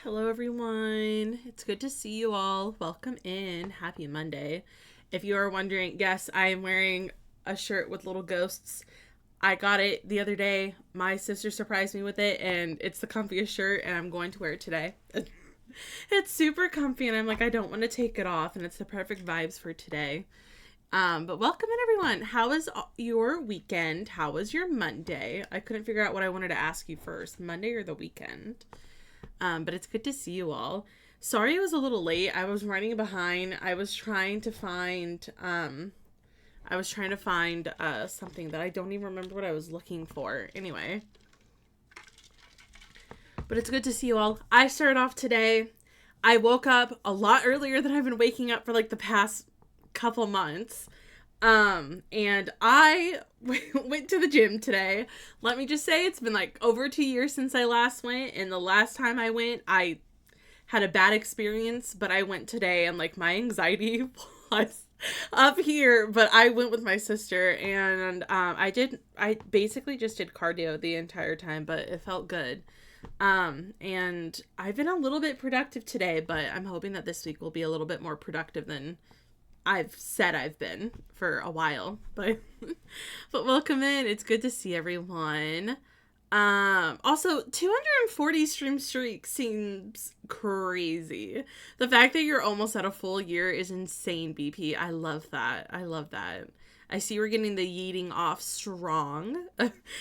Hello, everyone. It's good to see you all. Welcome in. Happy Monday. If you are wondering, yes, I am wearing a shirt with little ghosts. I got it the other day. My sister surprised me with it, and it's the comfiest shirt, and I'm going to wear it today. It's super comfy, and I'm like, I don't want to take it off, and it's the perfect vibes for today. But welcome in, everyone. How was your weekend? How was your Monday? I couldn't figure out what I wanted to ask you first, Monday or the weekend. But it's good to see you all. Sorry I was a little late. I was running behind. I was trying to find something that I don't even remember what I was looking for. Anyway. But it's good to see you all. I started off today. I woke up a lot earlier than I've been waking up for like the past couple months. And I went to the gym today. Let me just say it's been like over 2 years since I last went. And the last time I went, I had a bad experience, but I went today and like my anxiety was up here, but I went with my sister and I basically just did cardio the entire time, but it felt good. And I've been a little bit productive today, but I'm hoping that this week will be a little bit more productive than I've said I've been for a while, but welcome in. It's good to see everyone. Also 240 stream streak seems crazy. The fact that you're almost at a full year is insane, BP. I love that. I see we're getting the yeeting off strong.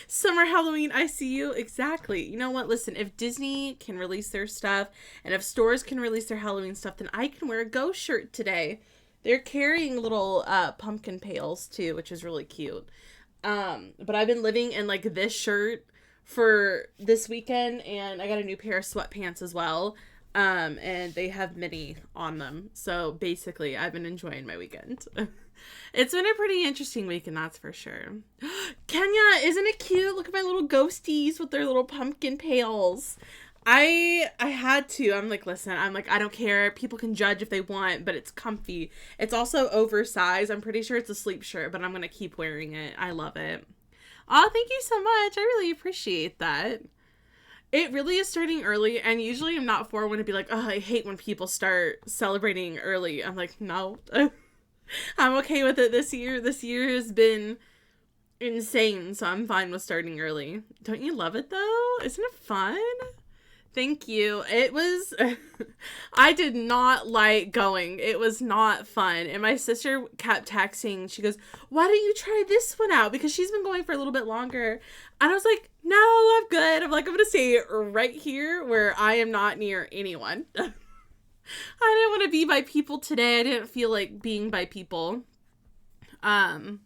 Summer Halloween, I see you. Exactly. You know what? Listen, if Disney can release their stuff and if stores can release their Halloween stuff, then I can wear a ghost shirt today. They're carrying little pumpkin pails too, which is really cute. But I've been living in like this shirt for this weekend, and I got a new pair of sweatpants as well. And they have mini on them. So basically, I've been enjoying my weekend. It's been a pretty interesting weekend, that's for sure. Kenya, isn't it cute? Look at my little ghosties with their little pumpkin pails. I had to. I'm like, listen, I don't care. People can judge if they want, but it's comfy. It's also oversized. I'm pretty sure it's a sleep shirt, but I'm going to keep wearing it. I love it. Oh, thank you so much. I really appreciate that. It really is starting early, and usually I'm not for one to be like, oh, I hate when people start celebrating early. I'm like, no. I'm okay with it this year. This year has been insane, so I'm fine with starting early. Don't you love it, though? Isn't it fun? Thank you. It was, I did not like going. It was not fun. And my sister kept texting. She goes, why don't you try this one out? Because she's been going for a little bit longer. And I was like, no, I'm good. I'm going to stay right here where I am not near anyone. I didn't want to be by people today. I didn't feel like being by people. There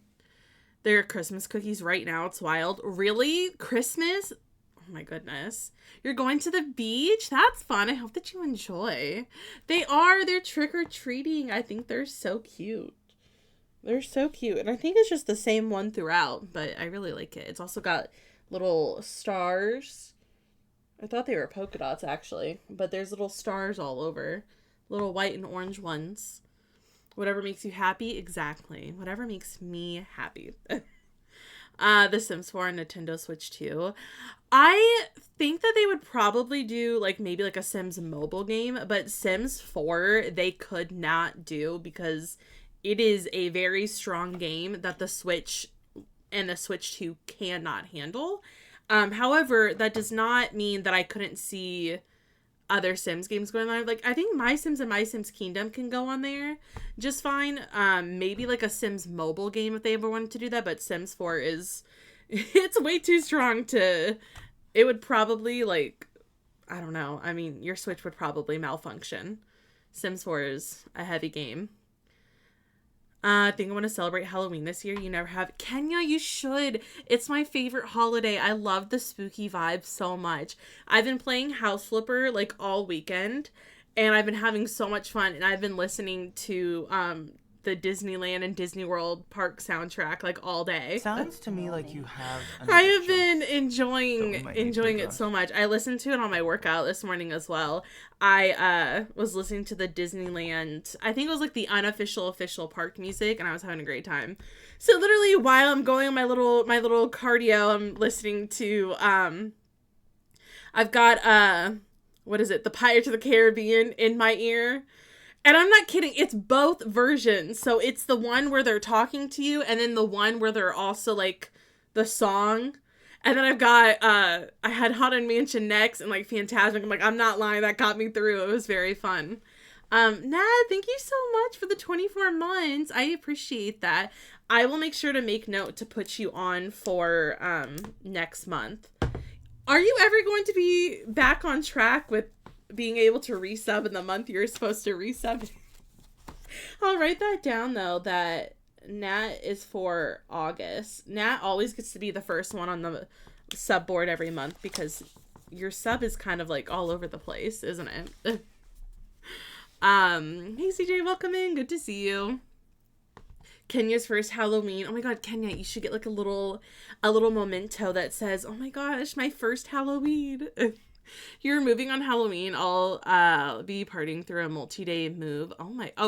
are Christmas cookies right now. It's wild. Really? Christmas? Oh my goodness. You're going to the beach? That's fun. I hope that you enjoy. They're trick-or-treating. I think they're so cute. They're so cute. And I think it's just the same one throughout, but I really like it. It's also got little stars. I thought they were polka dots, actually, but there's little stars all over. Little white and orange ones. Whatever makes you happy? Exactly. Whatever makes me happy. The Sims 4 and Nintendo Switch 2. I think that they would probably do like maybe like a Sims mobile game, but Sims 4 they could not do because it is a very strong game that the Switch and the Switch 2 cannot handle. However, that does not mean that I couldn't see other Sims games going on. Like, I think My Sims and My Sims Kingdom can go on there just fine. Maybe like a Sims mobile game if they ever wanted to do that, but Sims 4 is, it's way too strong to, it would probably like, I don't know. I mean, your Switch would probably malfunction. Sims 4 is a heavy game. I think I want to celebrate Halloween this year. You never have. Kenya, you should. It's my favorite holiday. I love the spooky vibe so much. I've been playing House Flipper like all weekend, and I've been having so much fun. And I've been listening to the Disneyland and Disney World park soundtrack like all day. Sounds to me like you have. I have been enjoying it so much. I listened to it on my workout this morning as well. I was listening to the Disneyland, I think it was like the unofficial official park music, and I was having a great time. So literally while I'm going on my little cardio, I'm listening to I've got what is it? The Pirates of the Caribbean in my ear. And I'm not kidding. It's both versions. So it's the one where they're talking to you, and then the one where they're also like the song. And then I've got, I had Haunted Mansion next and like Phantasmic. I'm like, I'm not lying. That got me through. It was very fun. Nad, thank you so much for the 24 months. I appreciate that. I will make sure to make note to put you on for, next month. Are you ever going to be back on track with being able to resub in the month you're supposed to resub? I'll write that down though, that Nat is for August. Nat always gets to be the first one on the sub board every month because your sub is kind of like all over the place, isn't it? Hey CJ, welcome in. Good to see you. Kenya's first Halloween. Oh my god, Kenya, you should get like a little memento that says, "Oh my gosh, my first Halloween." You're moving on Halloween. I'll be partying through a multi-day move.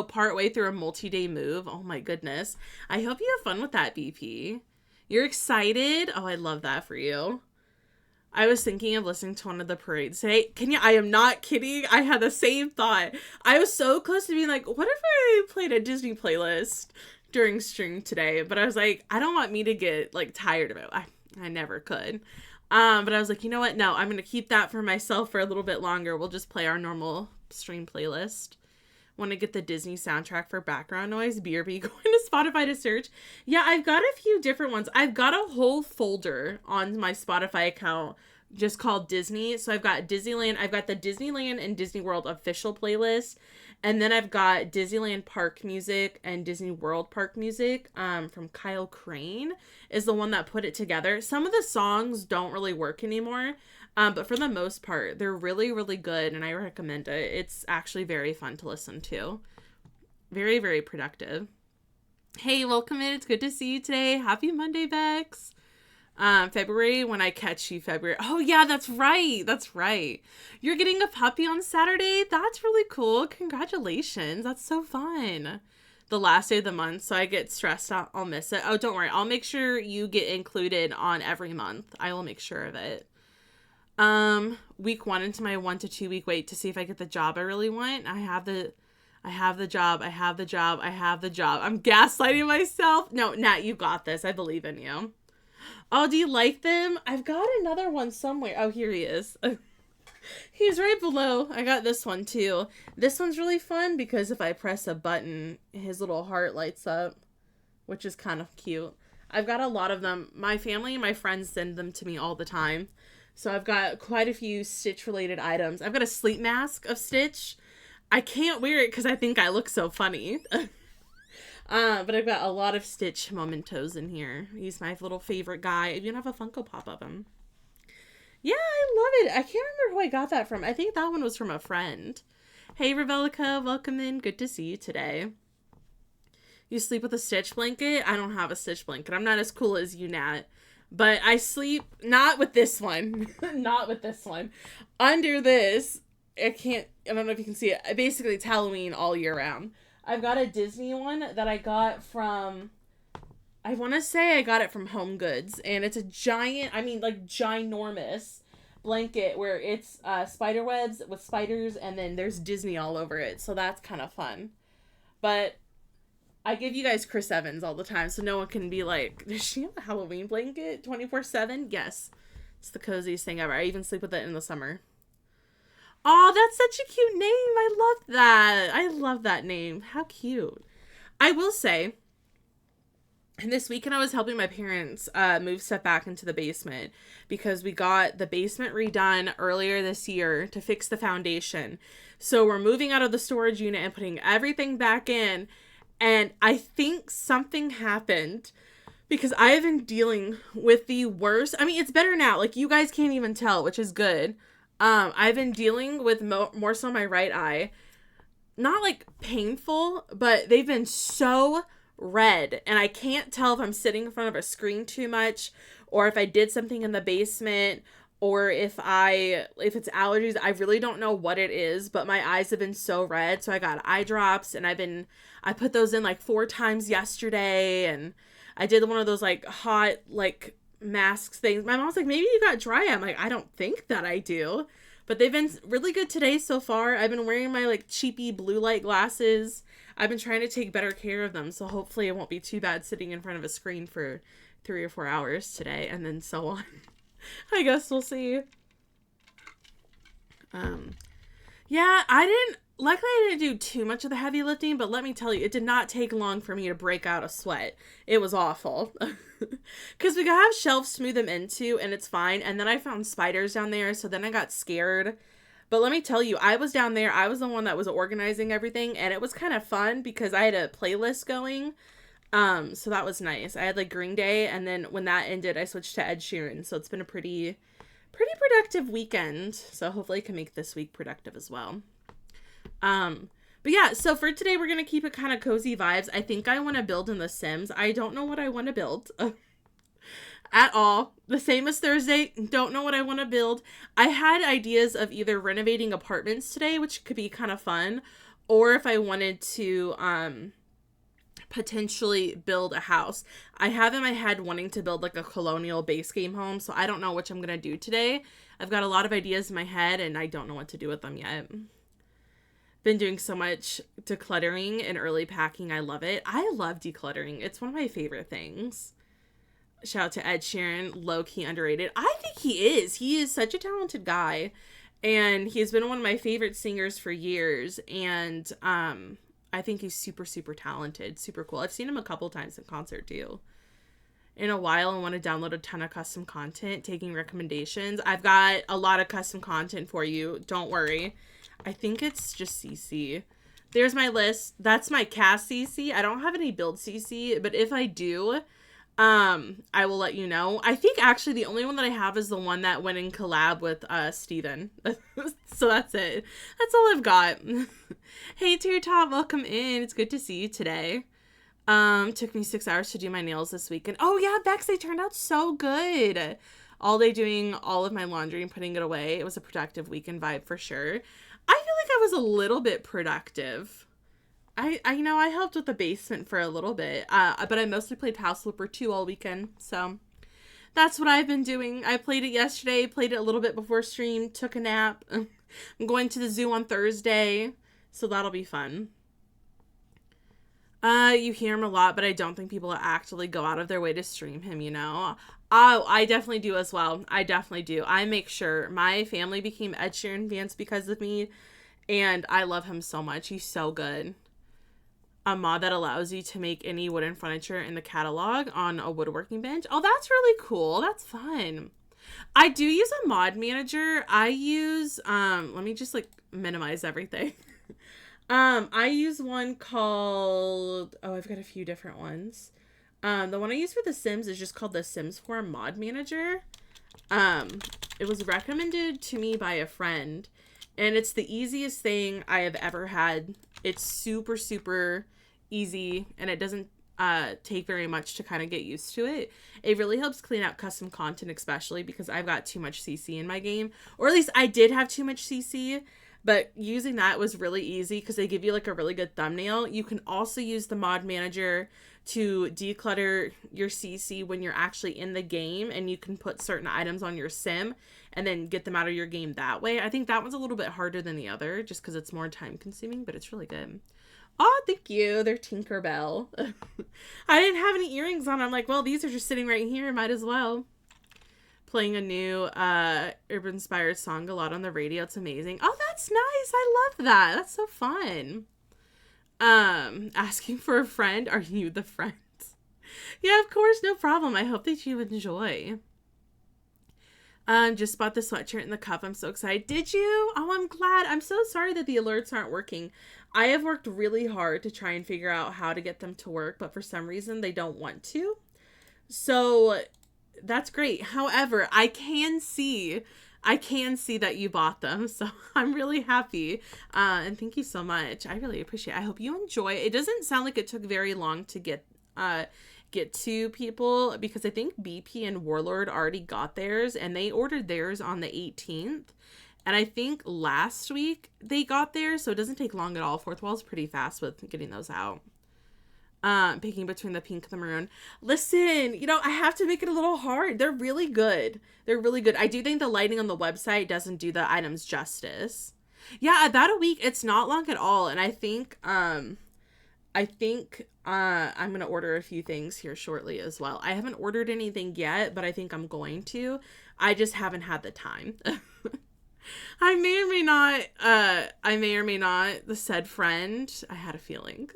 Part way through a multi-day move. Oh my goodness. I hope you have fun with that, BP. You're excited? Oh, I love that for you. I was thinking of listening to one of the parades today. Kenya, I am not kidding. I had the same thought. I was so close to being like, what if I played a Disney playlist during stream today? But I was like, I don't want me to get like tired of it. I never could. But I was like, you know what? No, I'm going to keep that for myself for a little bit longer. We'll just play our normal stream playlist. Want to get the Disney soundtrack for background noise? BRB, going to Spotify to search. Yeah, I've got a few different ones. I've got a whole folder on my Spotify account just called Disney. So I've got Disneyland. I've got the Disneyland and Disney World official playlist. And then I've got Disneyland Park music and Disney World Park music from Kyle Crane is the one that put it together. Some of the songs don't really work anymore. But for the most part, they're really, really good, and I recommend it. It's actually very fun to listen to. Very, very productive. Hey, welcome in. It's good to see you today. Happy Monday, Bex. February, when I catch you, February. Oh, yeah, that's right. That's right. You're getting a puppy on Saturday? That's really cool. Congratulations. That's so fun. The last day of the month, so I get stressed out. I'll miss it. Oh, don't worry. I'll make sure you get included on every month. I will make sure of it. Week 1 into my 1 to 2 week wait to see if I get the job I really want. I have the job. I'm gaslighting myself. No, Nat, you got this. I believe in you. Oh, do you like them? I've got another one somewhere. Oh, here he is. He's right below. I got this one too. This one's really fun because if I press a button, his little heart lights up, which is kind of cute. I've got a lot of them. My family and my friends send them to me all the time. So I've got quite a few Stitch-related items. I've got a sleep mask of Stitch. I can't wear it because I think I look so funny. But I've got a lot of Stitch mementos in here. He's my little favorite guy. I even have a Funko Pop of him. Yeah, I love it. I can't remember who I got that from. I think that one was from a friend. Hey, Revelica, welcome in. Good to see you today. You sleep with a Stitch blanket? I don't have a Stitch blanket. I'm not as cool as you, Nat. But I sleep, not with this one. Not with this one. Under this, I don't know if you can see it. Basically, it's Halloween all year round. I've got a Disney one that I got from, I want to say I got it from Home Goods. And it's a ginormous blanket where it's spider webs with spiders. And then there's Disney all over it. So that's kind of fun. But I give you guys Chris Evans all the time, so no one can be like, does she have a Halloween blanket 24/7? Yes. It's the coziest thing ever. I even sleep with it in the summer. Oh, that's such a cute name. I love that. I love that name. How cute. I will say, this weekend I was helping my parents move stuff back into the basement because we got the basement redone earlier this year to fix the foundation. So we're moving out of the storage unit and putting everything back in. And I think something happened because I have been dealing with the worst. I mean, it's better now. Like, you guys can't even tell, which is good. I've been dealing with more so my right eye. Not, like, painful, but they've been so red. And I can't tell if I'm sitting in front of a screen too much or if I did something in the basement or if it's allergies. I really don't know what it is, but my eyes have been so red. So I got eye drops and I put those in like 4 times yesterday, and I did one of those like hot like masks things. My mom's like, maybe you got dry. I'm like, I don't think that I do, But they've been really good today so far. I've been wearing my like cheapy blue light glasses. I've been trying to take better care of them, so hopefully it won't be too bad sitting in front of a screen for 3 or 4 hours today, and then so on. I guess we'll see. Yeah, luckily I didn't do too much of the heavy lifting, but let me tell you, it did not take long for me to break out a sweat. It was awful. Because we gotta have shelves to move them into, and it's fine. And then I found spiders down there, so then I got scared. But let me tell you, I was down there, I was the one that was organizing everything, and it was kind of fun because I had a playlist going. So that was nice. I had like Green Day, and then when that ended, I switched to Ed Sheeran. So it's been a pretty productive weekend. So hopefully I can make this week productive as well. But yeah, so for today, we're going to keep it kind of cozy vibes. I think I want to build in The Sims. I don't know what I want to build at all. The same as Thursday. Don't know what I want to build. I had ideas of either renovating apartments today, which could be kind of fun, or if I wanted to, potentially build a house. I have in my head wanting to build like a colonial base game home, so I don't know which I'm going to do today. I've got a lot of ideas in my head, and I don't know what to do with them yet. Been doing so much decluttering and early packing. I love it. I love decluttering. It's one of my favorite things. Shout out to Ed Sheeran, low-key underrated. I think he is. He is such a talented guy, and he's been one of my favorite singers for years, and I think he's super, super talented, super cool. I've seen him a couple times in concert too. In a while, I want to download a ton of custom content, taking recommendations. I've got a lot of custom content for you. Don't worry. I think it's just CC. There's my list. That's my cast CC. I don't have any build CC, but if I do, I will let you know. I think actually the only one that I have is the one that went in collab with Steven. So that's it. That's all I've got. Hey Tear Top, welcome in. It's good to see you today. Took me 6 hours to do my nails this weekend. Oh yeah, Bex, they turned out so good. All day doing all of my laundry and putting it away. It was a productive weekend vibe for sure. I feel like I was a little bit productive. I helped with the basement for a little bit, but I mostly played House Flipper 2 all weekend, so that's what I've been doing. I played it yesterday, played it a little bit before stream, took a nap. I'm going to the zoo on Thursday, so that'll be fun. You hear him a lot, but I don't think people actually go out of their way to stream him, you know? Oh, I definitely do as well. I definitely do. I make sure. My family became Ed Sheeran fans because of me, and I love him so much. He's so good. A mod that allows you to make any wooden furniture in the catalog on a woodworking bench. Oh, that's really cool. That's fun. I do use a mod manager. I use, let me just like minimize everything. I use one called, I've got a few different ones. The one I use for The Sims is just called the Sims 4 Mod Manager. It was recommended to me by a friend, and it's the easiest thing I have ever had. It's super, super easy, and it doesn't take very much to kind of get used to it. It really helps clean out custom content, especially because I've got too much CC in my game, or at least I did have too much CC. But using that was really easy because they give you like a really good thumbnail. You can also use the mod manager to declutter your CC when you're actually in the game, and you can put certain items on your sim and then get them out of your game that way. I think that one's a little bit harder than the other just because it's more time consuming, but it's really good. Oh, thank you. They're Tinkerbell. I didn't have any earrings on. I'm like, well, these are just sitting right here. Might as well. Playing a new urban-inspired song a lot on the radio. It's amazing. Oh, that's nice. I love that. That's so fun. Asking for a friend. Are you the friend? Yeah, of course. No problem. I hope that you enjoy. Just bought the sweatshirt and the cuff. I'm so excited. Did you? Oh, I'm glad. I'm so sorry that the alerts aren't working. I have worked really hard to try and figure out how to get them to work, but for some reason they don't want to. So that's great. However, I can see that you bought them, so I'm really happy. And thank you so much. I really appreciate it. I hope you enjoy it. It doesn't sound like it took very long to get to people, because I think BP and Warlord already got theirs, and they ordered theirs on the 18th. And I think last week they got theirs, so it doesn't take long at all. Fourth Wall's pretty fast with getting those out. Picking between the pink and the maroon. Listen, I have to make it a little hard. They're really good. They're really good. I do think the lighting on the website doesn't do the items justice. Yeah, about a week. It's not long at all. And I think I'm going to order a few things here shortly as well. I haven't ordered anything yet, but I think I'm going to. I just haven't had the time. I may or may not, the said friend. I had a feeling.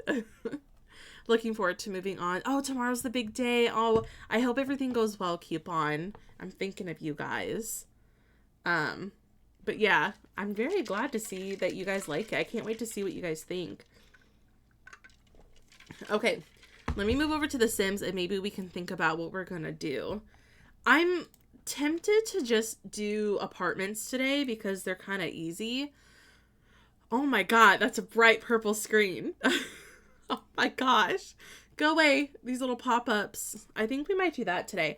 Looking forward to moving on. Oh, tomorrow's the big day. Oh, I hope everything goes well, coupon. I'm thinking of you guys. But yeah, I'm very glad to see that you guys like it. I can't wait to see what you guys think. Okay, let me move over to The Sims and maybe we can think about what we're gonna do. I'm tempted to just do apartments today because they're kind of easy. Oh my god, that's a bright purple screen. Oh my gosh. Go away, these little pop-ups. I think we might do that today.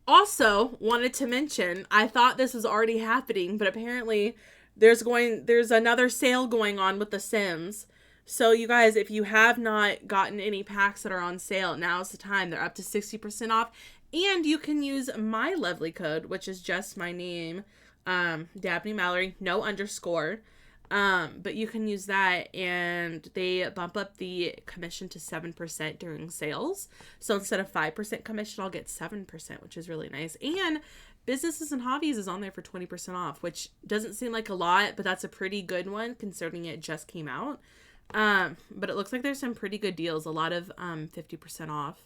Also, wanted to mention, I thought this was already happening, but apparently there's another sale going on with The Sims. So you guys, if you have not gotten any packs that are on sale, now's the time. They're up to 60% off. And you can use my lovely code, which is just my name, Dabney Mallory, no underscore. But you can use that and they bump up the commission to 7% during sales. So instead of 5% commission, I'll get 7%, which is really nice. And Businesses and Hobbies is on there for 20% off, which doesn't seem like a lot, but that's a pretty good one considering it just came out. But it looks like there's some pretty good deals. A lot of 50% off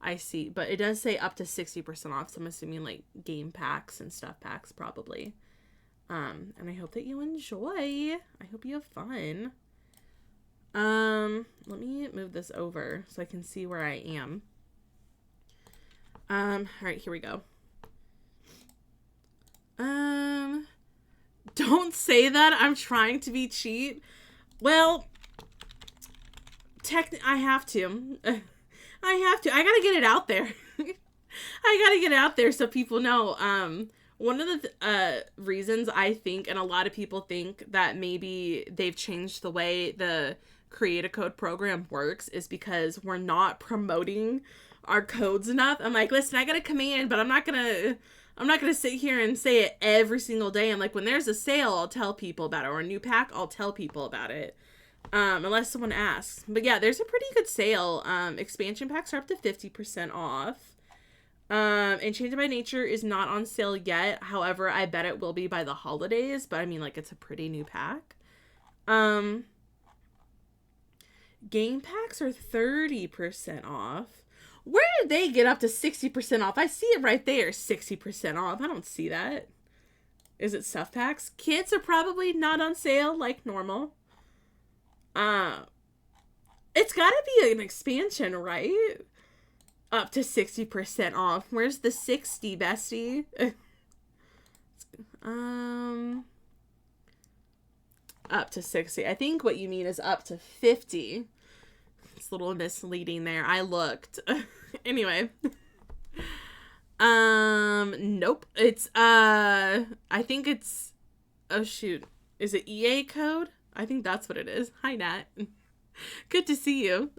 I see, but it does say up to 60% off. So I'm assuming like game packs and stuff packs probably. And I hope that you enjoy. I hope you have fun. Let me move this over so I can see where I am. All right, here we go. Don't say that. I'm trying to be cheap. Well, I have to. I gotta get it out there. I gotta get it out there so people know. One of the reasons I think, and a lot of people think that maybe they've changed the way the Create a Code program works is because we're not promoting our codes enough. I'm like, listen, I got a command, but I'm not gonna sit here and say it every single day. I'm like, when there's a sale, I'll tell people about it, or a new pack, I'll tell people about it. Unless someone asks. But yeah, there's a pretty good sale. Expansion packs are up to 50% off. And Change by Nature is not on sale yet. However, I bet it will be by the holidays. But I mean, like, it's a pretty new pack. Game packs are 30% off. Where did they get up to 60% off? I see it right there, 60% off. I don't see that. Is it stuff packs? Kits are probably not on sale like normal. It's gotta be an expansion, right? Up to 60% off. Where's the 60, bestie? Up to 60. I think what you mean is up to 50. It's a little misleading there. I looked. Anyway. Nope. It's, I think it's, oh shoot. Is it EA code? I think that's what it is. Hi, Nat. Good to see you.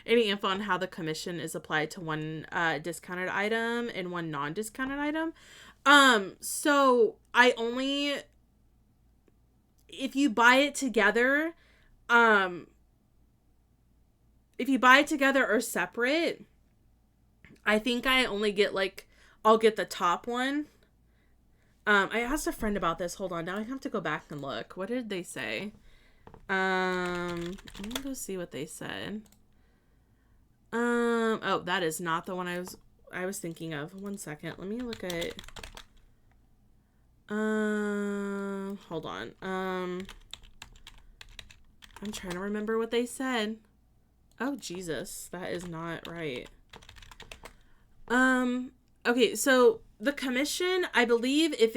Any info on how the commission is applied to one discounted item and one non-discounted item? So I only, if you buy it together or separate, I think I only get like, I'll get the top one. I asked a friend about this. Hold on. Now I have to go back and look. What did they say? Let me go see what they said. Oh, that is not the one I was thinking of. One second. Let me look at, hold on. I'm trying to remember what they said. Oh, Jesus. That is not right. Okay, so the commission, I believe if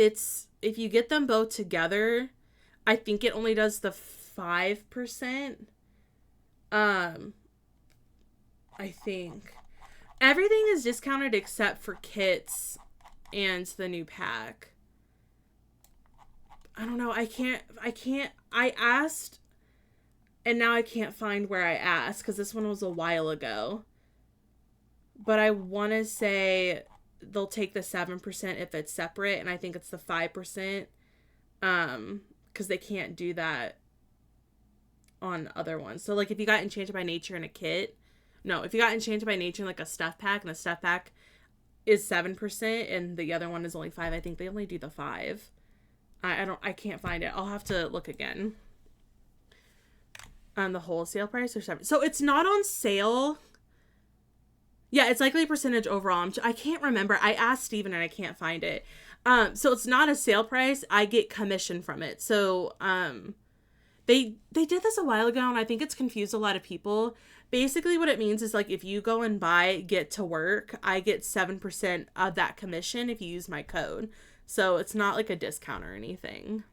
you get them both together, I think it only does the 5%. I think. Everything is discounted except for kits and the new pack. I don't know. I asked And now I can't find where I asked because this one was a while ago. But I want to say they'll take the 7% if it's separate, and I think it's the 5%, because they can't do that on other ones. So, like, if you got Enchanted by Nature in a kit, no, if you got Enchanted by Nature in, like, a stuff pack, and the stuff pack is 7%, and the other one is only 5, I think they only do the 5. I can't find it. I'll have to look again. The wholesale price or 7. So, it's not on sale. Yeah, it's likely a percentage overall. I can't remember. I asked Steven and I can't find it. So it's not a sale price. I get commission from it. So they did this a while ago, and I think it's confused a lot of people. Basically what it means is, like, if you go and buy Get to Work, I get 7% of that commission if you use my code. So it's not like a discount or anything.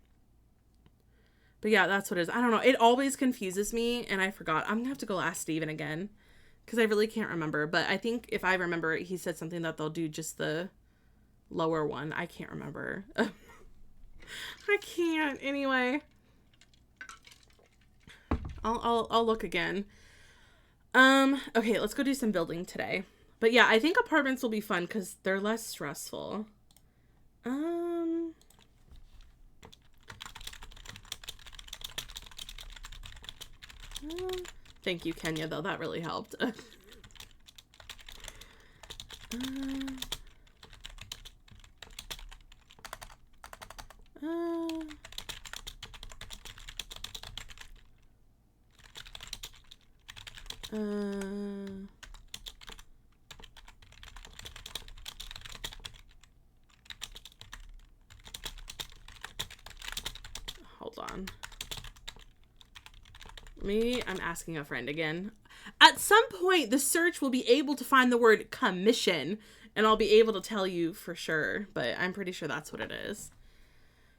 But yeah, that's what it is. I don't know. It always confuses me, and I forgot. I'm going to have to go ask Steven again, because I really can't remember. But I think if I remember it, he said something that they'll do just the lower one. I can't remember. I can't. Anyway. I'll look again. Okay, let's go do some building today. But yeah, I think apartments will be fun because they're less stressful. Thank you, Kenya, though. That really helped. Hold on. Maybe I'm asking a friend again. At some point, the search will be able to find the word commission, and I'll be able to tell you for sure, but I'm pretty sure that's what it is.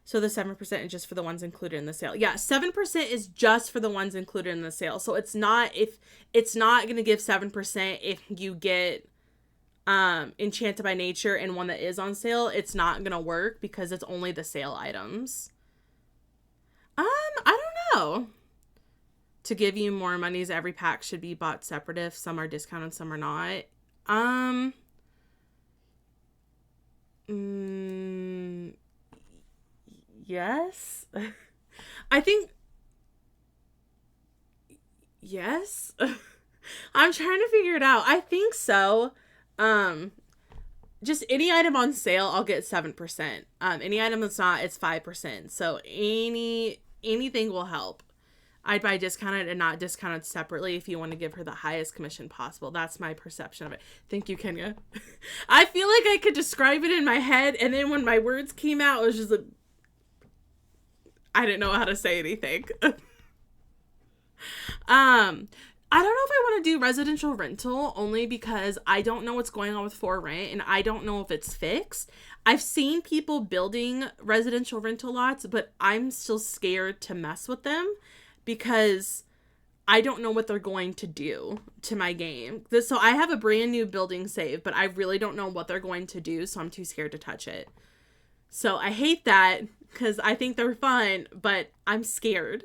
So the 7% is just for the ones included in the sale. Yeah, 7% is just for the ones included in the sale. So it's not going to give 7% if you get Enchanted by Nature and one that is on sale. It's not going to work because it's only the sale items. I don't know. To give you more monies, every pack should be bought separate if some are discounted, some are not. Yes. I think yes. I'm trying to figure it out. I think so. Just any item on sale, I'll get 7%. Any item that's not, it's 5%. So anything will help. I'd buy discounted and not discounted separately if you want to give her the highest commission possible. That's my perception of it. Thank you, Kenya. I feel like I could describe it in my head, and then when my words came out, it was just like, I didn't know how to say anything. I don't know if I want to do residential rental, only because I don't know what's going on with for rent, and I don't know if it's fixed. I've seen people building residential rental lots, but I'm still scared to mess with them because I don't know what they're going to do to my game. So I have a brand new building saved, but I really don't know what they're going to do, so I'm too scared to touch it. So I hate that because I think they're fun, but I'm scared.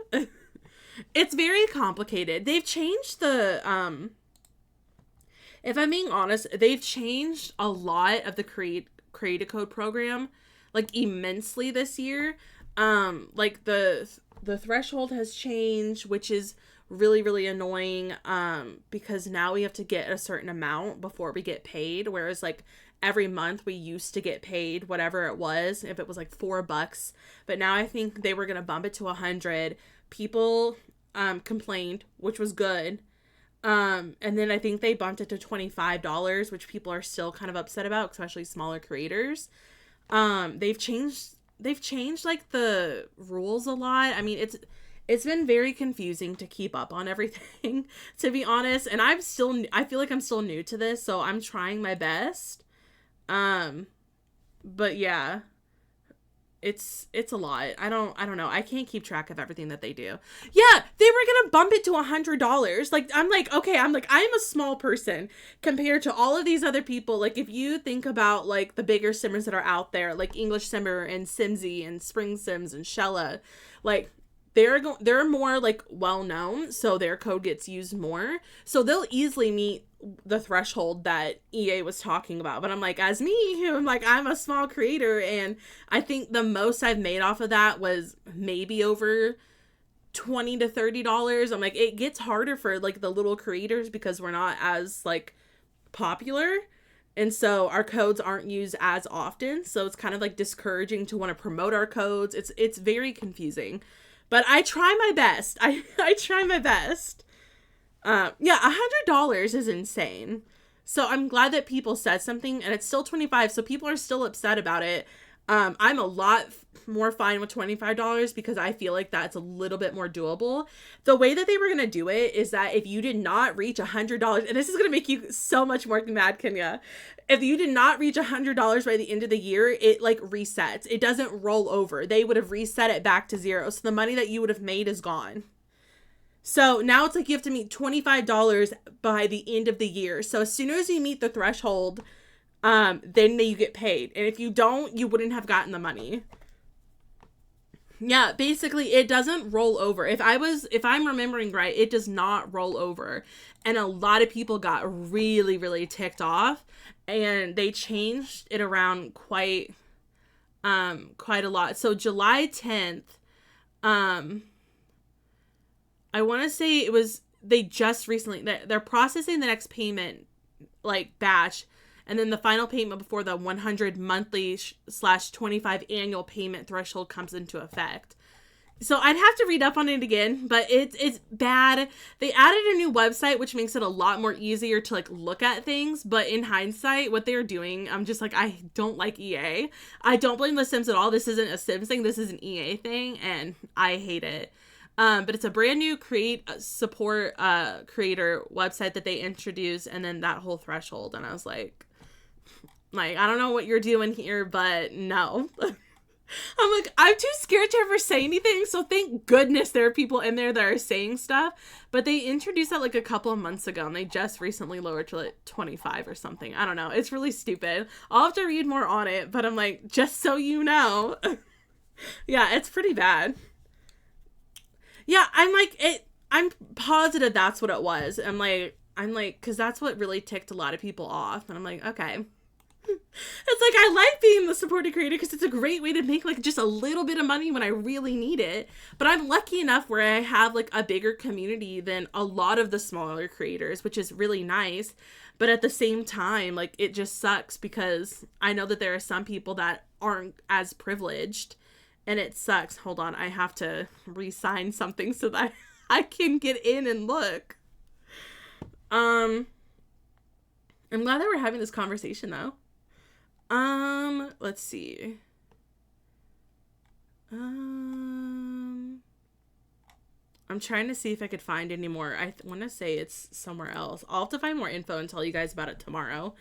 It's very complicated. They've changed the, if I'm being honest, they've changed a lot of the Create a Code program, like, immensely this year. Like, the threshold has changed, which is really, really annoying, because now we have to get a certain amount before we get paid, whereas, like, every month we used to get paid whatever it was, if it was like $4, but now I think they were going to bump it to 100. People complained, which was good. And then I think they bumped it to $25, which people are still kind of upset about, especially smaller creators. They've changed like the rules a lot. I mean, it's been very confusing to keep up on everything, to be honest. And I feel like I'm still new to this, so I'm trying my best. But yeah, it's a lot. I don't know. I can't keep track of everything that they do. Yeah, they were gonna bump it to $100. Like, I'm like, okay, I'm a small person compared to all of these other people. Like, if you think about, like, the bigger simmers that are out there, like English Simmer and Simsy and Spring Sims and Shella, like, they're more like well known, so their code gets used more. So they'll easily meet the threshold that EA was talking about. But I'm like, as me, who I'm like, I'm a small creator, and I think the most I've made off of that was maybe over $20 to $30. I'm like, it gets harder for like the little creators because we're not as like popular. And so our codes aren't used as often. So it's kind of like discouraging to want to promote our codes. It's very confusing. But I try my best. I try my best. Yeah, $100 is insane. So I'm glad that people said something, and it's still $25, so people are still upset about it. I'm a lot more fine with $25 because I feel like that's a little bit more doable. The way that they were going to do it is that if you did not reach $100, and this is going to make you so much more mad, Kenya. If you did not reach $100 by the end of the year, it like resets. It doesn't roll over. They would have reset it back to zero. So the money that you would have made is gone. So now it's like you have to meet $25 by the end of the year. So as soon as you meet the threshold, then you get paid. And if you don't, you wouldn't have gotten the money. Yeah, basically it doesn't roll over. If I'm remembering right, it does not roll over. And a lot of people got really, really ticked off, and they changed it around quite a lot. So July 10th, I want to say it was, they just recently, they're processing the next payment, like, batch, and then the final payment before the 100 monthly / 25 annual payment threshold comes into effect. So I'd have to read up on it again, but it's bad. They added a new website, which makes it a lot more easier to, like, look at things, but in hindsight, what they're doing, I'm just like, I don't like EA. I don't blame The Sims at all. This isn't a Sims thing. This is an EA thing, and I hate it. But it's a brand new support creator website that they introduced, and then that whole threshold, and I was like, I don't know what you're doing here, but no. I'm like, I'm too scared to ever say anything, so thank goodness there are people in there that are saying stuff. But they introduced that like a couple of months ago, and they just recently lowered to like 25 or something. I don't know. It's really stupid. I'll have to read more on it, but I'm like, just so you know. Yeah, it's pretty bad. Yeah, I'm positive that's what it was. I'm like, because that's what really ticked a lot of people off. And I'm like, okay. It's like, I like being the supported creator because it's a great way to make like just a little bit of money when I really need it. But I'm lucky enough where I have like a bigger community than a lot of the smaller creators, which is really nice. But at the same time, like, it just sucks because I know that there are some people that aren't as privileged. And it sucks. Hold on. I have to re-sign something so that I can get in and look. I'm glad that we're having this conversation, though. Let's see. I'm trying to see if I could find any more. I want to say it's somewhere else. I'll have to find more info and tell you guys about it tomorrow.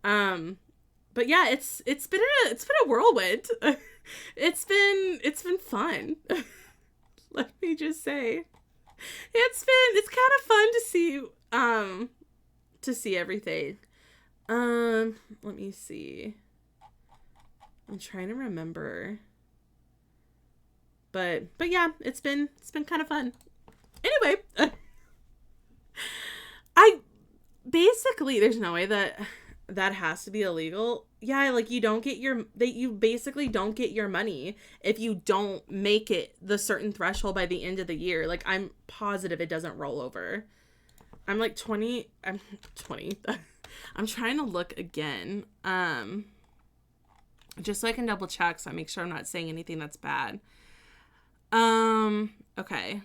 But yeah, it's been a whirlwind. It's been fun. Let me just say, it's kind of fun to see everything. Let me see. I'm trying to remember. But yeah, it's been kind of fun. Anyway, there's no way that has to be illegal. Yeah, like, you basically don't get your money if you don't make it the certain threshold by the end of the year. Like, I'm positive it doesn't roll over. I'm 20. I'm trying to look again. Just so I can double check, so I make sure I'm not saying anything that's bad. Okay.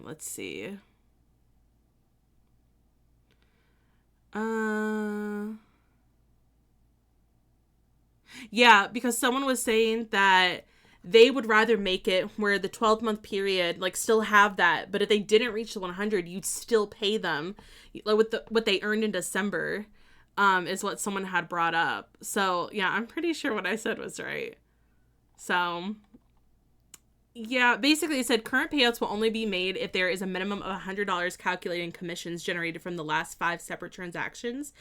Let's see. Yeah, because someone was saying that they would rather make it where the 12-month period, like, still have that, but if they didn't reach the 100, you'd still pay them, like, with what they earned in December, is what someone had brought up. So yeah, I'm pretty sure what I said was right. So yeah, basically it said current payouts will only be made if there is a minimum of $100 calculating commissions generated from the last 5 separate transactions.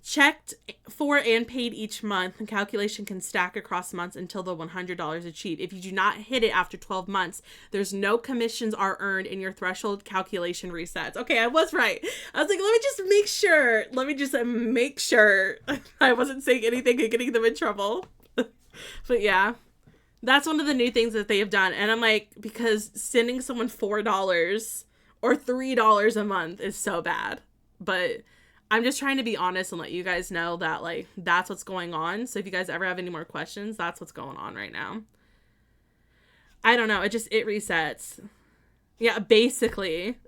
Checked for and paid each month. The calculation can stack across months until the $100 achieved. If you do not hit it after 12 months, there's no commissions are earned in your threshold calculation resets. Okay, I was right. I was like, let me just make sure. Let me just make sure I wasn't saying anything and getting them in trouble. But yeah, that's one of the new things that they have done. And I'm like, because sending someone $4 or $3 a month is so bad. But I'm just trying to be honest and let you guys know that, like, that's what's going on. So if you guys ever have any more questions, that's what's going on right now. I don't know. It resets. Yeah, basically.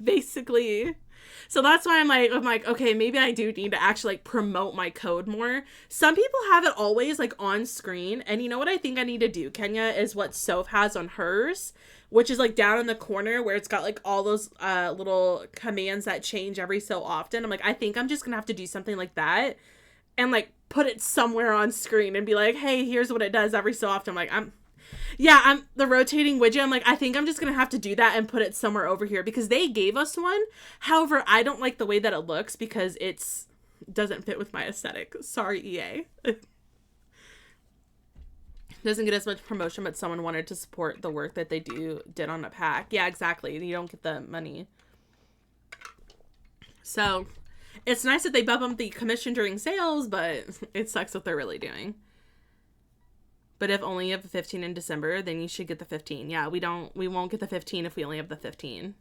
Basically. So that's why I'm like, okay, maybe I do need to actually, like, promote my code more. Some people have it always, like, on screen. And you know what I think I need to do, Kenya, is what Soph has on hers, which is, like, down in the corner where it's got, like, all those little commands that change every so often. I'm like, I think I'm just gonna have to do something like that and, like, put it somewhere on screen and be like, hey, here's what it does every so often. I'm like, I'm the rotating widget. I'm like, I think I'm just gonna have to do that and put it somewhere over here because they gave us one. However, I don't like the way that it looks because doesn't fit with my aesthetic. Sorry, EA. Doesn't get as much promotion, but someone wanted to support the work that they did on a pack. Yeah, exactly. You don't get the money. So it's nice that they bump up the commission during sales, but it sucks what they're really doing. But if only you have the 15 in December, then you should get the 15. Yeah, we won't get the 15 if we only have the 15.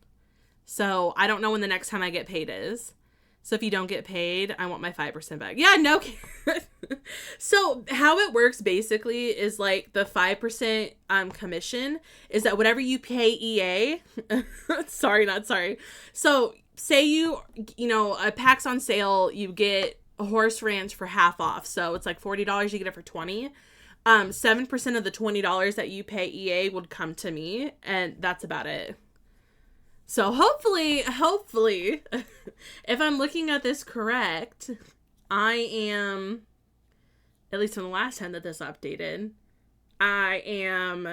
So I don't know when the next time I get paid is. So if you don't get paid, I want my 5% back. Yeah, no. So how it works basically is like the 5% commission is that whatever you pay EA, sorry. So say a pack's on sale, you get a horse ranch for half off. So it's like $40, you get it for $20. 7% of the $20 that you pay EA would come to me, and that's about it. So hopefully, if I'm looking at this correct, I am, at least from the last time that this updated, I am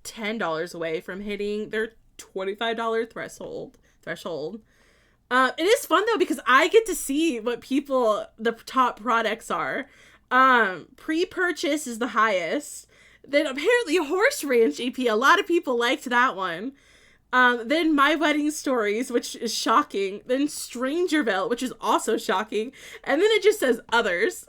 $10 away from hitting their $25 threshold. It is fun though, because I get to see what the top products are. Pre-purchase is the highest. Then apparently Horse Ranch EP, a lot of people liked that one. Then My Wedding Stories, which is shocking. Then Strangerville, which is also shocking. And then it just says others.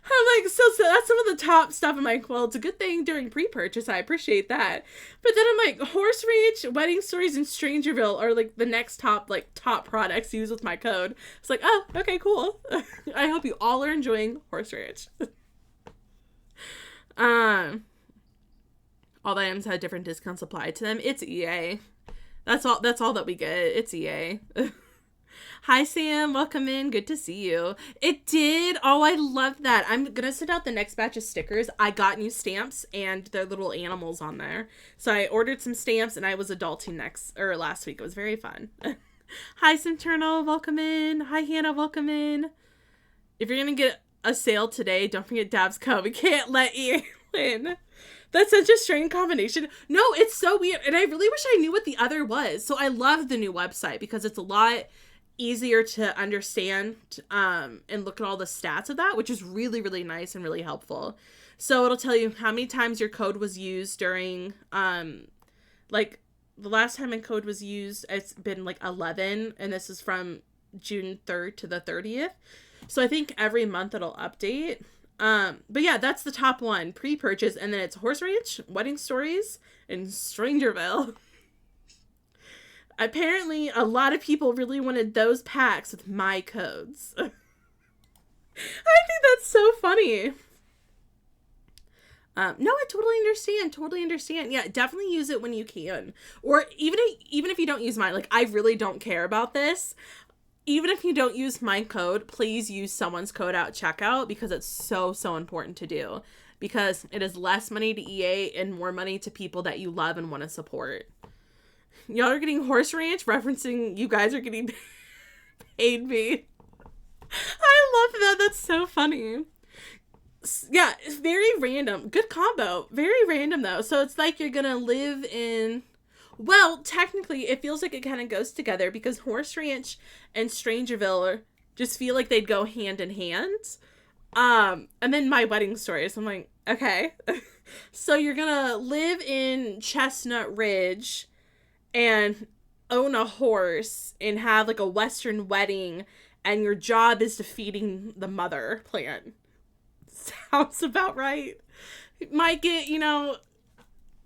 I'm like, so that's some of the top stuff. I'm like, well, it's a good thing during pre-purchase. I appreciate that. But then I'm like, Horse Ranch, Wedding Stories, and Strangerville are like the next top products used with my code. It's like, oh, okay, cool. I hope you all are enjoying Horse Ranch. All the items had different discounts applied to them. It's EA. That's all that we get. It's EA. Hi, Sam. Welcome in. Good to see you. It did. Oh, I love that. I'm going to send out the next batch of stickers. I got new stamps and their little animals on there. So I ordered some stamps and I was adulting last week. It was very fun. Hi, Centurnal. Welcome in. Hi, Hannah. Welcome in. If you're going to get a sale today, don't forget Dab's code. We can't let EA win. That's such a strange combination. No, it's so weird. And I really wish I knew what the other was. So I love the new website because it's a lot easier to understand and look at all the stats of that, which is really, really nice and really helpful. So it'll tell you how many times your code was used during, like the last time my code was used, it's been like 11, and this is from June 3rd to the 30th. So I think every month it'll update. But yeah, that's the top one, pre-purchase, and then it's Horse Ranch, Wedding Stories, and Strangerville. Apparently, a lot of people really wanted those packs with my codes. I think that's so funny. No, I totally understand. Yeah, definitely use it when you can. Or even if you don't use mine, like, I really don't care about this. Even if you don't use my code, please use someone's code out checkout because it's so, so important to do. Because it is less money to EA and more money to people that you love and want to support. Y'all are getting Horse Ranch, referencing you guys are getting paid me. I love that. That's so funny. Yeah, it's very random. Good combo. Very random, though. So it's like you're going to live in... Well, technically, it feels like it kind of goes together because Horse Ranch and Strangerville just feel like they'd go hand in hand. And then my wedding story. So I'm like, okay. So you're gonna live in Chestnut Ridge and own a horse and have like a Western wedding, and your job is defeating the mother plant. Sounds about right. Might get,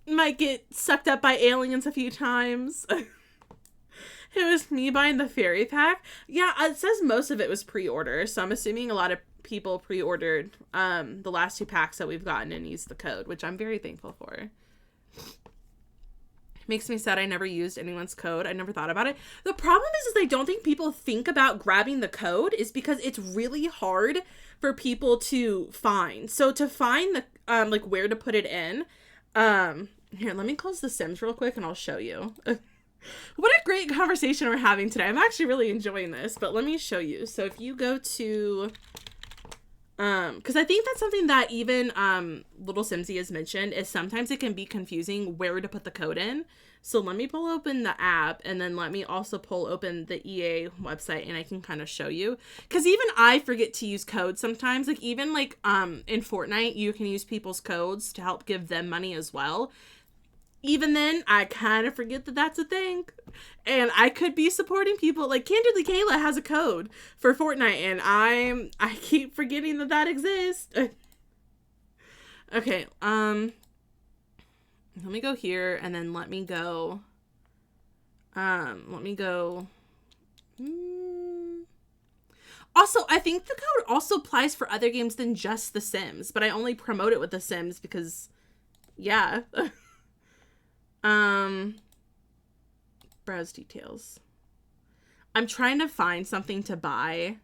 might get sucked up by aliens a few times. It was me buying the fairy pack. Yeah, it says most of it was pre-order, so I'm assuming a lot of people pre-ordered the last 2 packs that we've gotten and used the code, which I'm very thankful for. Makes me sad I never used anyone's code. I never thought about it. The problem is I don't think people think about grabbing the code is because it's really hard for people to find. So to find the like where to put it in, here, let me close the Sims real quick and I'll show you. What a great conversation we're having today. I'm actually really enjoying this, but let me show you. So if you go to, because I think that's something that even Little Simsy has mentioned, is sometimes it can be confusing where to put the code in. So let me pull open the app, and then let me also pull open the EA website, and I can kind of show you. Because even I forget to use codes sometimes. Like even like in Fortnite, you can use people's codes to help give them money as well. Even then, I kind of forget that that's a thing. And I could be supporting people. Like, Candidly Kayla has a code for Fortnite, and I keep forgetting that that exists. Okay, let me go here, and then let me go, Also, I think the code also applies for other games than just The Sims, but I only promote it with The Sims because, yeah. Browse details. I'm trying to find something to buy,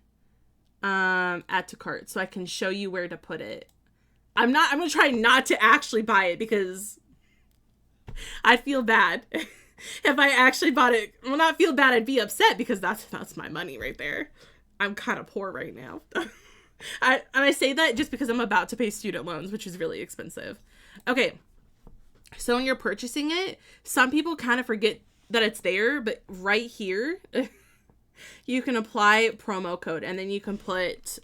add to cart so I can show you where to put it. I'm gonna try not to actually buy it because I'd feel bad if I actually bought it. Well, not feel bad, I'd be upset because that's my money right there. I'm kind of poor right now. I say that just because I'm about to pay student loans, which is really expensive. Okay. So when you're purchasing it, some people kind of forget that it's there, but right here, you can apply promo code, and then you can put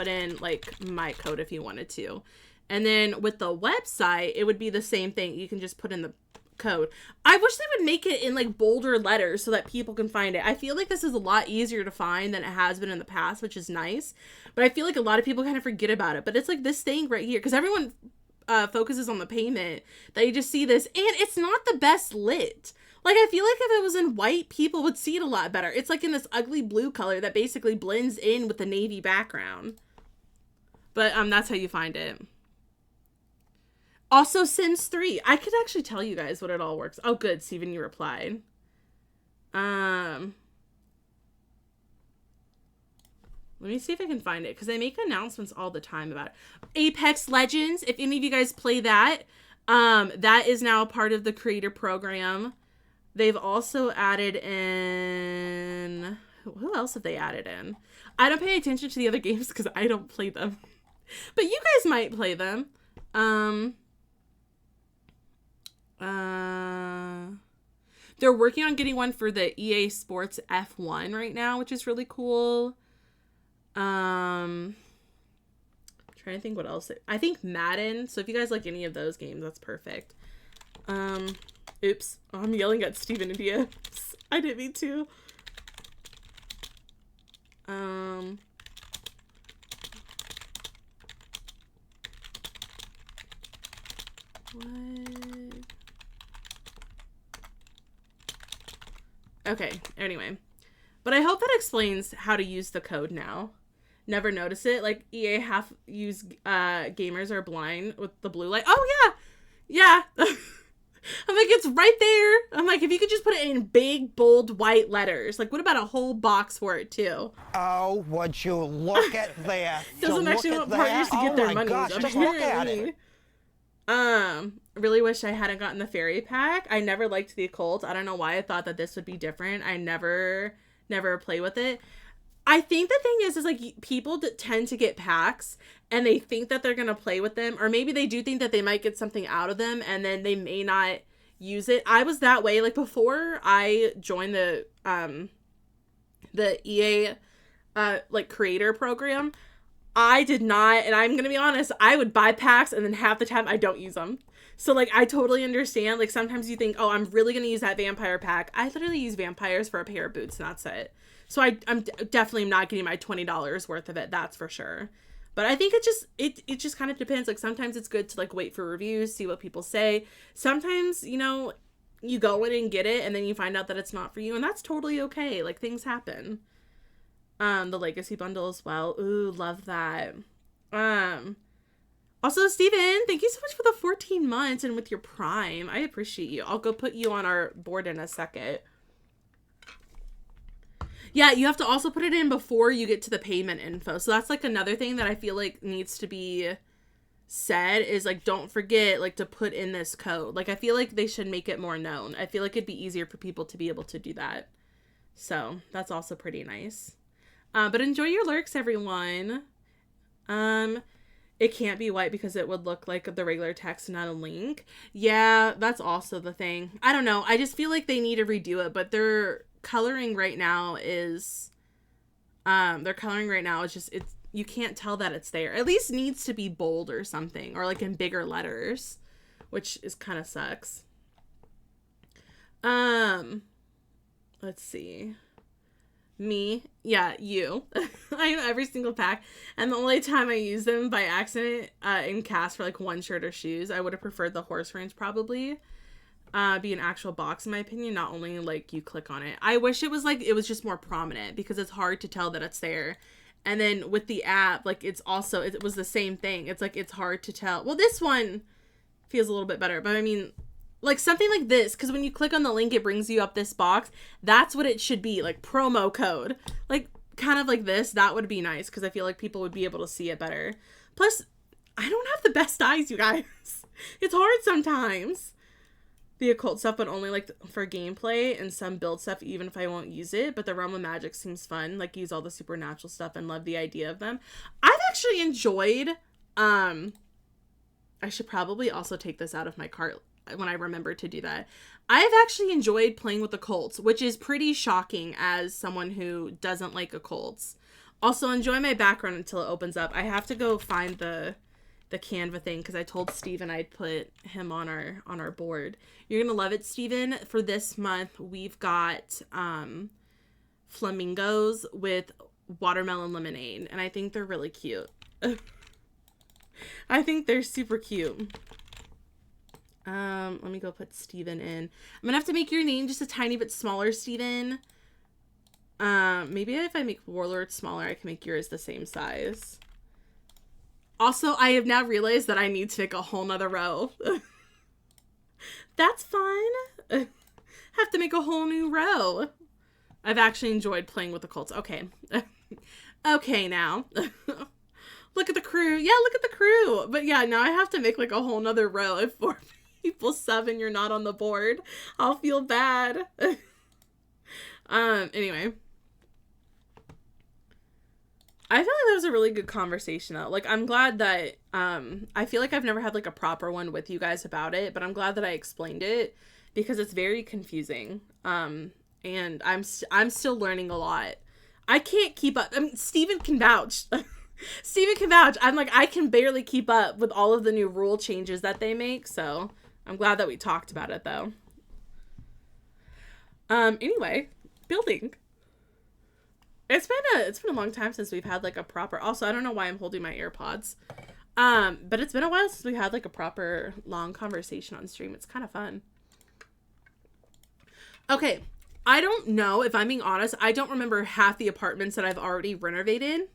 in like my code if you wanted to. And then with the website, it would be the same thing. You can just put in the code. I wish they would make it in like bolder letters so that people can find it. I feel like this is a lot easier to find than it has been in the past, which is nice. But I feel like a lot of people kind of forget about it. But it's like this thing right here, because everyone focuses on the payment, that you just see this, and it's not the best lit. Like, I feel like if it was in white, people would see it a lot better. It's like in this ugly blue color that basically blends in with the navy background. But that's how you find it. Also, Sims 3. I could actually tell you guys what it all works. Oh, good, Steven, you replied. Let me see if I can find it, because they make announcements all the time about it. Apex Legends, if any of you guys play that, that is now part of the creator program. They've also added in... Who else have they added in? I don't pay attention to the other games because I don't play them. But you guys might play them. They're working on getting one for the EA Sports F1 right now, which is really cool. Trying to think what else. I think Madden. So if you guys like any of those games, that's perfect. Oops. Oh, I'm yelling at Steven India. I didn't mean to. What? Okay, anyway. But I hope that explains how to use the code now. Never notice it. Like, EA half use gamers are blind with the blue light. Oh, yeah. Yeah. I'm like, it's right there. I'm like, if you could just put it in big, bold, white letters. Like, what about a whole box for it, too? Oh, would you look at that? Doesn't actually want partners to get their money. Gosh, just look at it. Really wish I hadn't gotten the fairy pack. I never liked the occult. I don't know why I thought that this would be different. I never play with it. I think the thing is like people tend to get packs and they think that they're going to play with them, or maybe they do think that they might get something out of them and then they may not use it. I was that way. Like before I joined the EA like creator program. I did not, and I'm gonna be honest, I would buy packs and then half the time I don't use them. So like I totally understand. Like sometimes you think, oh, I'm really gonna use that vampire pack. I literally use vampires for a pair of boots and that's it. So I'm definitely not getting my $20 worth of it. That's for sure. But I think it just kind of depends. Like sometimes it's good to like wait for reviews, see what people say. Sometimes, you know, you go in and get it and then you find out that it's not for you, and that's totally okay. Like things happen. The legacy bundle as well. Ooh, love that. Also, Steven, thank you so much for the 14 months and with your Prime. I appreciate you. I'll go put you on our board in a second. Yeah, you have to also put it in before you get to the payment info. So that's like another thing that I feel like needs to be said is like, don't forget like to put in this code. Like I feel like they should make it more known. I feel like it'd be easier for people to be able to do that. So that's also pretty nice. But enjoy your lurks, everyone. It can't be white because it would look like the regular text, not a link. Yeah, that's also the thing. I don't know. I just feel like they need to redo it, but their coloring right now is just, it's, you can't tell that it's there. At least needs to be bold or something, or like in bigger letters, which is kind of sucks. Let's see. Me, yeah, you. I have every single pack, and the only time I use them by accident in cast for like one shirt or shoes, I would have preferred the horse ranch probably be an actual box in my opinion, not only like you click on it. I wish it was like it was just more prominent because it's hard to tell that it's there. And then with the app, like it was the same thing. It's like it's hard to tell. Well, this one feels a little bit better, but I mean, like something like this, because when you click on the link, it brings you up this box. That's what it should be, like promo code. Like kind of like this, that would be nice because I feel like people would be able to see it better. Plus, I don't have the best eyes, you guys. It's hard sometimes. The occult stuff, but only like for gameplay, and some build stuff even if I won't use it. But the realm of magic seems fun. Like use all the supernatural stuff and love the idea of them. I've actually enjoyed, I should probably also take this out of my cart when I remember to do that. I've actually enjoyed playing with occults, which is pretty shocking as someone who doesn't like occults. Also, enjoy my background until it opens up. I have to go find the Canva thing because I told Steven I'd put him on our board. You're gonna love it, Steven. For this month, we've got flamingos with watermelon lemonade, and I think they're really cute. I think they're super cute. Let me go put Steven in. I'm gonna have to make your name just a tiny bit smaller, Steven. Maybe if I make Warlord smaller, I can make yours the same size. Also, I have now realized that I need to make a whole nother row. That's fun. Have to make a whole new row. I've actually enjoyed playing with the cults. Okay. Okay, now. Look at the crew. Yeah, look at the crew. But yeah, now I have to make like a whole nother row. If 4 people sub and you're not on the board, I'll feel bad. Anyway. I feel like that was a really good conversation though. Like I'm glad that I feel like I've never had like a proper one with you guys about it, but I'm glad that I explained it because it's very confusing. And I'm still learning a lot. I can't keep up. I mean, Steven can vouch. Steven can vouch. I'm like, I can barely keep up with all of the new rule changes that they make. So I'm glad that we talked about it though. Anyway, building. It's been a long time since we've had like a proper, also, I don't know why I'm holding my AirPods. But it's been a while since we had like a proper long conversation on stream. It's kind of fun. Okay. I don't know, if I'm being honest, I don't remember half the apartments that I've already renovated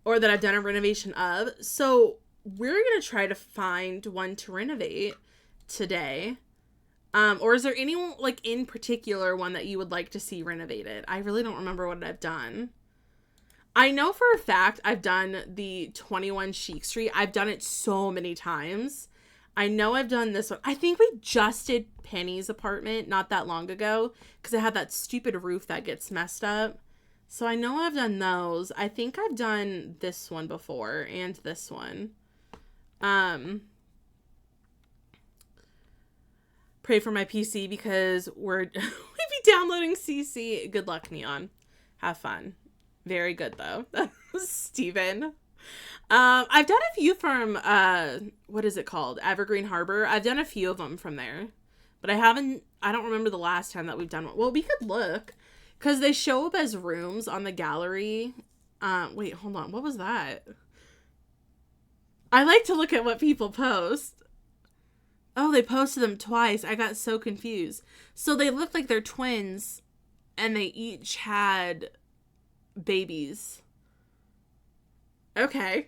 or that I've done a renovation of. So we're going to try to find one to renovate today. Or is there any like in particular one that you would like to see renovated? I really don't remember what I've done. I know for a fact I've done the 21 Chic Street. I've done it so many times. I know I've done this one. I think we just did Penny's apartment not that long ago because it had that stupid roof that gets messed up. So I know I've done those. I think I've done this one before and this one. Pray for my PC because we'd be downloading CC. Good luck, Neon. Have fun. Very good though. Steven. I've done a few from, what is it called? Evergreen Harbor. I've done a few of them from there. But I don't remember the last time that we've done one. Well, we could look. Because they show up as rooms on the gallery. Wait, hold on. What was that? I like to look at what people post. Oh, they posted them twice. I got so confused. So they look like they're twins. And they each had babies. Okay.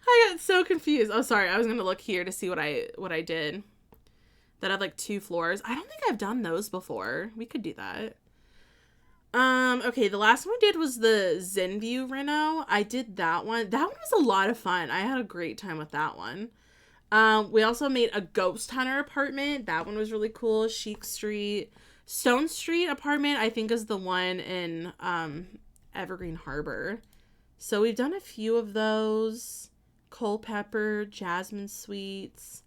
I got so confused. Oh, sorry. I was going to look here to see what I did. That had like 2 floors. I don't think I've done those before. We could do that. Okay, the last one I did was the Zenview reno. I did that one. That one was a lot of fun. I had a great time with that one. We also made a ghost hunter apartment. That one was really cool. Chic Street. Stone Street apartment, I think, is the one in Evergreen Harbor. So we've done a few of those. Culpeper, Jasmine Suites.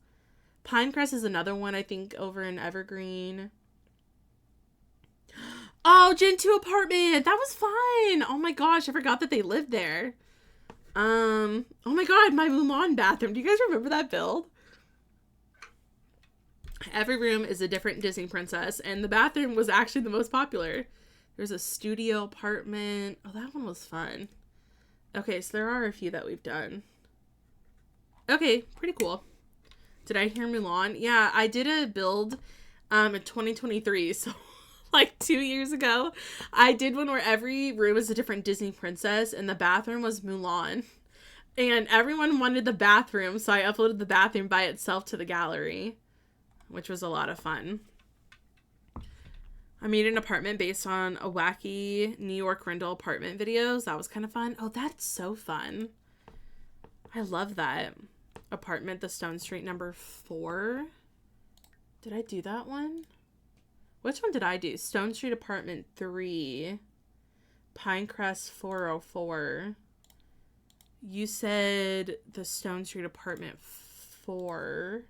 Pinecrest is another one, I think, over in Evergreen. Oh, Gen 2 apartment. That was fun. Oh my gosh, I forgot that they lived there. Oh my god, my Mulan bathroom. Do you guys remember that build? Every room is a different Disney princess, and the bathroom was actually the most popular. There's a studio apartment. Oh, that one was fun. Okay, so there are a few that we've done. Okay, pretty cool. Did I hear Mulan? Yeah, I did a build in 2023, so like 2 years ago. I did one where every room is a different Disney princess, and the bathroom was Mulan. And everyone wanted the bathroom, so I uploaded the bathroom by itself to the gallery, which was a lot of fun. I made an apartment based on a wacky New York rental apartment videos. That was kind of fun. Oh, that's so fun. I love that. Apartment, the Stone Street number 4. Did I do that one? Which one did I do? Stone Street apartment 3. Pinecrest 404. You said the Stone Street apartment 4.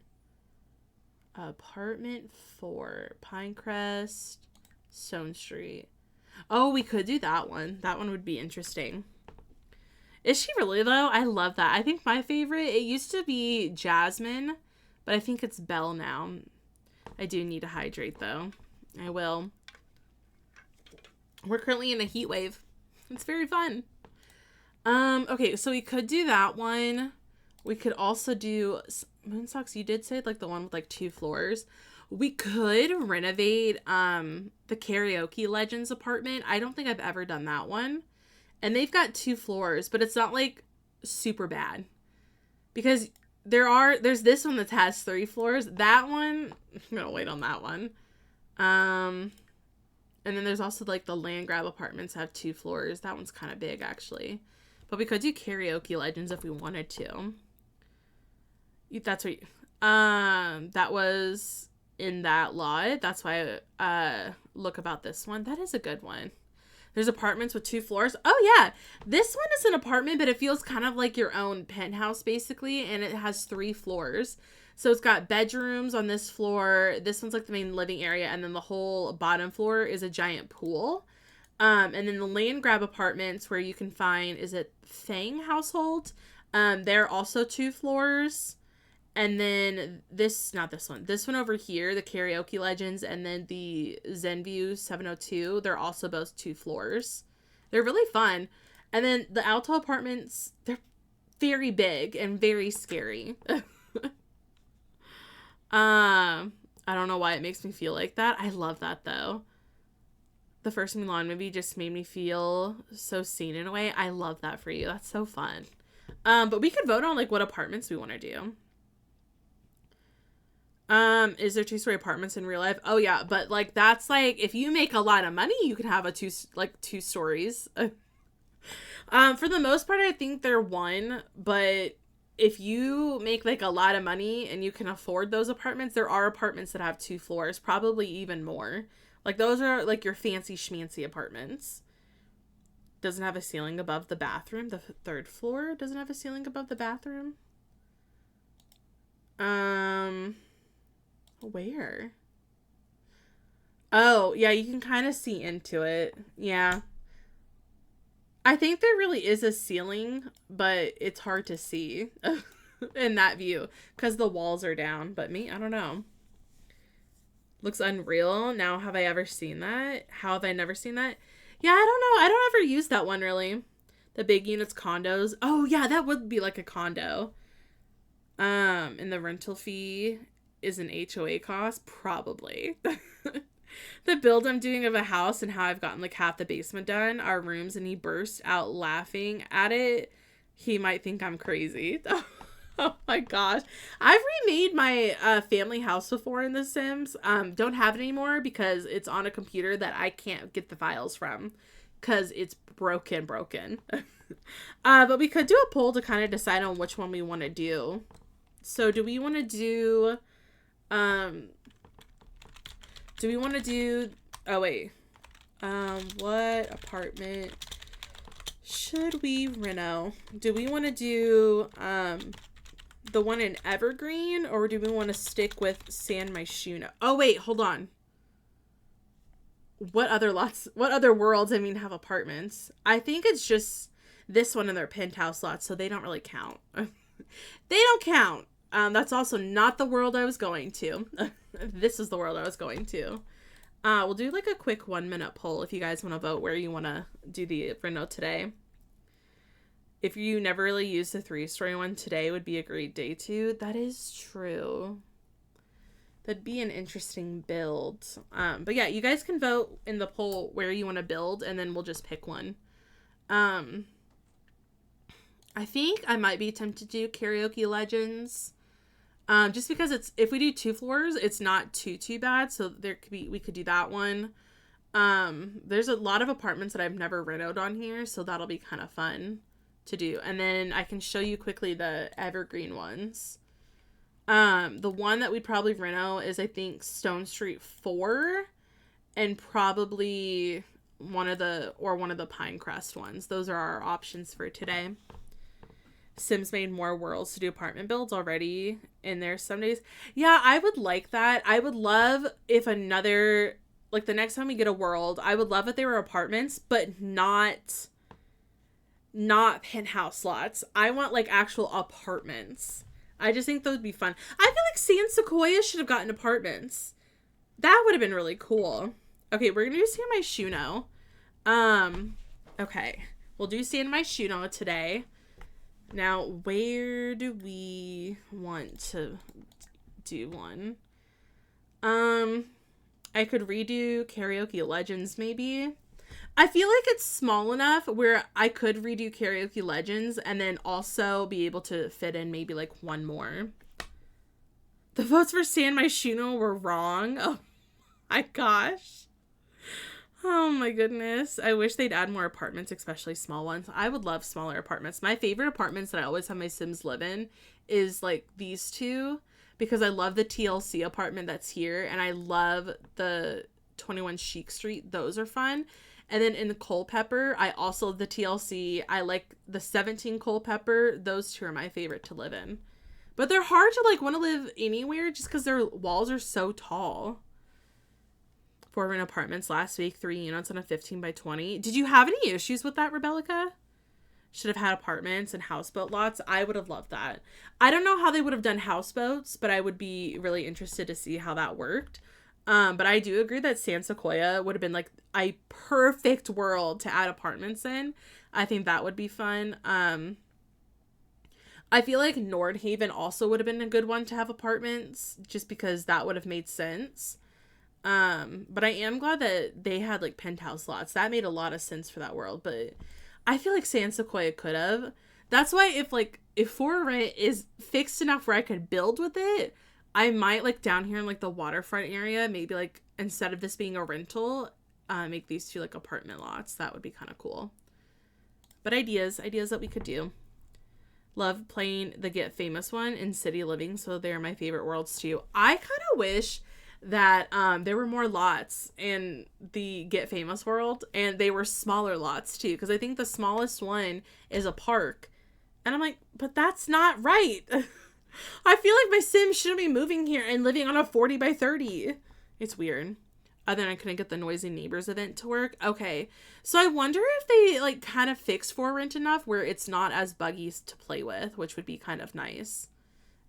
Apartment 4. Pinecrest, Stone Street. Oh, we could do that one. That one would be interesting. Is she really, though? I love that. I think my favorite, it used to be Jasmine, but I think it's Belle now. I do need to hydrate, though. I will. We're currently in a heat wave. It's very fun. Okay, so we could do that one. We could also do Moonsocks. You did say like the one with like 2 floors. We could renovate the Karaoke Legends apartment. I don't think I've ever done that one. And they've got 2 floors, but it's not like super bad. Because there's this one that has 3 floors. That one, I'm gonna wait on that one. And then there's also like the land grab apartments have 2 floors. That one's kind of big actually. But we could do Karaoke Legends if we wanted to. That's what that was in that lot. That's why I look about this one. That is a good one. There's apartments with 2 floors. Oh yeah, this one is an apartment, but it feels kind of like your own penthouse basically, and it has 3 floors. So it's got bedrooms on this floor. This one's like the main living area, and then the whole bottom floor is a giant pool. And then the land grab apartments where you can find, is it Fang Household? They're also 2 floors. And then not this one. This one over here, the Karaoke Legends, and then the Zenview 702, they're also both 2 floors. They're really fun. And then the Alto apartments, they're very big and very scary. I don't know why it makes me feel like that. I love that though. The first Mulan movie just made me feel so seen in a way. I love that for you. That's so fun. But we could vote on like what apartments we want to do. Is there 2-story apartments in real life? Oh yeah, but like that's like if you make a lot of money, you can have a 2 stories. For the most part, I think they're 1, but if you make like a lot of money and you can afford those apartments, there are apartments that have 2 floors, probably even more. Like those are like your fancy schmancy apartments. Doesn't have a ceiling above the bathroom. The 3rd floor doesn't have a ceiling above the bathroom. Where? Oh, yeah, you can kind of see into it. Yeah. I think there really is a ceiling, but it's hard to see in that view because the walls are down. But me, I don't know. Looks unreal. Now, have I ever seen that? How have I never seen that? Yeah, I don't know. I don't ever use that one really. The big units condos. Oh yeah, that would be like a condo. And the rental fee is an HOA cost, probably. The build I'm doing of a house and how I've gotten like half the basement done are rooms, and he burst out laughing at it. He might think I'm crazy. Oh my gosh. I've remade my family house before in The Sims. Don't have it anymore because it's on a computer that I can't get the files from because it's broken. But we could do a poll to kind of decide on which one we want to do. So do we want to do, oh wait, what apartment should we reno? Do we want to do, the one in Evergreen, or do we want to stick with San Myshuno? Oh wait, hold on. What other worlds, have apartments? I think it's just this one in their penthouse lots, so they don't really count. They don't count. That's also not the world I was going to. This is the world I was going to. We'll do like a quick 1-minute poll if you guys want to vote where you want to do the reno today. If you never really used the 3-story one, today would be a great day to. That is true. That'd be an interesting build. But yeah, you guys can vote in the poll where you want to build, and then we'll just pick one. I think I might be tempted to do Karaoke Legends. Just because if we do 2 floors, it's not too bad. So we could do that one. There's a lot of apartments that I've never renoed on here, so that'll be kind of fun to do. And then I can show you quickly the Evergreen ones. The one that we'd probably reno is, I think, Stone Street 4, and probably one of the Pinecrest ones. Those are our options for today. Sims made more worlds to do apartment builds already in there some days. Yeah, I would like that. I would love if the next time we get a world, I would love if they were apartments, but not penthouse lots. I want like actual apartments. I just think that would be fun. I feel like San Sequoia should have gotten apartments. That would have been really cool. Okay, we're gonna do San Myshuno. Okay, we'll do San Myshuno today. Now, where do we want to do one? I could redo Karaoke Legends, maybe. I feel like it's small enough where I could redo Karaoke Legends and then also be able to fit in maybe like one more. The votes for San Myshuno were wrong. Oh my gosh. Oh my goodness. I wish they'd add more apartments, especially small ones. I would love smaller apartments. My favorite apartments that I always have my Sims live in is like these two, because I love the TLC apartment that's here, and I love the 21 Chic Street. Those are fun. And then in the Culpeper, I also love the TLC. I like the 17 Culpeper. Those two are my favorite to live in. But they're hard to like want to live anywhere just because their walls are so tall. 4 rent apartments last week, 3 units on a 15 by 20. Did you have any issues with that, Rebellica? Should have had apartments and houseboat lots. I would have loved that. I don't know how they would have done houseboats, but I would be really interested to see how that worked. But I do agree that San Sequoia would have been like a perfect world to add apartments in. I think that would be fun. I feel like Nordhaven also would have been a good one to have apartments, just because that would have made sense. But I am glad that they had like penthouse lots. That made a lot of sense for that world. But I feel like San Sequoia could have. That's why if for rent is fixed enough where I could build with it, I might like down here in like the waterfront area, maybe like instead of this being a rental, make these two like apartment lots. That would be kind of cool. But ideas that we could do. Love playing the Get Famous one in City Living, so they're my favorite worlds too. I kind of wish that there were more lots in the Get Famous world, and they were smaller lots too, because I think the smallest one is a park, and I'm like, but that's not right. I feel like my Sims shouldn't be moving here and living on a 40 by 30. It's weird. then I couldn't get the noisy neighbors event to work. Okay. So I wonder if they like kind of fix For Rent enough where it's not as buggy to play with, which would be kind of nice.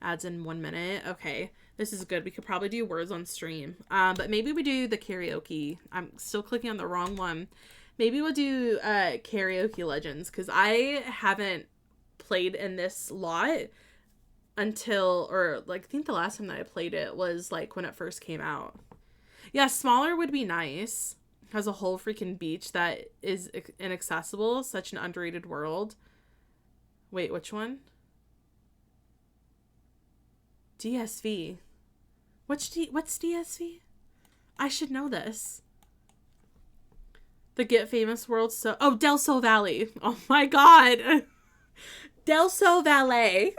Ads in 1 minute. Okay. This is good. We could probably do words on stream. But maybe we do the karaoke. I'm still clicking on the wrong one. Maybe we'll do Karaoke Legends because I haven't played in this lot until, or like I think the last time that I played it was like when it first came out. Yeah, smaller would be nice. Has a whole freaking beach that is inaccessible. Such an underrated world. Wait, which one? DSV. What's DSV? I should know this. The Get Famous World. So, oh, Del Sol Valley. Oh my god. Del Sol Valley.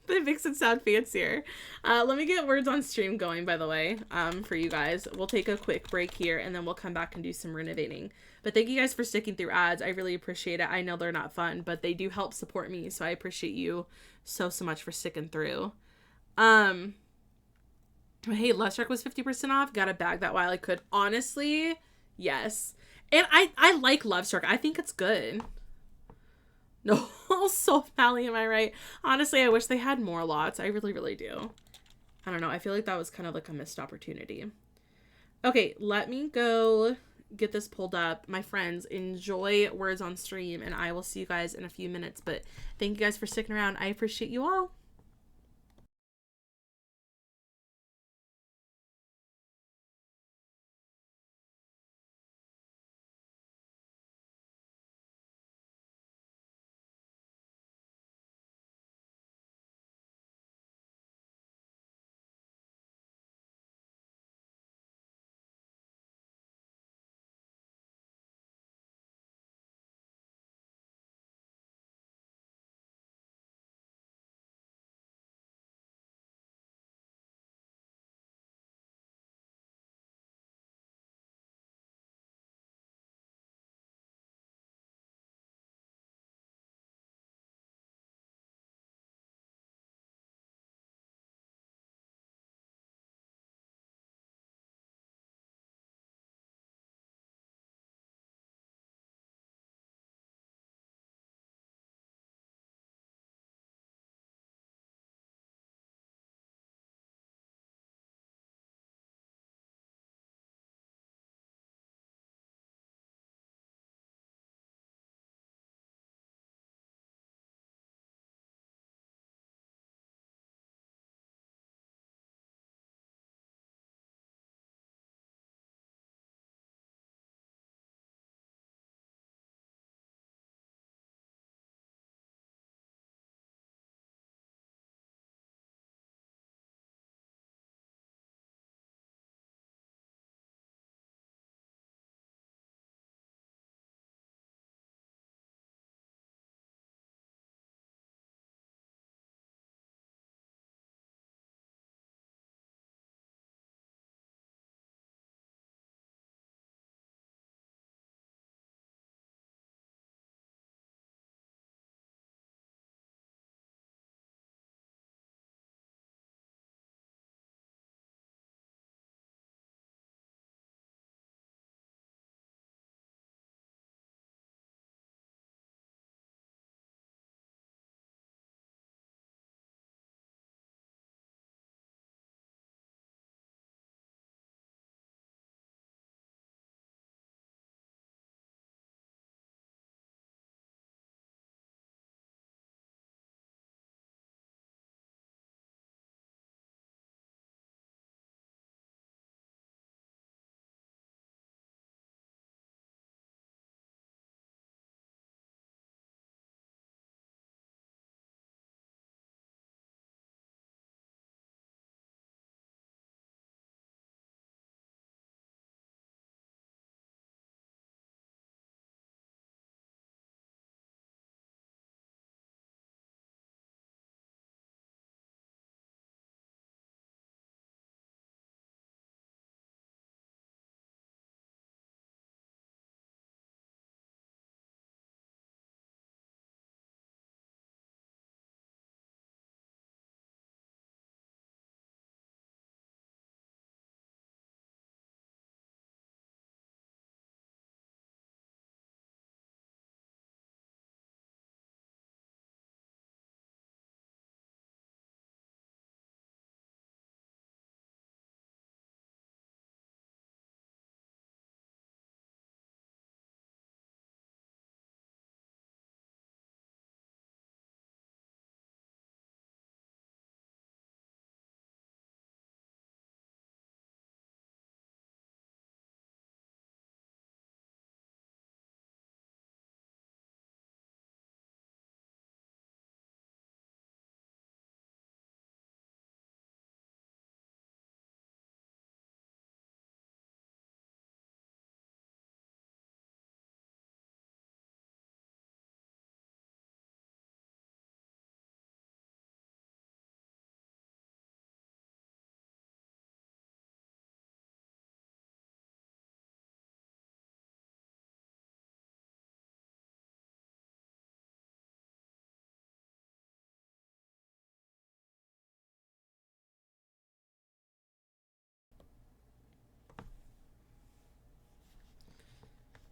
That makes it sound fancier. Let me get words on stream going, by the way, for you guys. We'll take a quick break here, and then we'll come back and do some renovating. But thank you guys for sticking through ads. I really appreciate it. I know they're not fun, but they do help support me, so I appreciate you so much for sticking through. Hey, Love Struck was 50% off. Got to bag that while I could. Honestly, yes. And I like Love Struck. I think it's good. No, Soul Valley, am I right? Honestly, I wish they had more lots. I really, really do. I don't know. I feel like that was kind of like a missed opportunity. Okay, let me go get this pulled up. My friends, enjoy words on stream, and I will see you guys in a few minutes. But thank you guys for sticking around. I appreciate you all.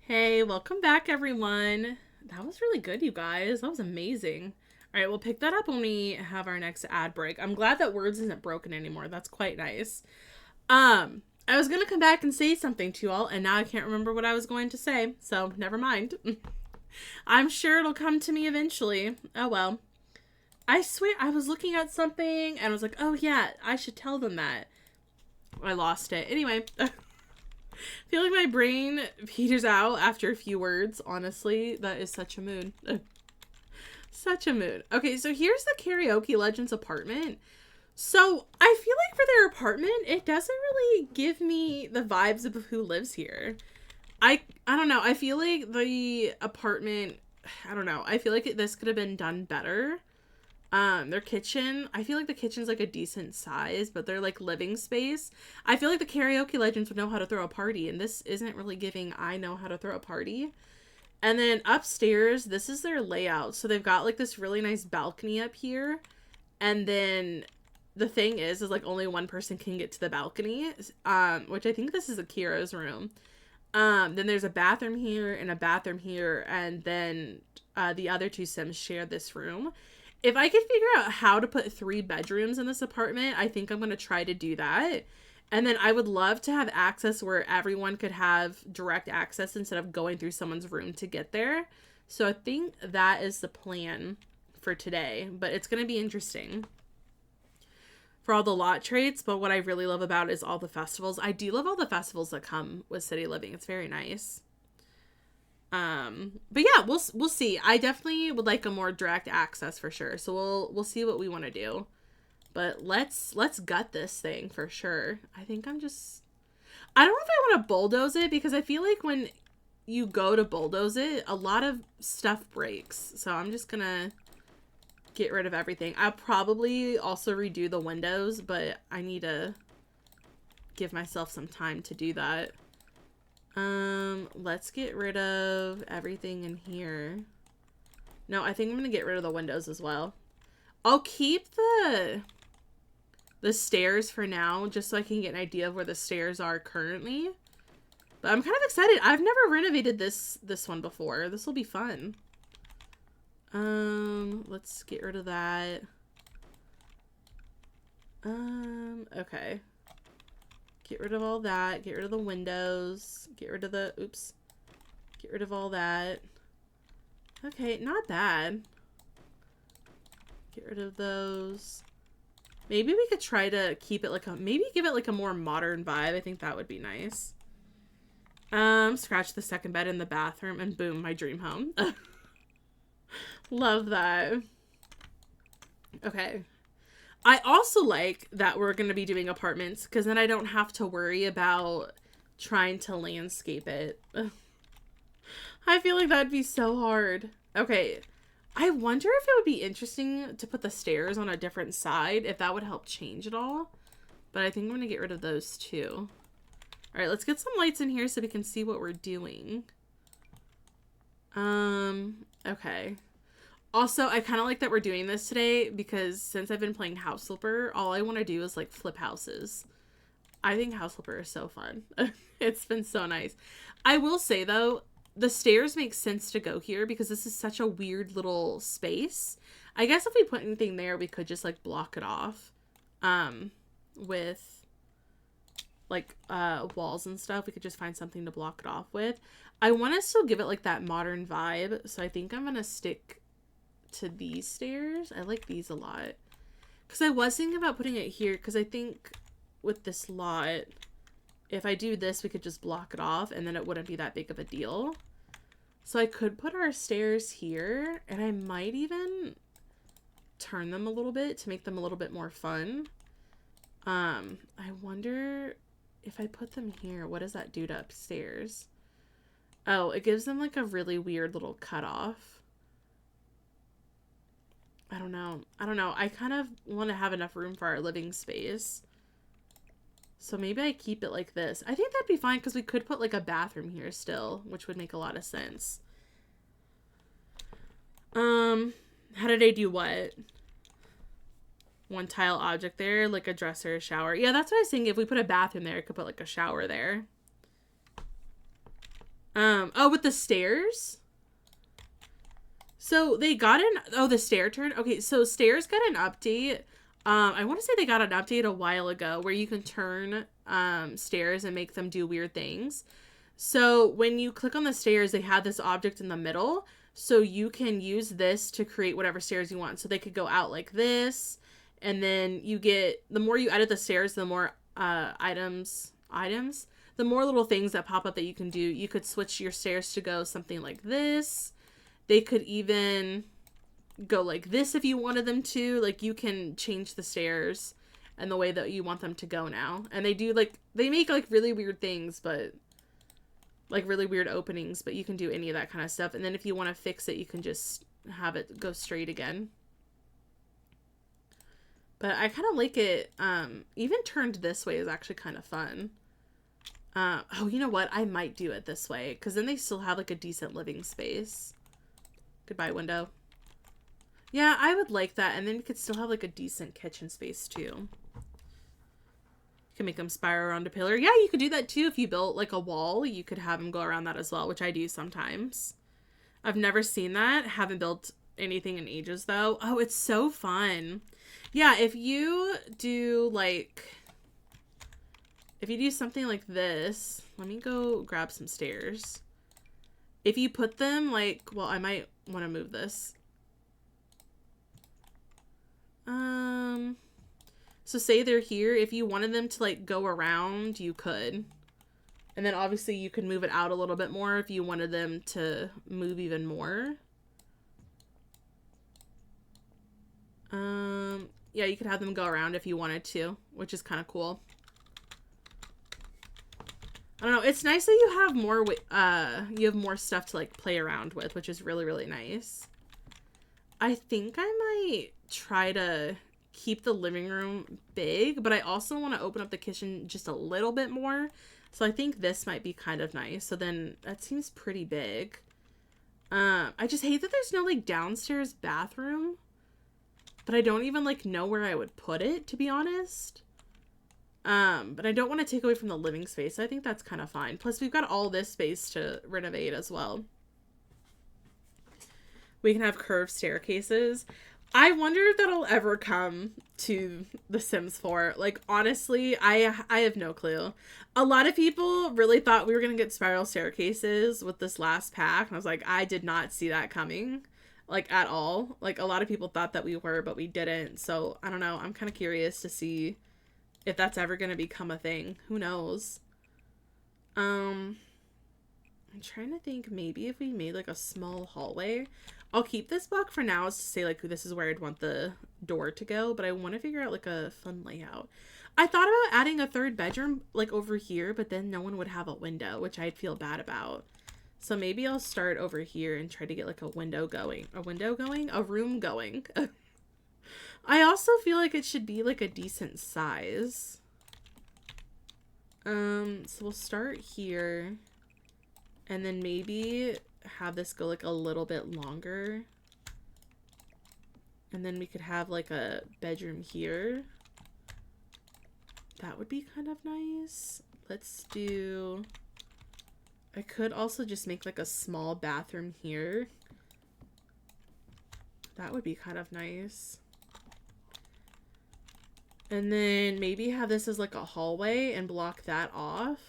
Hey, welcome back, everyone. That was really good, you guys. That was amazing. All right, we'll pick that up when we have our next ad break. I'm glad that Words isn't broken anymore. That's quite nice. I was gonna come back and say something to you all, and now I can't remember what I was going to say, so never mind. I'm sure it'll come to me eventually. Oh well. I swear I was looking at something and I was like, oh yeah, I should tell them that. I lost it. Anyway, I feel like my brain peters out after a few words. Honestly, that is such a mood. Such a mood. Okay, so here's the Karaoke Legends apartment. So I feel like for their apartment, it doesn't really give me the vibes of who lives here. I don't know. I feel like the apartment, I don't know. I feel like this could have been done better. Their kitchen, I feel like the kitchen's like a decent size, but their like living space, I feel like the Karaoke Legends would know how to throw a party, and this isn't really giving I know how to throw a party. And then upstairs, this is their layout. So they've got like this really nice balcony up here. And then the thing is like only one person can get to the balcony, which I think this is Akira's room. Then there's a bathroom here and a bathroom here, and then the other two Sims share this room. If I could figure out how to put 3 bedrooms in this apartment, I think I'm going to try to do that. And then I would love to have access where everyone could have direct access instead of going through someone's room to get there. So I think that is the plan for today, but it's going to be interesting for all the lot traits. But what I really love about it is all the festivals. I do love all the festivals that come with city living. It's very nice. But yeah, we'll see. I definitely would like a more direct access for sure. So we'll see what we want to do. But let's gut this thing for sure. I think I don't know if I want to bulldoze it, because I feel like when you go to bulldoze it, a lot of stuff breaks. So I'm just gonna get rid of everything. I'll probably also redo the windows, but I need to give myself some time to do that. Let's get rid of everything in here. No, I think I'm gonna get rid of the windows as well. I'll keep the stairs for now, just so I can get an idea of where the stairs are currently. But I'm kind of excited. I've never renovated this one before. This will be fun. Let's get rid of that. Okay. Get rid of all that. Get rid of the windows. Get rid of the, oops. Get rid of all that. Okay, not bad. Get rid of those. Maybe we could try to keep it like a, maybe give it like a more modern vibe. I think that would be nice. Scratch the second bed in the bathroom, and boom, my dream home. Love that. Okay. I also like that we're going to be doing apartments, because then I don't have to worry about trying to landscape it. I feel like that'd be so hard. Okay. I wonder if it would be interesting to put the stairs on a different side, if that would help change it all. But I think I'm going to get rid of those too. All right, let's get some lights in here so we can see what we're doing. Okay. Also, I kind of like that we're doing this today, because since I've been playing House Flipper, all I want to do is like flip houses. I think House Flipper is so fun. It's been so nice. I will say though, the stairs make sense to go here because this is such a weird little space. I guess if we put anything there, we could just like block it off with like walls and stuff. We could just find something to block it off with. I want to still give it like that modern vibe, so I think I'm gonna stick to these stairs. I like these a lot, because I was thinking about putting it here, because I think with this lot, if I do this, we could just block it off and then it wouldn't be that big of a deal. So I could put our stairs here, and I might even turn them a little bit to make them a little bit more fun. I wonder if I put them here, what does that do to upstairs? Oh, it gives them like a really weird little cutoff. I don't know. I kind of want to have enough room for our living space. So maybe I keep it like this. I think that'd be fine, because we could put like a bathroom here still, which would make a lot of sense. How did I do what? One tile object there, like a dresser, a shower. Yeah, that's what I was thinking. If we put a bathroom there, I could put like a shower there. Oh, with the stairs? So they got the stair turn. Okay, so stairs got an update. I want to say they got an update a while ago where you can turn stairs and make them do weird things. So when you click on the stairs, they have this object in the middle. So you can use this to create whatever stairs you want. So they could go out like this. And then you get, the more you edit the stairs, the more items, the more little things that pop up that you can do. You could switch your stairs to go something like this. They could even go like this if you wanted them to. Like, you can change the stairs and the way that you want them to go now. And they do, like, they make, like, really weird things, but, like, really weird openings, but you can do any of that kind of stuff. And then if you want to fix it, you can just have it go straight again. But I kind of like it. Even turned this way is actually kind of fun. Oh, you know what? I might do it this way, because then they still have, like, a decent living space. Goodbye, window. Yeah, I would like that. And then you could still have, like, a decent kitchen space, too. You can make them spiral around a pillar. Yeah, you could do that, too. If you built, like, a wall, you could have them go around that as well, which I do sometimes. I've never seen that. Haven't built anything in ages, though. Oh, it's so fun. Yeah, if you do, like... If you do something like this... Let me go grab some stairs. If you put them, like... Well, I might want to move this. So say they're here. If you wanted them to, like, go around, you could. And then obviously you could move it out a little bit more if you wanted them to move even more. Yeah, you could have them go around if you wanted to, which is kind of cool. I don't know. It's nice that you have more stuff to, like, play around with, which is really, really nice. I think I might try to keep the living room big, but I also want to open up the kitchen just a little bit more. So I think this might be kind of nice. So then that seems pretty big. I just hate that there's no, like, downstairs bathroom, but I don't even, like, know where I would put it, to be honest. But I don't want to take away from the living space. So I think that's kind of fine. Plus we've got all this space to renovate as well. We can have curved staircases. I wonder if that'll ever come to The Sims 4. Like, honestly, I have no clue. A lot of people really thought we were going to get spiral staircases with this last pack. And I was like, I did not see that coming, like, at all. Like, a lot of people thought that we were, but we didn't. So, I don't know. I'm kind of curious to see if that's ever going to become a thing. Who knows? I'm trying to think maybe if we made, like, a small hallway. I'll keep this block for now as to say, like, this is where I'd want the door to go, but I want to figure out, like, a fun layout. I thought about adding a third bedroom, like, over here, but then no one would have a window, which I'd feel bad about. So maybe I'll start over here and try to get, like, a room going. I also feel like it should be, like, a decent size. So we'll start here. And then maybe have this go, like, a little bit longer. And then we could have, like, a bedroom here. That would be kind of nice. Let's do... I could also just make, like, a small bathroom here. That would be kind of nice. And then maybe have this as, like, a hallway and block that off.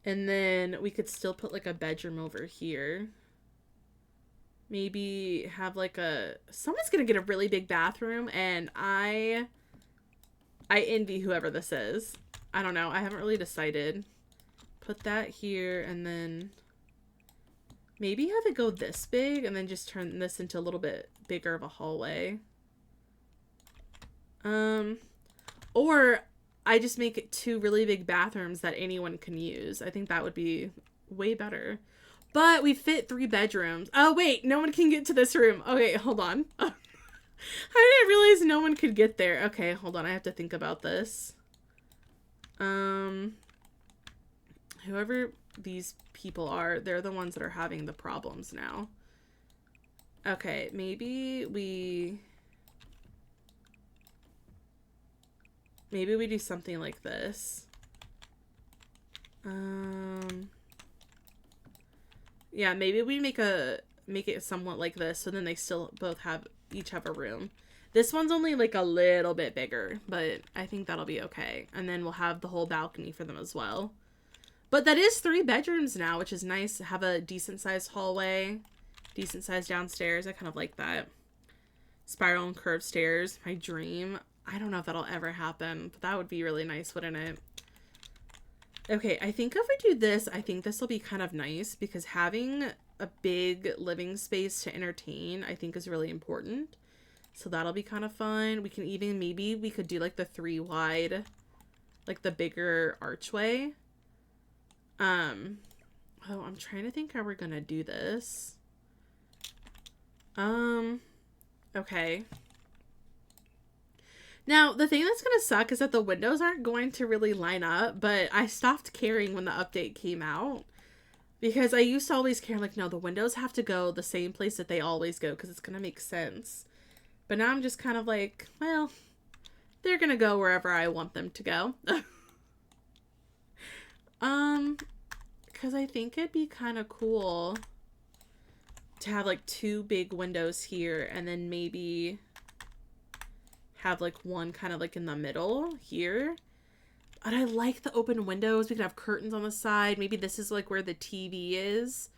And then we could still put, like, a bedroom over here. Maybe have, like, someone's gonna get a really big bathroom, and I envy whoever this is. I don't know. I haven't really decided. Put that here, and then maybe have it go this big, and then just turn this into a little bit bigger of a hallway. Or I just make it 2 really big bathrooms that anyone can use. I think that would be way better. But we fit 3 bedrooms. Oh, wait, no one can get to this room. Okay, hold on. I didn't realize no one could get there. Okay, hold on. I have to think about this. Whoever these people are, they're the ones that are having the problems now. Okay, maybe we do something like this. Yeah, maybe we make it somewhat like this, so then they still both each have a room. This one's only like a little bit bigger, but I think that'll be okay. And then we'll have the whole balcony for them as well. But that is 3 bedrooms now, which is nice. Have a decent sized hallway, decent sized downstairs. I kind of like that. Spiral and curved stairs, my dream. I don't know if that'll ever happen, but that would be really nice, wouldn't it? Okay, I think if we do this, I think this will be kind of nice because having a big living space to entertain, I think is really important. So that'll be kind of fun. We can even, maybe we could do like the 3 wide, like the bigger archway. Oh, I'm trying to think how we're gonna do this. Okay. Now, the thing that's gonna suck is that the windows aren't going to really line up, but I stopped caring when the update came out. Because I used to always care, like, no, the windows have to go the same place that they always go, because it's gonna make sense. But now I'm just kind of like, well, they're gonna go wherever I want them to go. Because I think it'd be kind of cool to have, like, 2 big windows here, and then maybe have, like, one kind of, like, in the middle here. But I like the open windows. We could have curtains on the side. Maybe this is, like, where the TV is.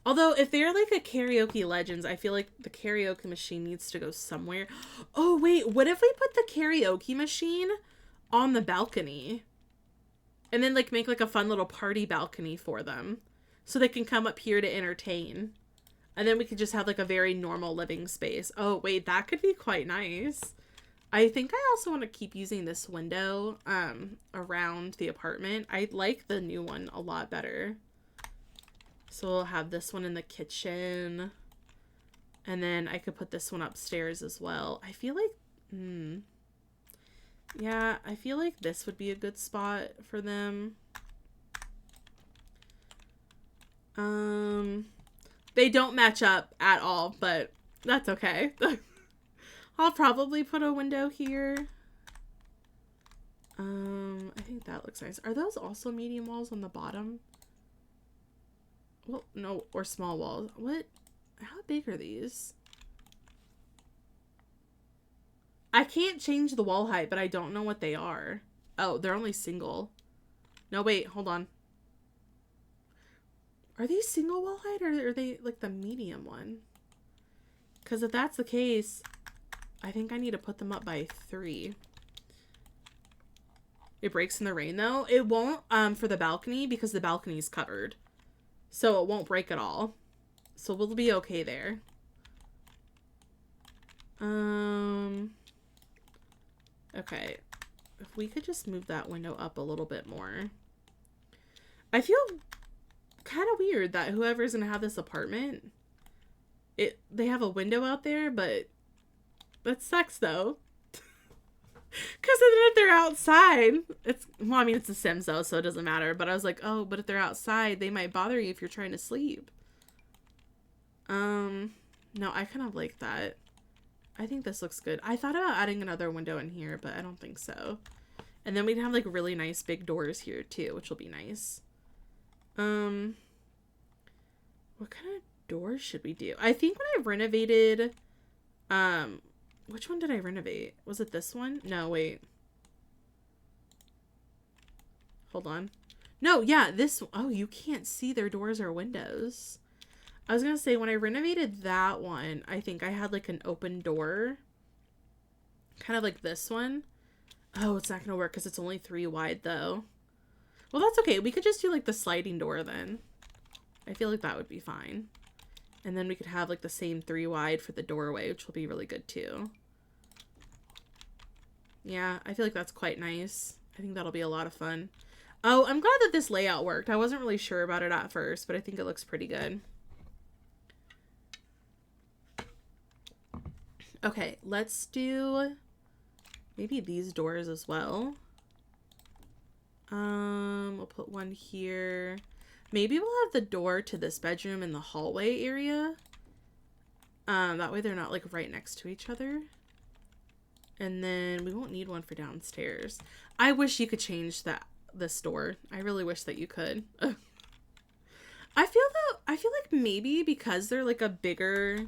Although, if they're, like, a Karaoke Legends, I feel like the karaoke machine needs to go somewhere. Oh, wait. What if we put the karaoke machine on the balcony? And then, like, make, like, a fun little party balcony for them. So they can come up here to entertain. And then we could just have, like, a very normal living space. Oh, wait. That could be quite nice. I think I also want to keep using this window around the apartment. I like the new one a lot better. So we'll have this one in the kitchen. And then I could put this one upstairs as well. I feel like, yeah, I feel like this would be a good spot for them. They don't match up at all, but that's okay. I'll probably put a window here. I think that looks nice. Are those also medium walls on the bottom? Well, no, or small walls. What? How big are these? I can't change the wall height, but I don't know what they are. Oh, they're only single. No, wait, hold on. Are these single wall height, or are they like the medium one? Because if that's the case, I think I need to put them up by 3. It breaks in the rain, though. It won't for the balcony because the balcony is covered. So it won't break at all. So we'll be okay there. Okay. If we could just move that window up a little bit more. I feel kind of weird that whoever's gonna have this apartment, they have a window out there, but that sucks though. Because then if they're outside, well, I mean, it's The Sims though, so it doesn't matter. But I was like, oh, but if they're outside, they might bother you if you're trying to sleep. No, I kind of like that. I think this looks good. I thought about adding another window in here, but I don't think so. And then we'd have like really nice big doors here too, which will be nice. What kind of doors should we do? I think when I renovated, which one did I renovate? Was it this one? No, wait. Hold on. No, yeah, this. Oh, you can't see their doors or windows. I was going to say, when I renovated that one, I think I had like an open door. Kind of like this one. Oh, it's not going to work because it's only 3 wide though. Well, that's okay. We could just do like the sliding door then. I feel like that would be fine. And then we could have like the same 3 wide for the doorway, which will be really good too. Yeah, I feel like that's quite nice. I think that'll be a lot of fun. Oh, I'm glad that this layout worked. I wasn't really sure about it at first, but I think it looks pretty good. Okay, let's do maybe these doors as well. We'll put one here. Maybe we'll have the door to this bedroom in the hallway area. That way they're not like right next to each other. And then we won't need one for downstairs. I wish you could change this door. I really wish that you could. I feel like maybe because they're like a bigger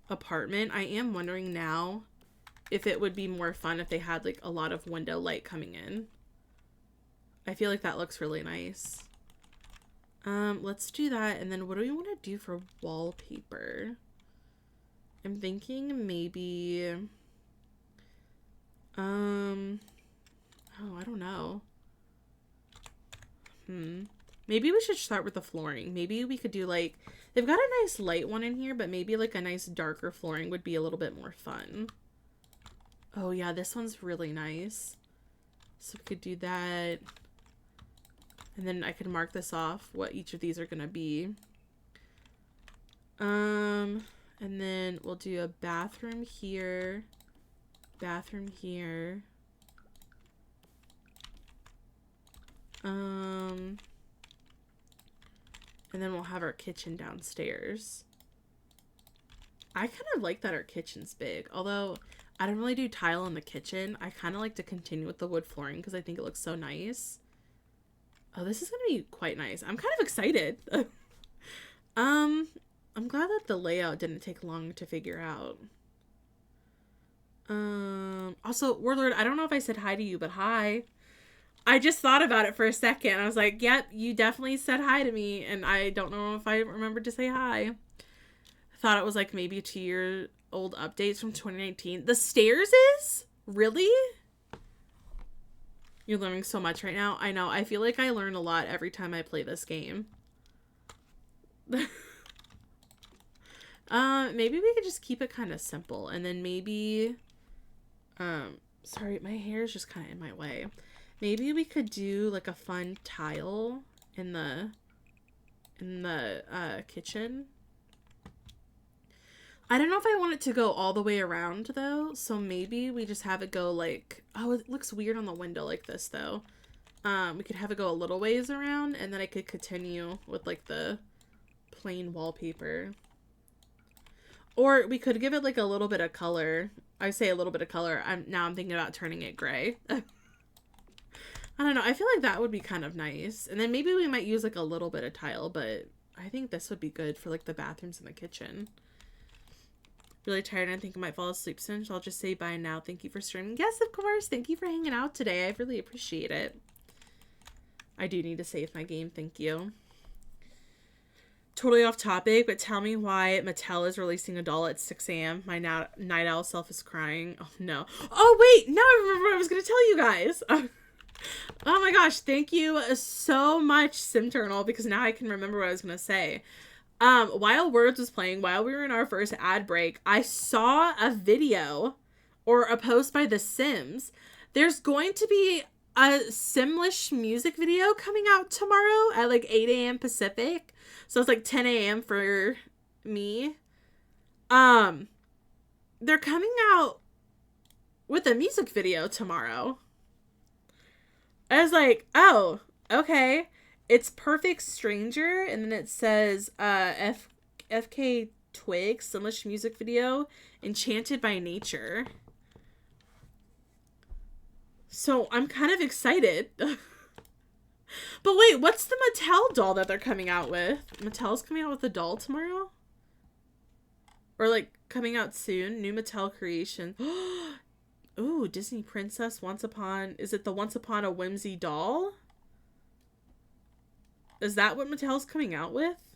apartment, I am wondering now if it would be more fun if they had like a lot of window light coming in. I feel like that looks really nice. Let's do that. And then what do we want to do for wallpaper? I'm thinking maybe, oh, I don't know. Maybe we should start with the flooring. Maybe we could do like, they've got a nice light one in here, but maybe like a nice darker flooring would be a little bit more fun. Oh yeah, this one's really nice. So we could do that. And then I could mark this off, what each of these are gonna be. And then we'll do a bathroom here. Bathroom here. And then we'll have our kitchen downstairs. I kind of like that our kitchen's big. Although, I don't really do tile in the kitchen. I kind of like to continue with the wood flooring because I think it looks so nice. Oh, this is going to be quite nice. I'm kind of excited. I'm glad that the layout didn't take long to figure out. Also, Warlord, I don't know if I said hi to you, but hi. I just thought about it for a second. I was like, yep, you definitely said hi to me, and I don't know if I remembered to say hi. I thought it was like maybe 2-year-old updates from 2019. The stairs is? Really? You're learning so much right now. I know. I feel like I learn a lot every time I play this game. Maybe we could just keep it kind of simple. And then maybe... sorry, my hair is just kind of in my way. Maybe we could do like a fun tile in the kitchen. I don't know if I want it to go all the way around though, so maybe we just have it go like, oh, it looks weird on the window like this though. We could have it go a little ways around, and then I could continue with like the plain wallpaper. Or we could give it like a little bit of color. I say a little bit of color. I'm thinking about turning it gray. I don't know. I feel like that would be kind of nice. And then maybe we might use like a little bit of tile, but I think this would be good for like the bathrooms and the kitchen. Really tired and I think I might fall asleep soon, so I'll just say bye now. Thank you for streaming. Yes, of course. Thank you for hanging out today. I really appreciate it. I do need to save my game. Thank you. Totally off topic, but tell me why Mattel is releasing a doll at 6 a.m. My night owl self is crying. Oh, no. Oh, wait. Now I remember what I was going to tell you guys. Oh, my gosh. Thank you so much, SimTurnal, because now I can remember what I was going to say. While Words was playing, while we were in our first ad break, I saw a video or a post by The Sims. There's going to be a Simlish music video coming out tomorrow at like 8 a.m. Pacific. So it's like 10 a.m. for me. They're coming out with a music video tomorrow. I was like, oh, okay. It's Perfect Stranger, and then it says FK Twig, Simlish music video, Enchanted by Nature. So I'm kind of excited. But wait, what's the Mattel doll that they're coming out with? Mattel's coming out with a doll tomorrow? Or like coming out soon? New Mattel creation. Ooh, Disney Princess is it the Once Upon a Whimsy doll? Is that what Mattel's coming out with?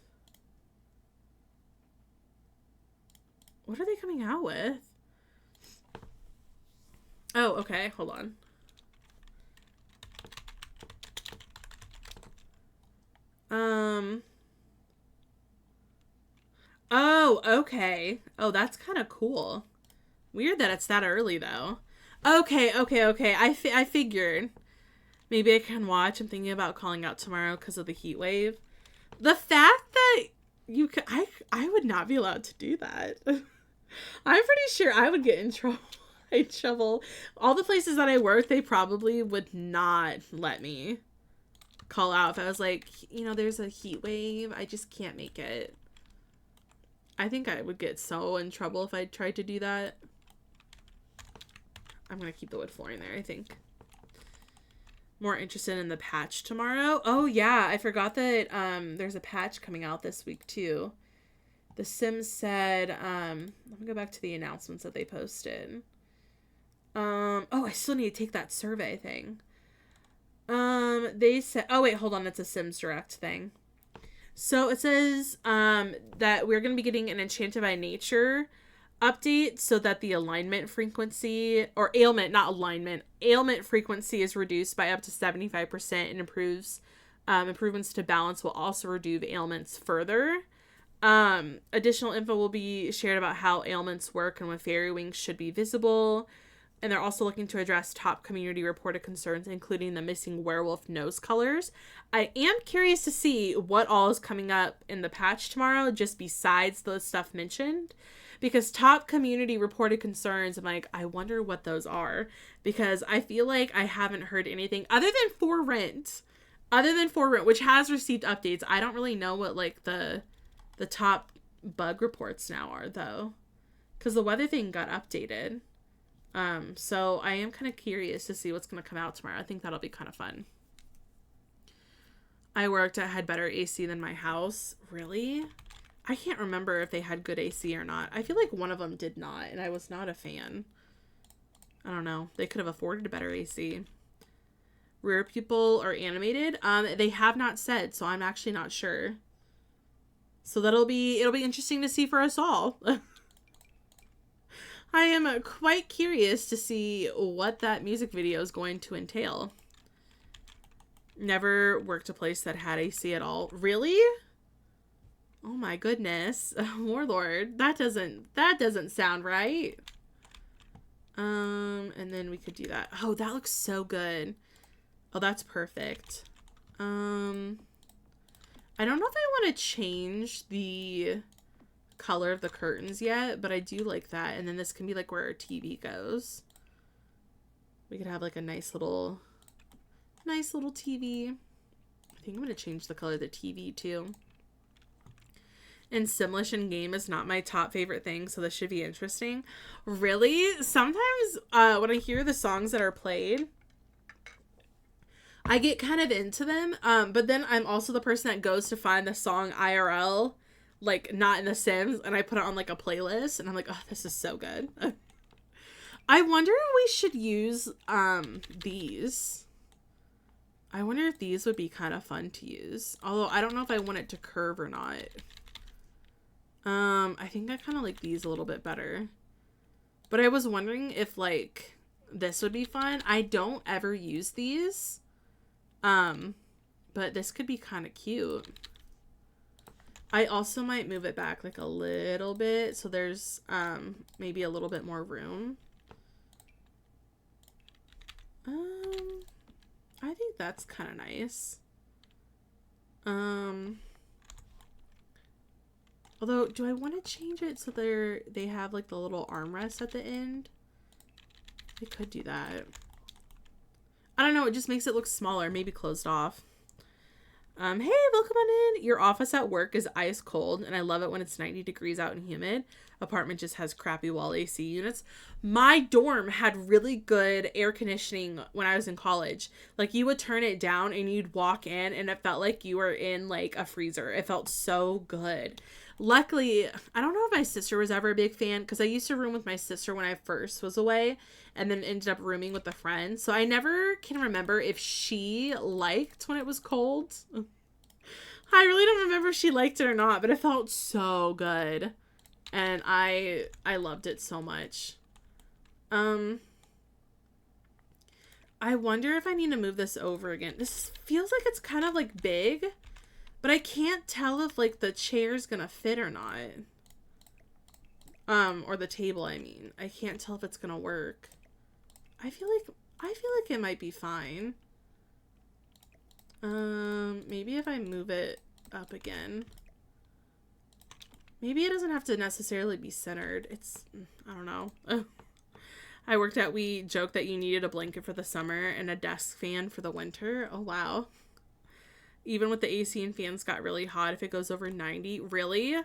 What are they coming out with? Oh, okay. Hold on. Oh, okay. Oh, that's kind of cool. Weird that it's that early, though. Okay. I figured. Maybe I can watch. I'm thinking about calling out tomorrow because of the heat wave. The fact that you could, I would not be allowed to do that. I'm pretty sure I would get in trouble. All the places that I work, they probably would not let me call out if I was like, there's a heat wave. I just can't make it. I think I would get so in trouble if I tried to do that. I'm going to keep the wood flooring there, I think. more interested in the patch tomorrow. Oh yeah, I forgot that there's a patch coming out this week too. The Sims said, let me go back to the announcements that they posted. Oh, I still need to take that survey thing. They said, oh wait, hold on, it's a Sims Direct thing. So it says that we're going to be getting an Enchanted by Nature update so that the alignment frequency, or ailment, not alignment, ailment frequency is reduced by up to 75% and improvements to balance will also reduce ailments further. Additional info will be shared about how ailments work and when fairy wings should be visible. And they're also looking to address top community reported concerns, including the missing werewolf nose colors. I am curious to see what all is coming up in the patch tomorrow, just besides the stuff mentioned. Because top community reported concerns, I'm like, I wonder what those are. Because I feel like I haven't heard anything other than For Rent. Which has received updates. I don't really know what, like, the top bug reports now are, though. Because the weather thing got updated. So I am kind of curious to see what's going to come out tomorrow. I think that'll be kind of fun. I had better AC than my house. Really? I can't remember if they had good AC or not. I feel like one of them did not, and I was not a fan. I don't know. They could have afforded a better AC. Rare people are animated. They have not said, so I'm actually not sure. So it'll be interesting to see for us all. I am quite curious to see what that music video is going to entail. Never worked a place that had AC at all. Really? Oh my goodness. Warlord. That doesn't sound right. And then we could do that. Oh, that looks so good. Oh, that's perfect. I don't know if I want to change the color of the curtains yet, but I do like that. And then this can be like where our TV goes. We could have like a nice little TV. I think I'm going to change the color of the TV too. And Simlish in game is not my top favorite thing, so this should be interesting. Really? Sometimes when I hear the songs that are played, I get kind of into them, but then I'm also the person that goes to find the song IRL, like not in The Sims, and I put it on like a playlist, and I'm like, oh, this is so good. I wonder if we should use these. I wonder if these would be kind of fun to use. Although I don't know if I want it to curve or not. I think I kind of like these a little bit better. But I was wondering if like this would be fun. I don't ever use these. But this could be kind of cute. I also might move it back like a little bit so there's maybe a little bit more room. I think that's kind of nice. Although, do I want to change it so they have like the little armrest at the end? I could do that. I don't know, it just makes it look smaller, maybe closed off. Hey, welcome on in. Your office at work is ice cold, and I love it when it's 90 degrees out and humid. Apartment just has crappy wall AC units. My dorm had really good air conditioning when I was in college. Like, you would turn it down and you'd walk in, and it felt like you were in, like, a freezer. It felt so good. Luckily, I don't know if my sister was ever a big fan, because I used to room with my sister when I first was away, and then ended up rooming with a friend. So I never can remember if she liked when it was cold. I really don't remember if she liked it or not, but it felt so good. And I loved it so much. I wonder if I need to move this over again. This feels like it's kind of like big, but I can't tell if like the chair's gonna fit or not. Or the table, I mean. I can't tell if it's gonna work. I feel like it might be fine. Maybe if I move it up again. Maybe it doesn't have to necessarily be centered. I don't know. We joked that you needed a blanket for the summer and a desk fan for the winter. Oh, wow. Even with the AC and fans got really hot if it goes over 90. Really?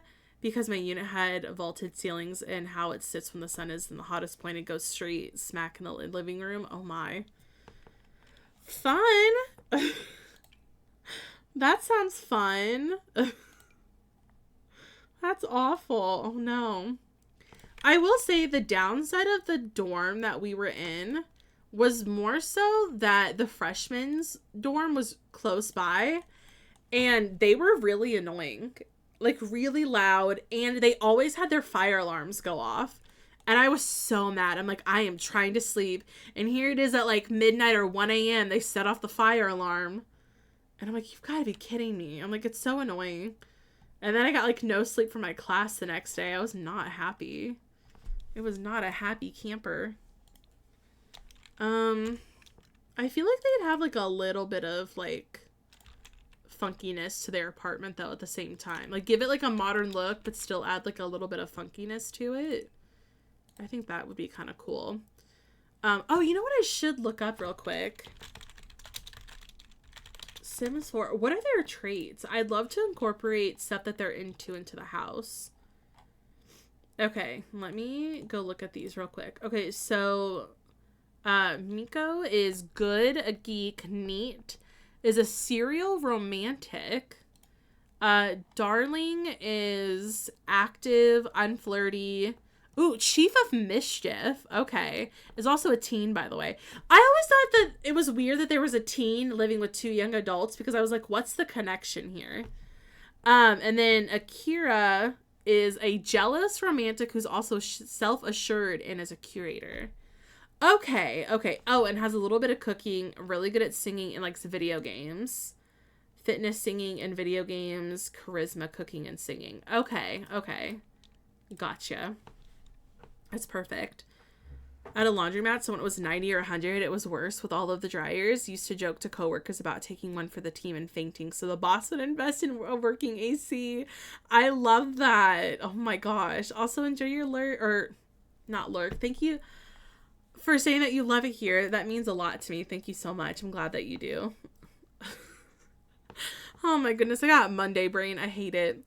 Because my unit had vaulted ceilings and how it sits when the sun is in the hottest point, it goes straight smack in the living room. Oh, my. Fun. That sounds fun. That's awful. Oh no. I will say the downside of the dorm that we were in was more so that the freshmen's dorm was close by and they were really annoying. Like really loud, and they always had their fire alarms go off. And I was so mad. I'm like, I am trying to sleep. And here it is at like midnight or 1 a.m. They set off the fire alarm. And I'm like, you've got to be kidding me. I'm like, it's so annoying. And then I got like no sleep for my class the next day. I was not happy. It was not a happy camper. I feel like they'd have like a little bit of like funkiness to their apartment though at the same time. Like give it like a modern look, but still add like a little bit of funkiness to it. I think that would be kind of cool. Oh, you know what I should look up real quick? Sims 4. What are their traits? I'd love to incorporate stuff that they're into the house. Okay, let me go look at these real quick. Okay, so Miko is good, a geek, neat, is a serial romantic. Darling is active, unflirty. Ooh, Chief of Mischief. Okay. Is also a teen, by the way. I always thought that it was weird that there was a teen living with two young adults because I was like, what's the connection here? And then Akira is a jealous romantic who's also self-assured and is a curator. Okay. Oh, and has a little bit of cooking, really good at singing and likes video games. Fitness, singing, and video games. Charisma, cooking, and singing. Okay. Gotcha. That's perfect. At a laundromat, so when it was 90 or 100, it was worse with all of the dryers. Used to joke to coworkers about taking one for the team and fainting, so the boss would invest in a working AC. I love that. Oh my gosh. Also, enjoy your lurk. Thank you for saying that you love it here. That means a lot to me. Thank you so much. I'm glad that you do. Oh my goodness, I got Monday brain. I hate it.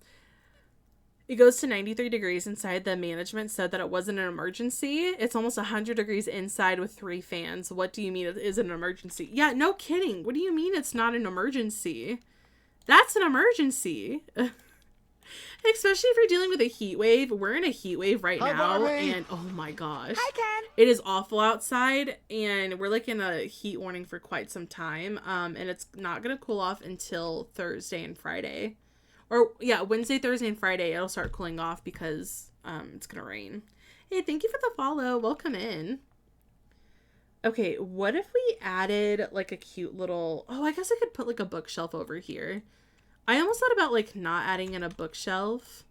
It goes to 93 degrees inside. The management said that it wasn't an emergency. It's almost 100 degrees inside with 3 fans. What do you mean it is an emergency? Yeah, no kidding. What do you mean it's not an emergency? That's an emergency. Especially if you're dealing with a heat wave. We're in a heat wave right now. Barbie. And oh my gosh. Hi, Ken. It is awful outside. And we're like in a heat warning for quite some time. And it's not going to cool off until Thursday and Friday. Or, yeah, Wednesday, Thursday, and Friday, it'll start cooling off because it's going to rain. Hey, thank you for the follow. Welcome in. Okay, what if we added, like, a cute little... Oh, I guess I could put, like, a bookshelf over here. I almost thought about, like, not adding in a bookshelf.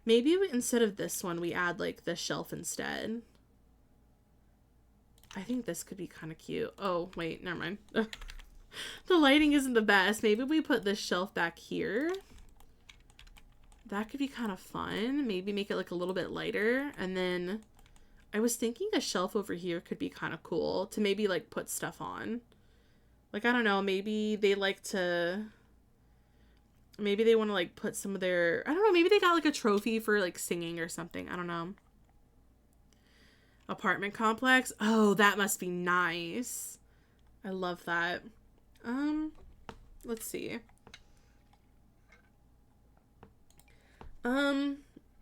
Maybe instead of this one, we add, like, the shelf instead. I think this could be kind of cute. Oh, wait, never mind. The lighting isn't the best. Maybe we put this shelf back here. That could be kind of fun. Maybe make it like a little bit lighter. And then I was thinking a shelf over here could be kind of cool to maybe like put stuff on. Like, I don't know. Maybe they like to... Maybe they want to like put some of their... I don't know. Maybe they got like a trophy for like singing or something. I don't know. Apartment complex. Oh, that must be nice. I love that. Let's see. I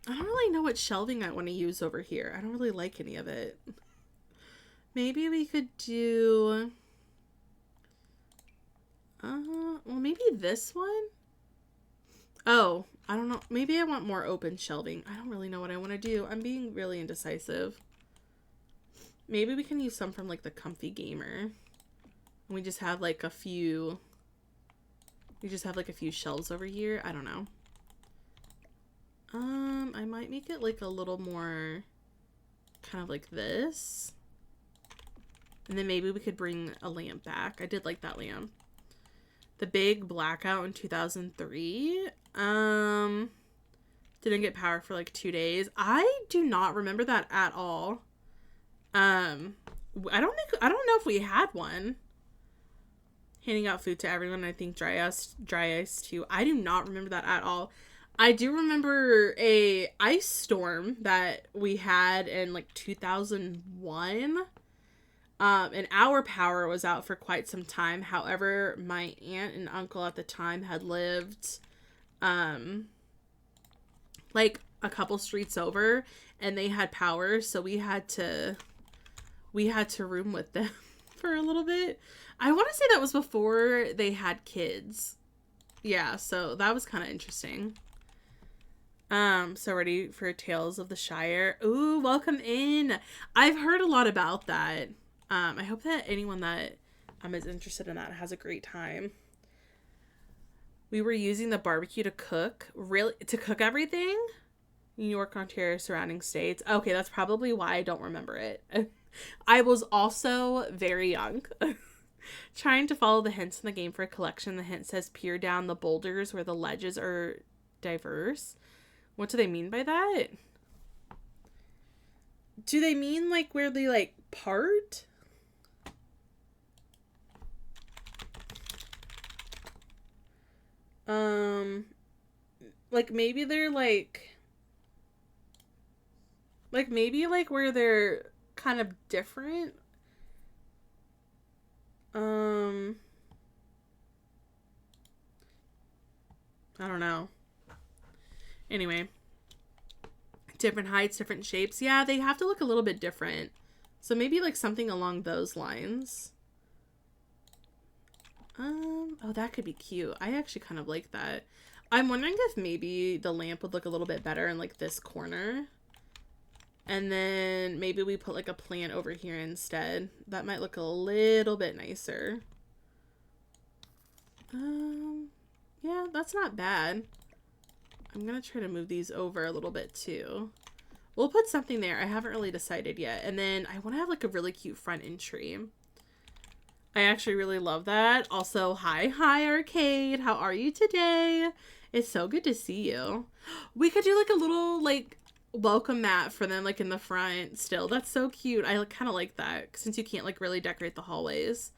don't really know what shelving I want to use over here. I don't really like any of it. Maybe we could do... well, maybe this one? Oh, I don't know. Maybe I want more open shelving. I don't really know what I want to do. I'm being really indecisive. Maybe we can use some from, like, the Comfy Gamer. And we just have, like, a few... We just have, like, a few shelves over here. I don't know. I might make it like a little more kind of like this. And then maybe we could bring a lamp back. I did like that lamp. The big blackout in 2003. Didn't get power for like 2 days. I do not remember that at all. I don't know if we had one. Handing out food to everyone. I think dry ice too. I do not remember that at all. I do remember a ice storm that we had in like 2001. And our power was out for quite some time. However, my aunt and uncle at the time had lived, like a couple streets over, and they had power, so we had to room with them for a little bit. I want to say that was before they had kids. Yeah, so that was kind of interesting. So ready for Tales of the Shire. Ooh, welcome in. I've heard a lot about that. I hope that anyone that is interested in that has a great time. We were using the barbecue to cook everything. New York, Ontario, surrounding states. Okay, that's probably why I don't remember it. I was also very young. Trying to follow the hints in the game for a collection. The hint says peer down the boulders where the ledges are diverse. What do they mean by that? Do they mean like where they like part? Like maybe they're like maybe like where they're kind of different. I don't know. Anyway. Different heights, different shapes. Yeah, they have to look a little bit different. So maybe like something along those lines. Oh, that could be cute. I actually kind of like that. I'm wondering if maybe the lamp would look a little bit better in like this corner. And then maybe we put like a plant over here instead. That might look a little bit nicer. Yeah, that's not bad. I'm gonna try to move these over a little bit too. We'll put something there. I haven't really decided yet. And then I want to have like a really cute front entry. I actually really love that. Also, hi Arcade. How are you today? It's so good to see you. We could do like a little like welcome mat for them like in the front still. That's so cute. I kind of like that since you can't like really decorate the hallways.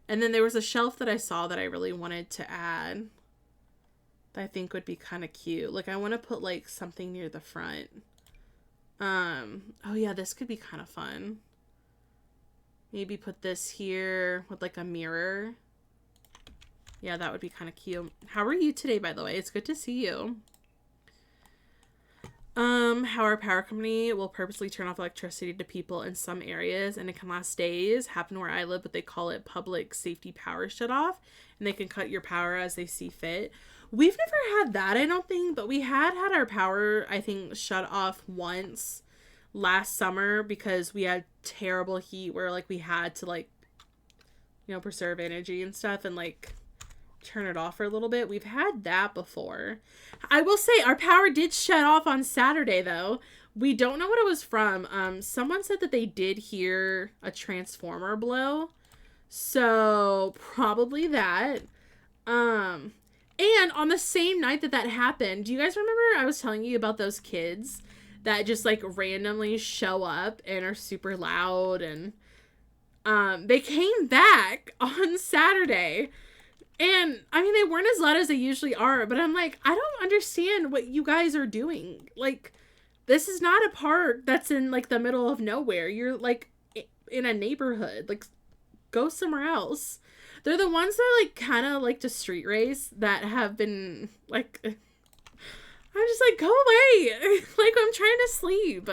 And then there was a shelf that I saw that I really wanted to add that I think would be kind of cute. Like I want to put like something near the front. Oh yeah, this could be kind of fun. Maybe put this here with like a mirror. Yeah, that would be kind of cute. How are you today, by the way? It's good to see you. How our power company will purposely turn off electricity to people in some areas and it can last days. Happen where I live, but they call it public safety power shut off, and they can cut your power as they see fit. We've never had that, I don't think, but we had our power, I think, shut off once last summer because we had terrible heat where like we had to like, you know, preserve energy and stuff and like turn it off for a little bit. We've had that before. I will say our power did shut off on Saturday though. We don't know what it was from. Someone said that they did hear a transformer blow. So probably that. And on the same night that happened, do you guys remember I was telling you about those kids that just like randomly show up and are super loud, and they came back on Saturday. And I mean, they weren't as loud as they usually are, but I'm like, I don't understand what you guys are doing. Like, this is not a park that's in like the middle of nowhere. You're like in a neighborhood. Like, go somewhere else. They're the ones that like kind of like to street race that have been like, I'm just like, go away. Like, I'm trying to sleep.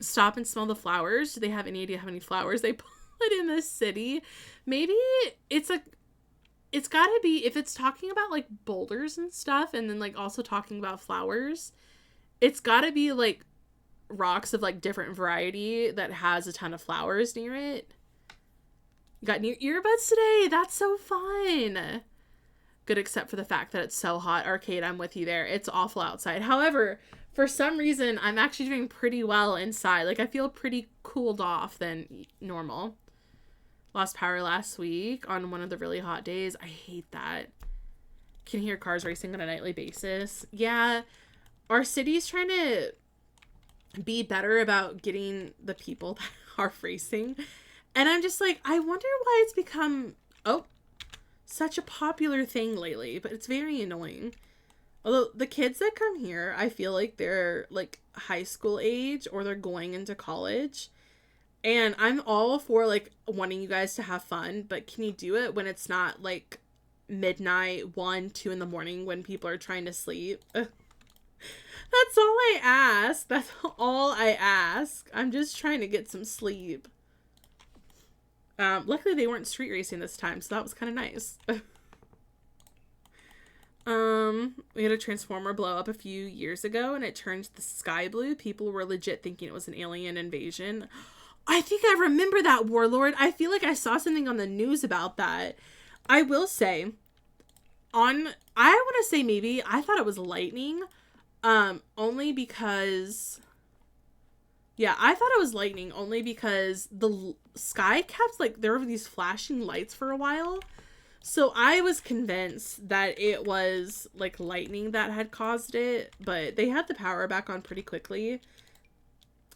Stop and smell the flowers. Do they have any idea how many flowers they put in this city? Maybe it's like, it's gotta be, if it's talking about like boulders and stuff and then like also talking about flowers, it's gotta be like rocks of like different variety that has a ton of flowers near it. You got new earbuds today. That's so fun. Good, except for the fact that it's so hot. Arcade, I'm with you there. It's awful outside. However, for some reason, I'm actually doing pretty well inside. Like, I feel pretty cooled off than normal. Lost power last week on one of the really hot days. I hate that. Can hear cars racing on a nightly basis. Yeah, our city's trying to be better about getting the people that are racing. And I'm just like, I wonder why it's become, such a popular thing lately. But it's very annoying. Although the kids that come here, I feel like they're like high school age or they're going into college. And I'm all for, like, wanting you guys to have fun, but can you do it when it's not, like, midnight, 1, 2 in the morning when people are trying to sleep? That's all I ask. That's all I ask. I'm just trying to get some sleep. Luckily they weren't street racing this time, so that was kind of nice. We had a transformer blow up a few years ago and it turned the sky blue. People were legit thinking it was an alien invasion. I think I remember that, Warlord. I feel like I saw something on the news about that. I will say, I want to say maybe, I thought it was lightning, only because, yeah, I thought it was lightning only because the sky kept, like, there were these flashing lights for a while. So I was convinced that it was, like, lightning that had caused it, but they had the power back on pretty quickly.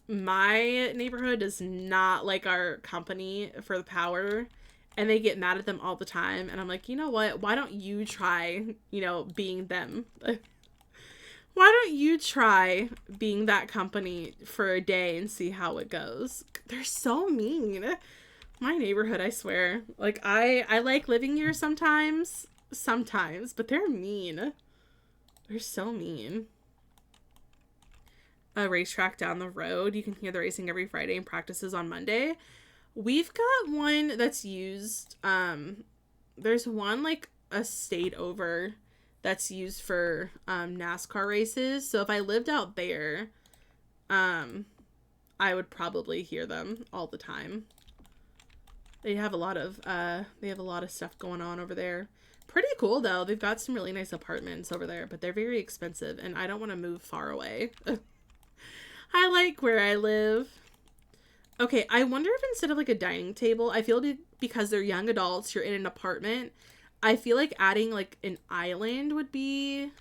My neighborhood does not like our company for the power, and they get mad at them all the time, and I'm like, you know what? Why don't you try, being them? Why don't you try being that company for a day and see how it goes? They're so mean. My neighborhood, I swear. Like, I like living here sometimes, but they're mean. They're so mean. A racetrack down the road. You can hear the racing every Friday and practices on Monday. We've got one that's used. There's one, like, a state over that's used for NASCAR races. So if I lived out there, I would probably hear them all the time. They have a lot of stuff going on over there. Pretty cool though. They've got some really nice apartments over there, but they're very expensive and I don't want to move far away. I like where I live. Okay, I wonder if instead of, like, a dining table, I feel because they're young adults, you're in an apartment, I feel like adding, like, an island would be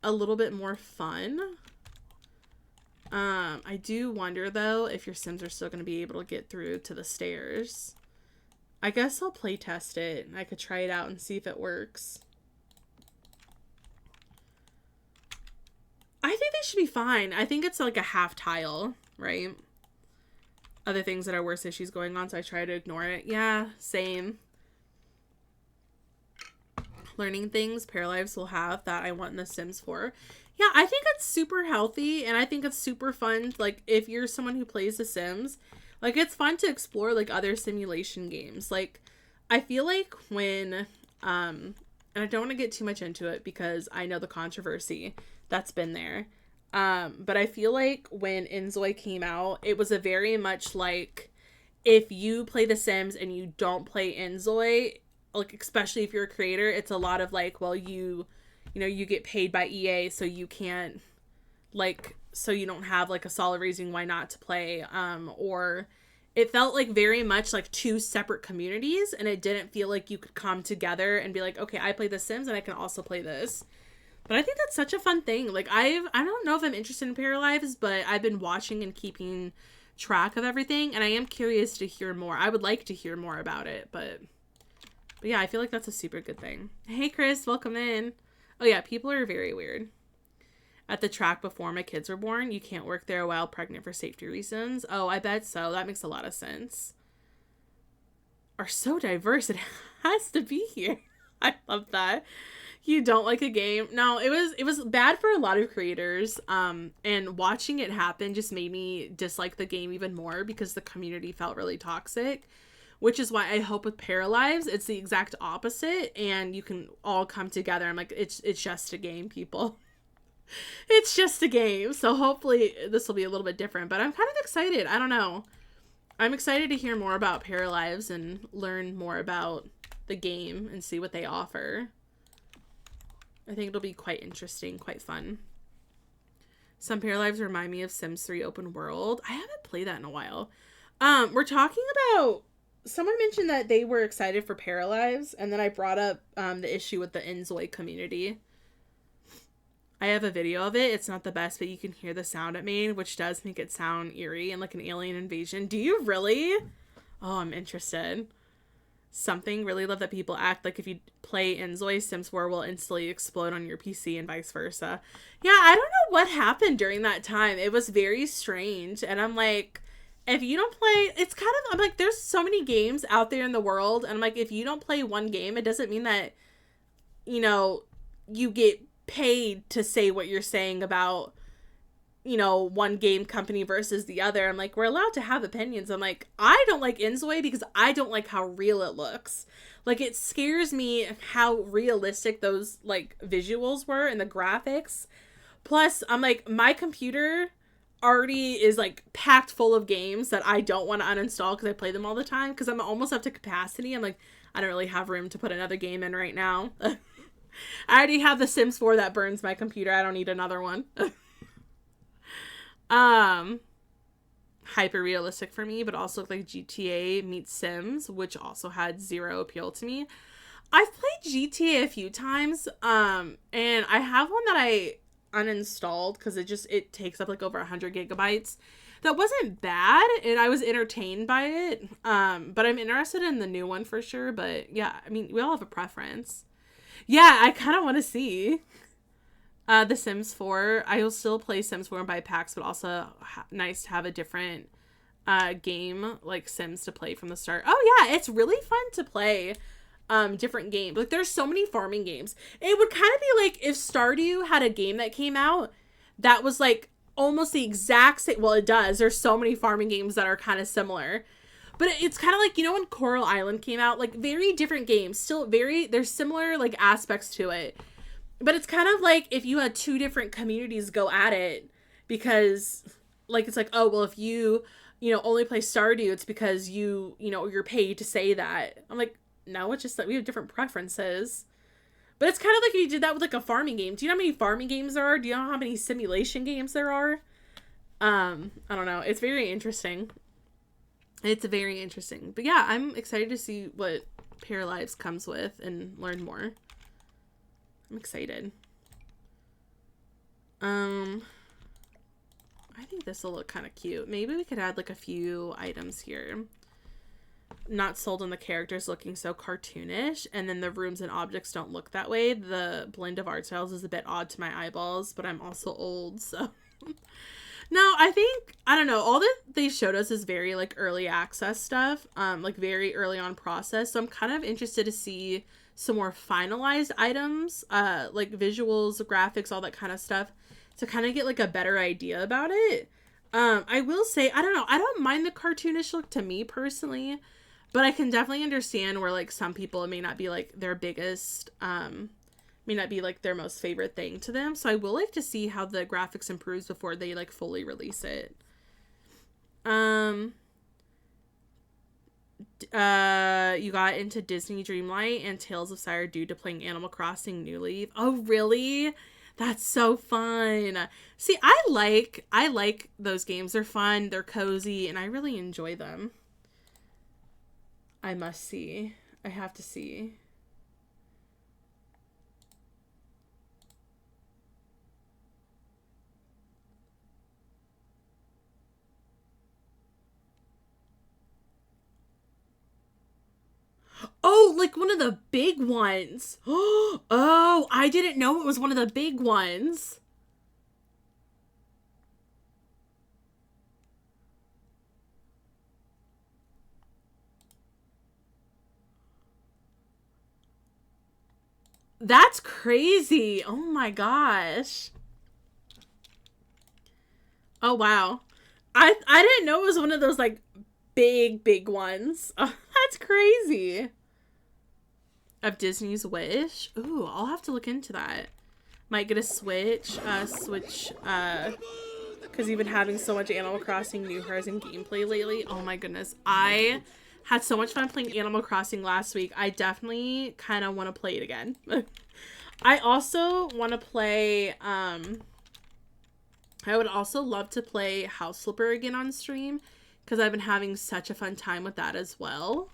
a little bit more fun. I do wonder, though, if your Sims are still going to be able to get through to the stairs. I guess I'll play test it. I could try it out and see if it works. I think they should be fine. I think it's like a half tile, right? Other things that are worse issues going on, so I try to ignore it. Yeah, same. Learning things Paralives will have that I want in The Sims 4. Yeah, I think it's super healthy, and I think it's super fun. Like, if you're someone who plays The Sims, like, it's fun to explore, like, other simulation games. Like, I feel like when, and I don't want to get too much into it because I know the controversy that's been there. But I feel like when Inzoi came out, it was a very much like, if you play The Sims and you don't play Inzoi, like, especially if you're a creator, it's a lot of like, well, you get paid by EA, so you can't, like, so you don't have, like, a solid reason why not to play, or it felt like very much like two separate communities, and it didn't feel like you could come together and be like, okay, I play The Sims and I can also play this. But I think that's such a fun thing. Like, I don't know if I'm interested in Paralives, but I've been watching and keeping track of everything, and I am curious to hear more. I would like to hear more about it, but yeah, I feel like that's a super good thing. Hey, Chris, welcome in. Oh, yeah, people are very weird. At the track before my kids were born, you can't work there while pregnant for safety reasons. Oh, I bet so. That makes a lot of sense. Are so diverse. It has to be here. I love that. You don't like a game. No, it was bad for a lot of creators. And watching it happen just made me dislike the game even more because the community felt really toxic. Which is why I hope with Paralives, it's the exact opposite, and you can all come together. I'm like, it's just a game, people. It's just a game. So hopefully this will be a little bit different, but I'm kind of excited. I don't know. I'm excited to hear more about Paralives and learn more about the game and see what they offer. I think it'll be quite interesting, quite fun. Some Paralives remind me of Sims 3 Open World. I haven't played that in a while. We're talking about... Someone mentioned that they were excited for Paralives, and then I brought up the issue with the Inzoi community. I have a video of it. It's not the best, but you can hear the sound it made, which does make it sound eerie and like an alien invasion. Do you really? Oh, I'm interested. Something really love that people act like if you play Inzoi, Sims 4 will instantly explode on your PC and vice versa. Yeah, I don't know what happened during that time. It was very strange, and I'm like... if you don't play, it's kind of, I'm like, there's so many games out there in the world, and I'm like, if you don't play one game, it doesn't mean that, you know, you get paid to say what you're saying about, you know, one game company versus the other. I'm like, we're allowed to have opinions. I'm like, I don't like Inzoi because I don't like how real it looks. Like, it scares me how realistic those, like, visuals were and the graphics. Plus, I'm like, my computer already is, like, packed full of games that I don't want to uninstall because I play them all the time because I'm almost up to capacity. I'm like, I don't really have room to put another game in right now. I already have The Sims 4 that burns my computer. I don't need another one. Hyper realistic for me, but also like GTA meets Sims, which also had zero appeal to me. I've played GTA a few times, and I have one that I uninstalled because it takes up like over 100 gigabytes. That wasn't bad, and I was entertained by it. But I'm interested in the new one for sure. But yeah, I mean, we all have a preference. Yeah, I kind of want to see. The Sims 4. I will still play Sims 4 and buy packs, but also nice to have a different game like Sims to play from the start. Oh yeah, it's really fun to play different games. Like, there's so many farming games. It would kind of be like if Stardew had a game that came out that was like almost the exact same. Well, it does. There's so many farming games that are kind of similar. But it's kind of like, you know, when Coral Island came out, like very different games, still there's similar like aspects to it. But it's kind of like if you had two different communities go at it, because like, it's like, oh, well, if you know, only play Stardew, it's because you know, you're paid to say that. I'm like, no, it's just that we have different preferences. But it's kind of like if you did that with like a farming game. Do you know how many farming games there are? Do you know how many simulation games there are? I don't know. It's very interesting. It's very interesting. But yeah, I'm excited to see what Pair Lives comes with and learn more. I'm excited. I think this will look kind of cute. Maybe we could add like a few items here. Not sold on the characters looking so cartoonish, and then the rooms and objects don't look that way. The blend of art styles is a bit odd to my eyeballs, but I'm also old, so... No, I think, I don't know, all that they showed us is very like early access stuff, like very early on process, so I'm kind of interested to see some more finalized items, like visuals, graphics, all that kind of stuff, to kind of get like a better idea about it. I will say, I don't know, I don't mind the cartoonish look to me personally, but I can definitely understand where like some people, it may not be like their biggest, may not be like their most favorite thing to them. So I will like to see how the graphics improves before they like fully release it. You got into Disney Dreamlight and Tales of Sire due to playing Animal Crossing New Leaf. Oh, really? That's so fun. See, I like those games. They're fun, they're cozy, and I really enjoy them. I must see. I have to see. Oh, like one of the big ones. Oh, I didn't know it was one of the big ones. That's crazy. Oh my gosh. Oh wow. I didn't know it was one of those like big ones. Oh, that's crazy. Of Disney's Wish. Ooh, I'll have to look into that. Might get a Switch, because you've been having so much Animal Crossing New Horizons gameplay lately. Oh my goodness. I had so much fun playing Animal Crossing last week. I definitely kind of want to play it again. I also want to play, I would also love to play House Flipper again on stream, because I've been having such a fun time with that as well.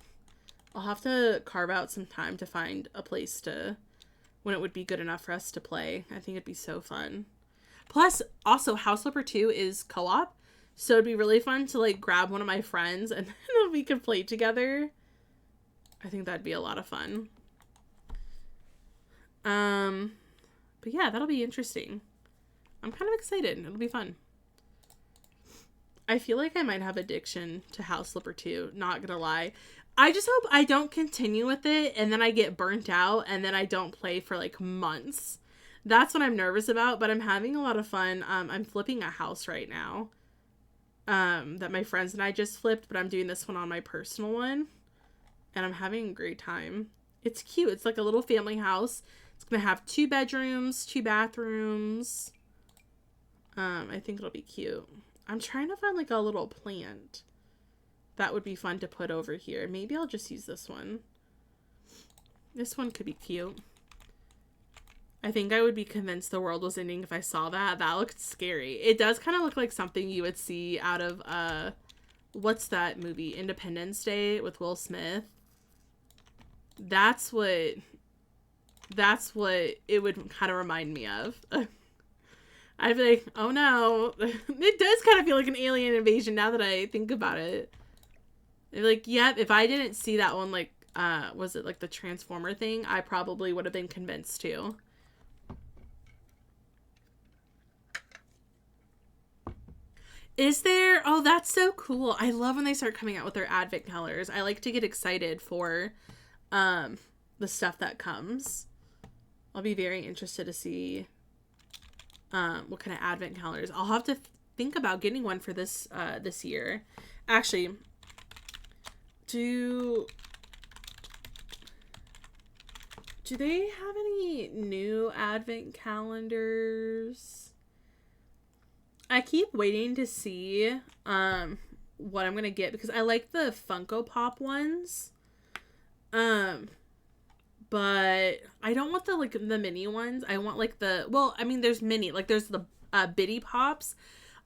I'll have to carve out some time to find a place to, when it would be good enough for us to play. I think it'd be so fun. Plus, also, House Flipper 2 is co-op, so it'd be really fun to, like, grab one of my friends and then we could play together. I think that'd be a lot of fun. But yeah, that'll be interesting. I'm kind of excited. It'll be fun. I feel like I might have addiction to House Flipper 2, not gonna lie. I just hope I don't continue with it and then I get burnt out and then I don't play for like months. That's what I'm nervous about, but I'm having a lot of fun. I'm flipping a house right now that my friends and I just flipped, but I'm doing this one on my personal one and I'm having a great time. It's cute. It's like a little family house. It's gonna have 2 bedrooms, 2 bathrooms. I think it'll be cute. I'm trying to find like a little plant that would be fun to put over here. Maybe I'll just use this one. This one could be cute. I think I would be convinced the world was ending if I saw that. That looked scary. It does kind of look like something you would see out of, what's that movie? Independence Day with Will Smith. That's what it would kind of remind me of. I'd be like, oh no. It does kind of feel like an alien invasion now that I think about it. They're like, yep, if I didn't see that one, like, was it like the Transformer thing? I probably would have been convinced too. Is there? Oh, that's so cool. I love when they start coming out with their advent calendars. I like to get excited for the stuff that comes. I'll be very interested to see what kind of advent calendars. I'll have to think about getting one for this this year. Actually, do they have any new advent calendars? I keep waiting to see what I'm gonna get because I like the Funko Pop ones. But I don't want the mini ones. I want like there's mini, like there's the bitty pops.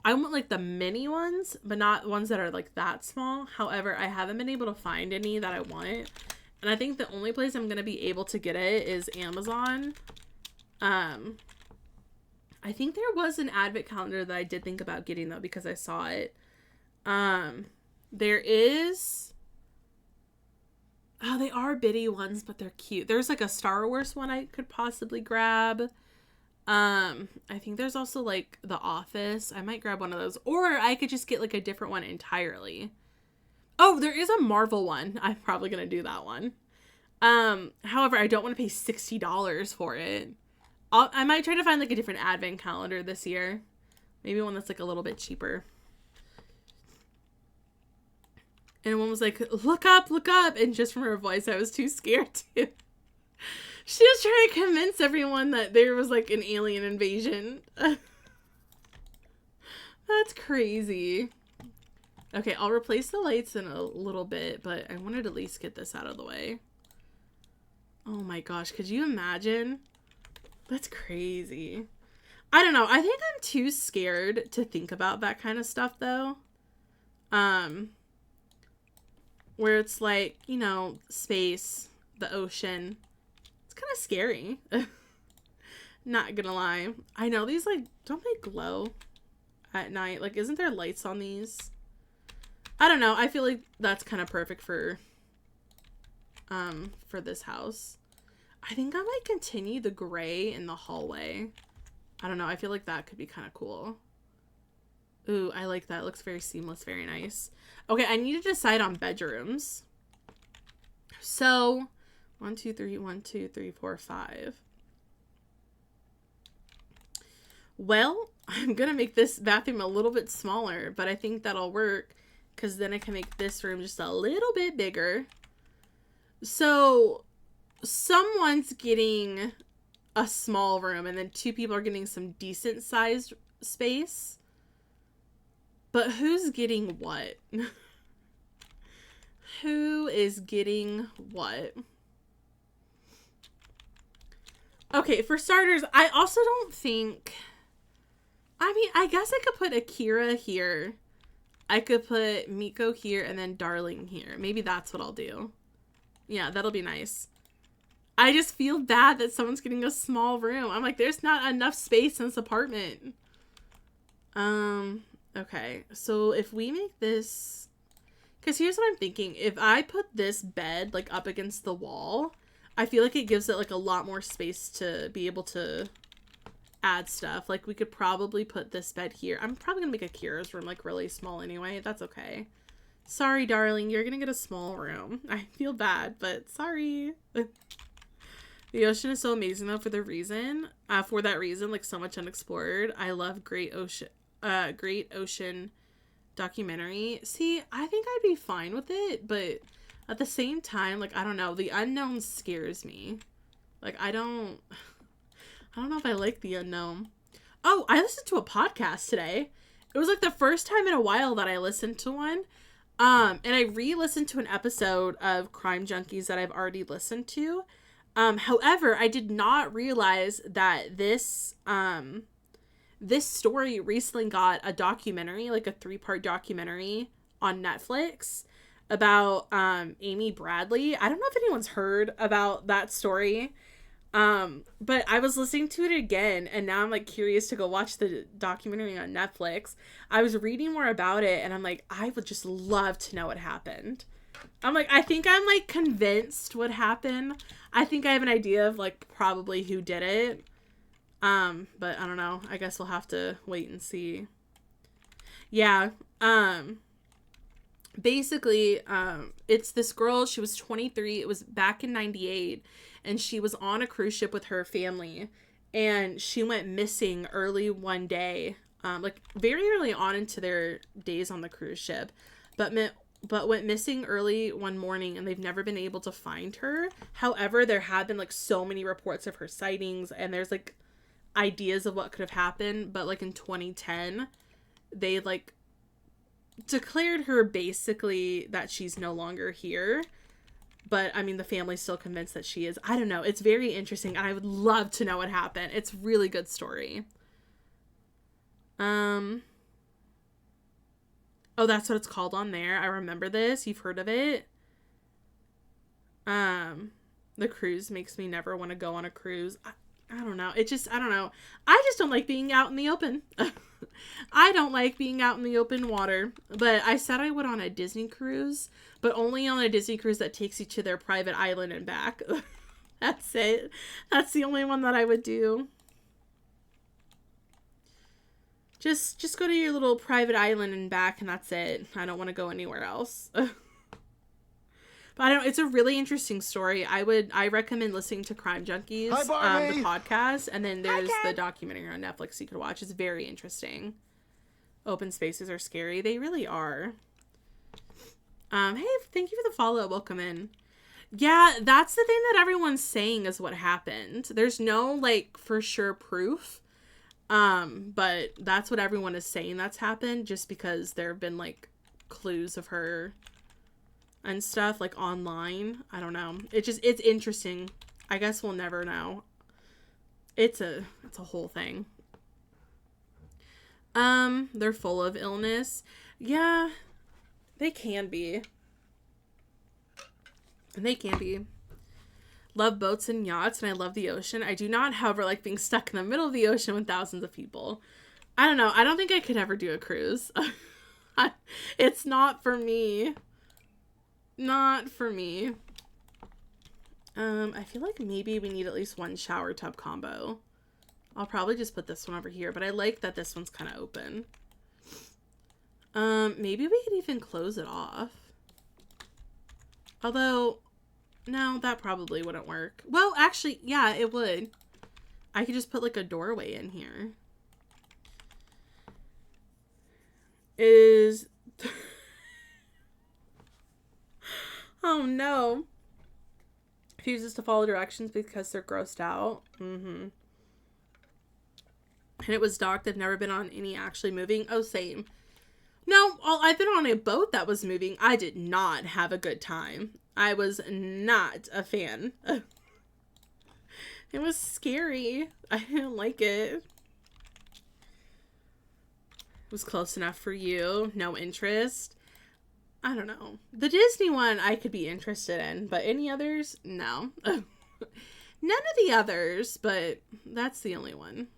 I want like the mini ones, but not ones that are like that small. However, I haven't been able to find any that I want. And I think the only place I'm going to be able to get it is Amazon. I think there was an advent calendar that I did think about getting though because I saw it. There is... Oh, they are bitty ones, but they're cute. There's like a Star Wars one I could possibly grab. I think there's also like The Office. I might grab one of those. Or I could just get like a different one entirely. Oh, there is a Marvel one. I'm probably going to do that one. However, I don't want to pay $60 for it. I might try to find like a different advent calendar this year. Maybe one that's like a little bit cheaper. And one was like, look up. And just from her voice, I was too scared to. She was trying to convince everyone that there was like an alien invasion. That's crazy. Okay, I'll replace the lights in a little bit, but I wanted to at least get this out of the way. Oh my gosh, could you imagine? That's crazy. I don't know. I think I'm too scared to think about that kind of stuff though. Where it's like, you know, space, the ocean. It's kind of scary. Not gonna lie. I know these, like, don't they glow at night? Like, isn't there lights on these? I don't know. I feel like that's kind of perfect for this house. I think I might continue the gray in the hallway. I don't know. I feel like that could be kind of cool. Ooh, I like that. It looks very seamless, very nice. Okay, I need to decide on bedrooms. So, 1, 2, 3, 1, 2, 3, 4, 5. Well, I'm gonna make this bathroom a little bit smaller, but I think that'll work because then I can make this room just a little bit bigger. So, someone's getting a small room and then 2 people are getting some decent sized space. But who's getting what? Who is getting what? Okay, for starters, I also don't think... I mean, I guess I could put Akira here. I could put Miko here and then Darling here. Maybe that's what I'll do. Yeah, that'll be nice. I just feel bad that someone's getting a small room. I'm like, there's not enough space in this apartment. Okay, so if we make this, because here's what I'm thinking. If I put this bed like up against the wall, I feel like it gives it like a lot more space to be able to add stuff. Like, we could probably put this bed here. I'm probably gonna make a Kira's room, like, really small anyway. That's okay. Sorry, darling, you're gonna get a small room. I feel bad, but sorry. The ocean is so amazing, though, for that reason, like, so much unexplored. I love Great Ocean documentary. See, I think I'd be fine with it, but at the same time, like, I don't know. The unknown scares me. Like, I don't know if I like the unknown. Oh, I listened to a podcast today. It was, like, the first time in a while that I listened to one. And I re-listened to an episode of Crime Junkies that I've already listened to. However, I did not realize that this story recently got a documentary, like a 3-part documentary on Netflix about Amy Bradley. I don't know if anyone's heard about that story. But I was listening to it again, and now I'm, like, curious to go watch the documentary on Netflix. I was reading more about it, and I'm like, I would just love to know what happened. I'm like, I think I'm, like, convinced what happened. I think I have an idea of, like, probably who did it. But I don't know. I guess we'll have to wait and see. Yeah. Basically, it's this girl. She was 23. It was back in 98. And she was on a cruise ship with her family. And she went missing early one day. Like, very early on into their days on the cruise ship. But went missing early one morning, and they've never been able to find her. However, there have been, like, so many reports of her sightings, and there's, like, ideas of what could have happened. But, like, in 2010, they, like, declared her basically that she's no longer here. But, I mean, the family's still convinced that she is. I don't know. It's very interesting, and I would love to know what happened. It's a really good story. Oh, that's what it's called on there. I remember this. You've heard of it. The cruise makes me never want to go on a cruise. I don't know. I don't know. I just don't like being out in the open. I don't like being out in the open water. But I said I would on a Disney cruise, but only on a Disney cruise that takes you to their private island and back. That's it. That's the only one that I would do. Just go to your little private island and back, and that's it. I don't want to go anywhere else. But I don't know. It's a really interesting story. I recommend listening to Crime Junkies, the podcast, and then there's the documentary on Netflix you could watch. It's very interesting. Open spaces are scary. They really are. Hey, thank you for the follow. Welcome in. Yeah, that's the thing that everyone's saying is what happened. There's no, like, for sure proof. But that's what everyone is saying that's happened, just because there have been, like, clues of her and stuff, like, online. I don't know. It's interesting. I guess we'll never know. It's a whole thing. They're full of illness. Yeah, they can be. They can be. Love boats and yachts, and I love the ocean. I do not, however, like being stuck in the middle of the ocean with thousands of people. I don't know. I don't think I could ever do a cruise. It's not for me. Not for me. I feel like maybe we need at least one shower tub combo. I'll probably just put this one over here, but I like that this one's kind of open. Maybe we could even close it off. Although, no, that probably wouldn't work. Well, actually, yeah, it would. I could just put, like, a doorway in here. Oh, no. Refuses to follow directions because they're grossed out. And it was docked. I've never been on any actually moving. Oh, same. No, I've been on a boat that was moving. I did not have a good time. I was not a fan. It was scary. I didn't like it. It was close enough for you. No interest. I don't know. The Disney one I could be interested in, but any others? No. None of the others, but that's the only one.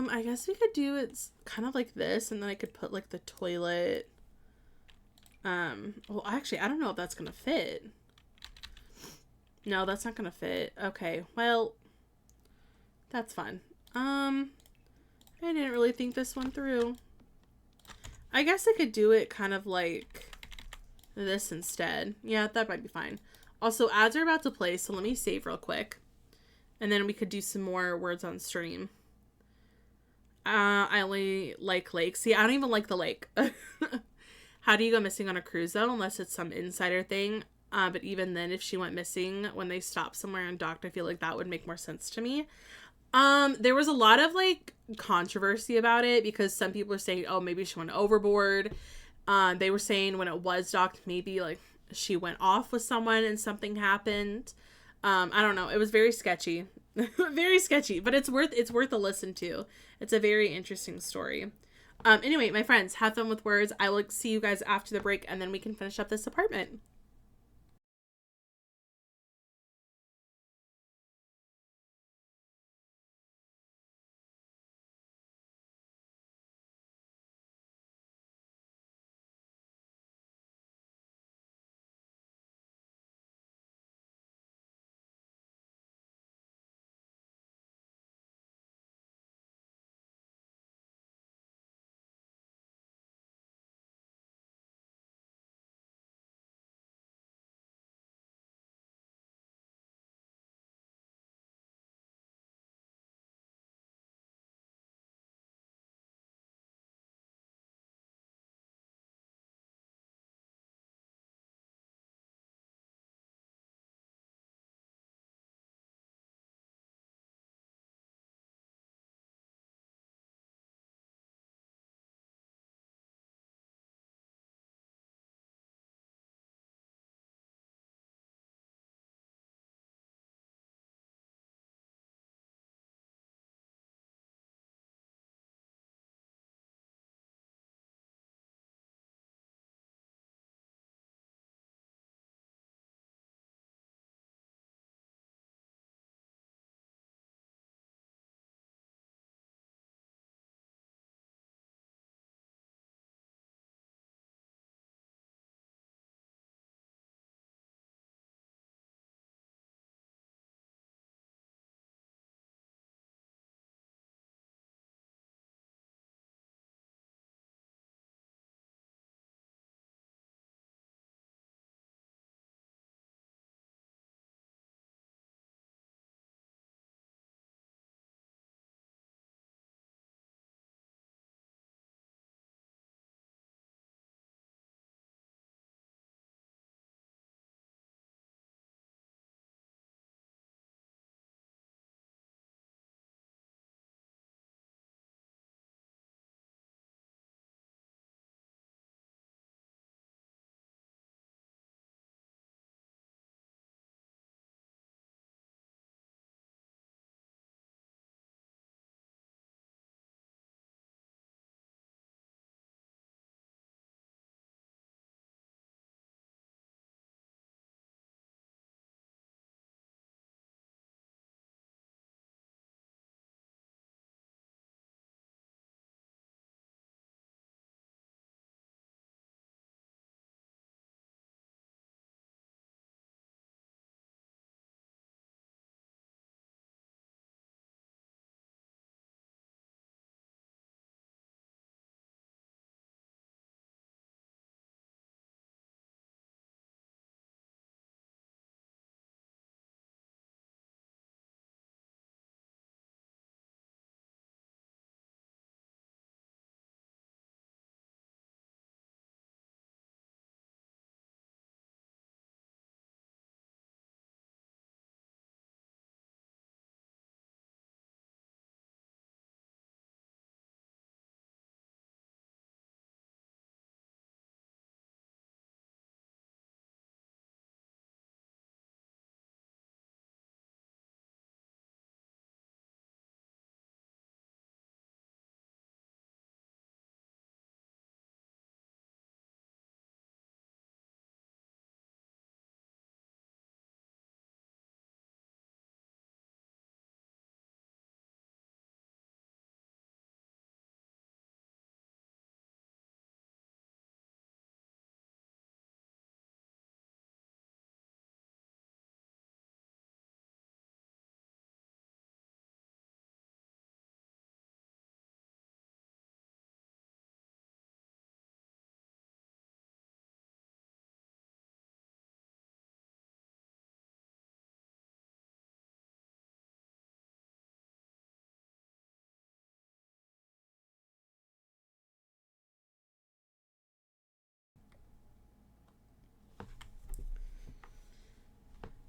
I guess we could do it's kind of like this, and then I could put, like, the toilet. Well, actually, I don't know if that's gonna fit. No, that's not gonna fit. Okay, well, That's fun. I didn't really think this one through. I guess I could do it kind of like this instead. Yeah, that might be fine. Also, ads are about to play, so let me save real quick. And then we could do some more words on stream. I only like lakes. See, I don't even like the lake. How do you go missing on a cruise, though? Unless it's some insider thing. But even then, if she went missing when they stopped somewhere and docked, I feel like that would make more sense to me. There was a lot of, like, controversy about it because some people are saying, oh, maybe she went overboard. They were saying when it was docked, maybe, like, she went off with someone and something happened. I don't know. It was very sketchy. Very sketchy, but it's worth a listen to. It's a very interesting story. Anyway, my friends, have fun with words. I will see you guys after the break, and then we can finish up this apartment.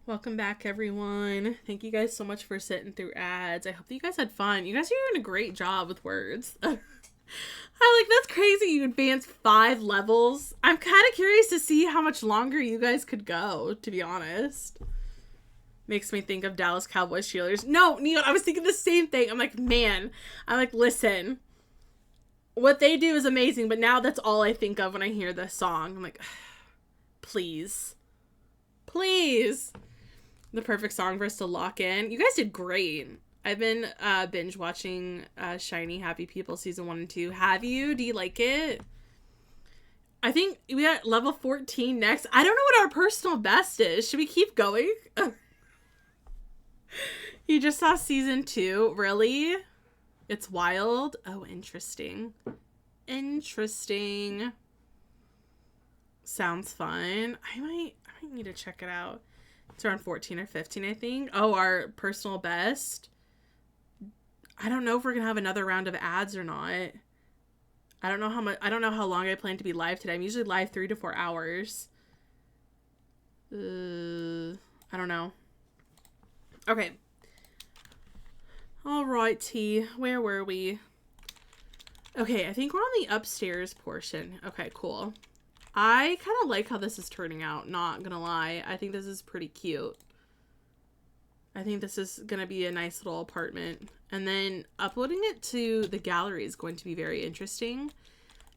Welcome back, everyone. Thank you guys so much for sitting through ads. I hope that you guys had fun. You guys are doing a great job with words. That's crazy. You advanced 5 levels. I'm kind of curious to see how much longer you guys could go, to be honest. Makes me think of Dallas Cowboys cheerleaders. No, Neil, I was thinking the same thing. I'm like, man, listen, what they do is amazing, but now that's all I think of when I hear this song. I'm like, please. The perfect song for us to lock in. You guys did great. I've been binge watching Shiny Happy People season 1 and 2. Have you? Do you like it? I think we got level 14 next. I don't know what our personal best is. Should we keep going? You just saw season 2. Really? It's wild. Oh, interesting. Sounds fun. I might need to check it out. It's around 14 or 15, I think. Oh, our personal best. I don't know if we're going to have another round of ads or not. I don't know how long I plan to be live today. I'm usually live 3 to 4 hours. I don't know. Okay. All right, T. Where were we? Okay, I think we're on the upstairs portion. Okay, cool. I kind of like how this is turning out, not gonna lie. I think this is pretty cute. I think this is gonna be a nice little apartment. And then uploading it to the gallery is going to be very interesting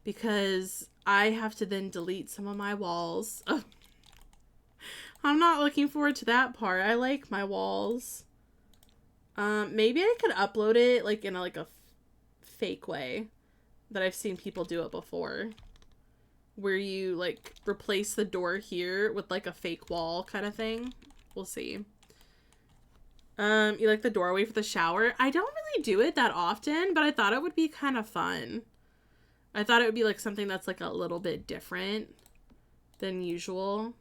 because I have to then delete some of my walls. I'm not looking forward to that part. I like my walls. Maybe I could upload it like in a fake way that I've seen people do it before. Where you like replace the door here with like a fake wall kind of thing. We'll see. You like the doorway for the shower? I don't really do it that often, but I thought it would be kind of fun. I thought it would be like something that's like a little bit different than usual.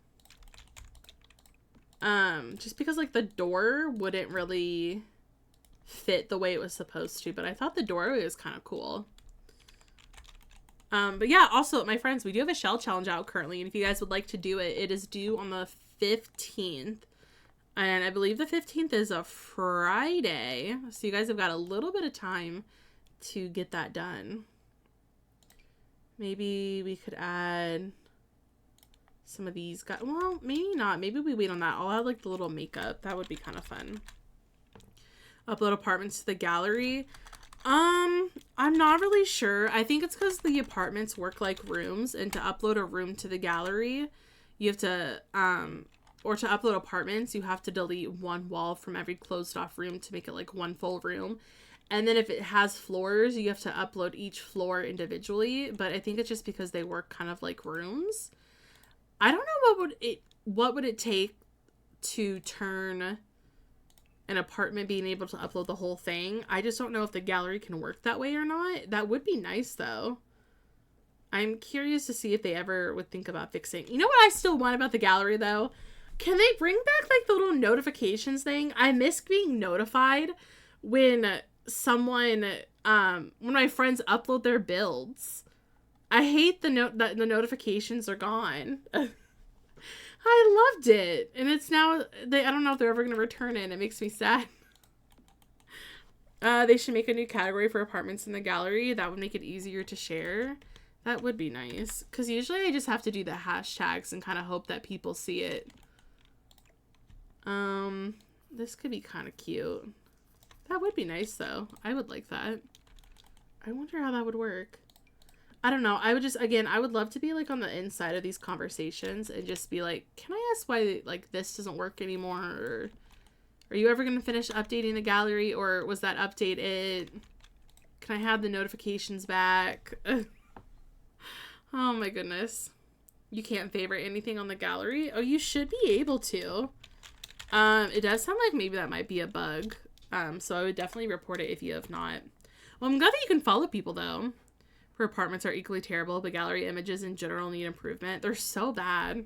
Just because like the door wouldn't really fit the way it was supposed to, but I thought the doorway was kind of cool. But yeah, also, my friends, we do have a shell challenge out currently, and if you guys would like to do it, it is due on the 15th, and I believe the 15th is a Friday, so you guys have got a little bit of time to get that done. Maybe we could add some of these guys. Well, maybe not. Maybe we wait on that. I'll add, like, the little makeup. That would be kind of fun. Upload apartments to the gallery. I'm not really sure. I think it's because the apartments work like rooms, and to upload a room to the gallery, you have to, or to upload apartments, you have to delete one wall from every closed off room to make it like one full room. And then if it has floors, you have to upload each floor individually, but I think it's just because they work kind of like rooms. I don't know what would it take to turn an apartment being able to upload the whole thing. I just don't know if the gallery can work that way or not. That would be nice though. I'm curious to see if they ever would think about fixing. You know what I still want about the gallery though? Can they bring back like the little notifications thing? I miss being notified when someone, when my friends upload their builds. I hate the the notifications are gone. I loved it. And it's now, I don't know if they're ever going to return it. It makes me sad. They should make a new category for apartments in the gallery. That would make it easier to share. That would be nice. Because usually I just have to do the hashtags and kind of hope that people see it. This could be kind of cute. That would be nice though. I would like that. I wonder how that would work. I don't know. I would just, again, I would love to be like on the inside of these conversations and just be like, can I ask why like this doesn't work anymore? Or are you ever going to finish updating the gallery? Or was that update it? Can I have the notifications back? Oh my goodness. You can't favorite anything on the gallery? Oh, you should be able to. It does sound like maybe that might be a bug. So I would definitely report it if you have not. Well, I'm glad that you can follow people though. Her apartments are equally terrible, but gallery images in general need improvement. They're so bad.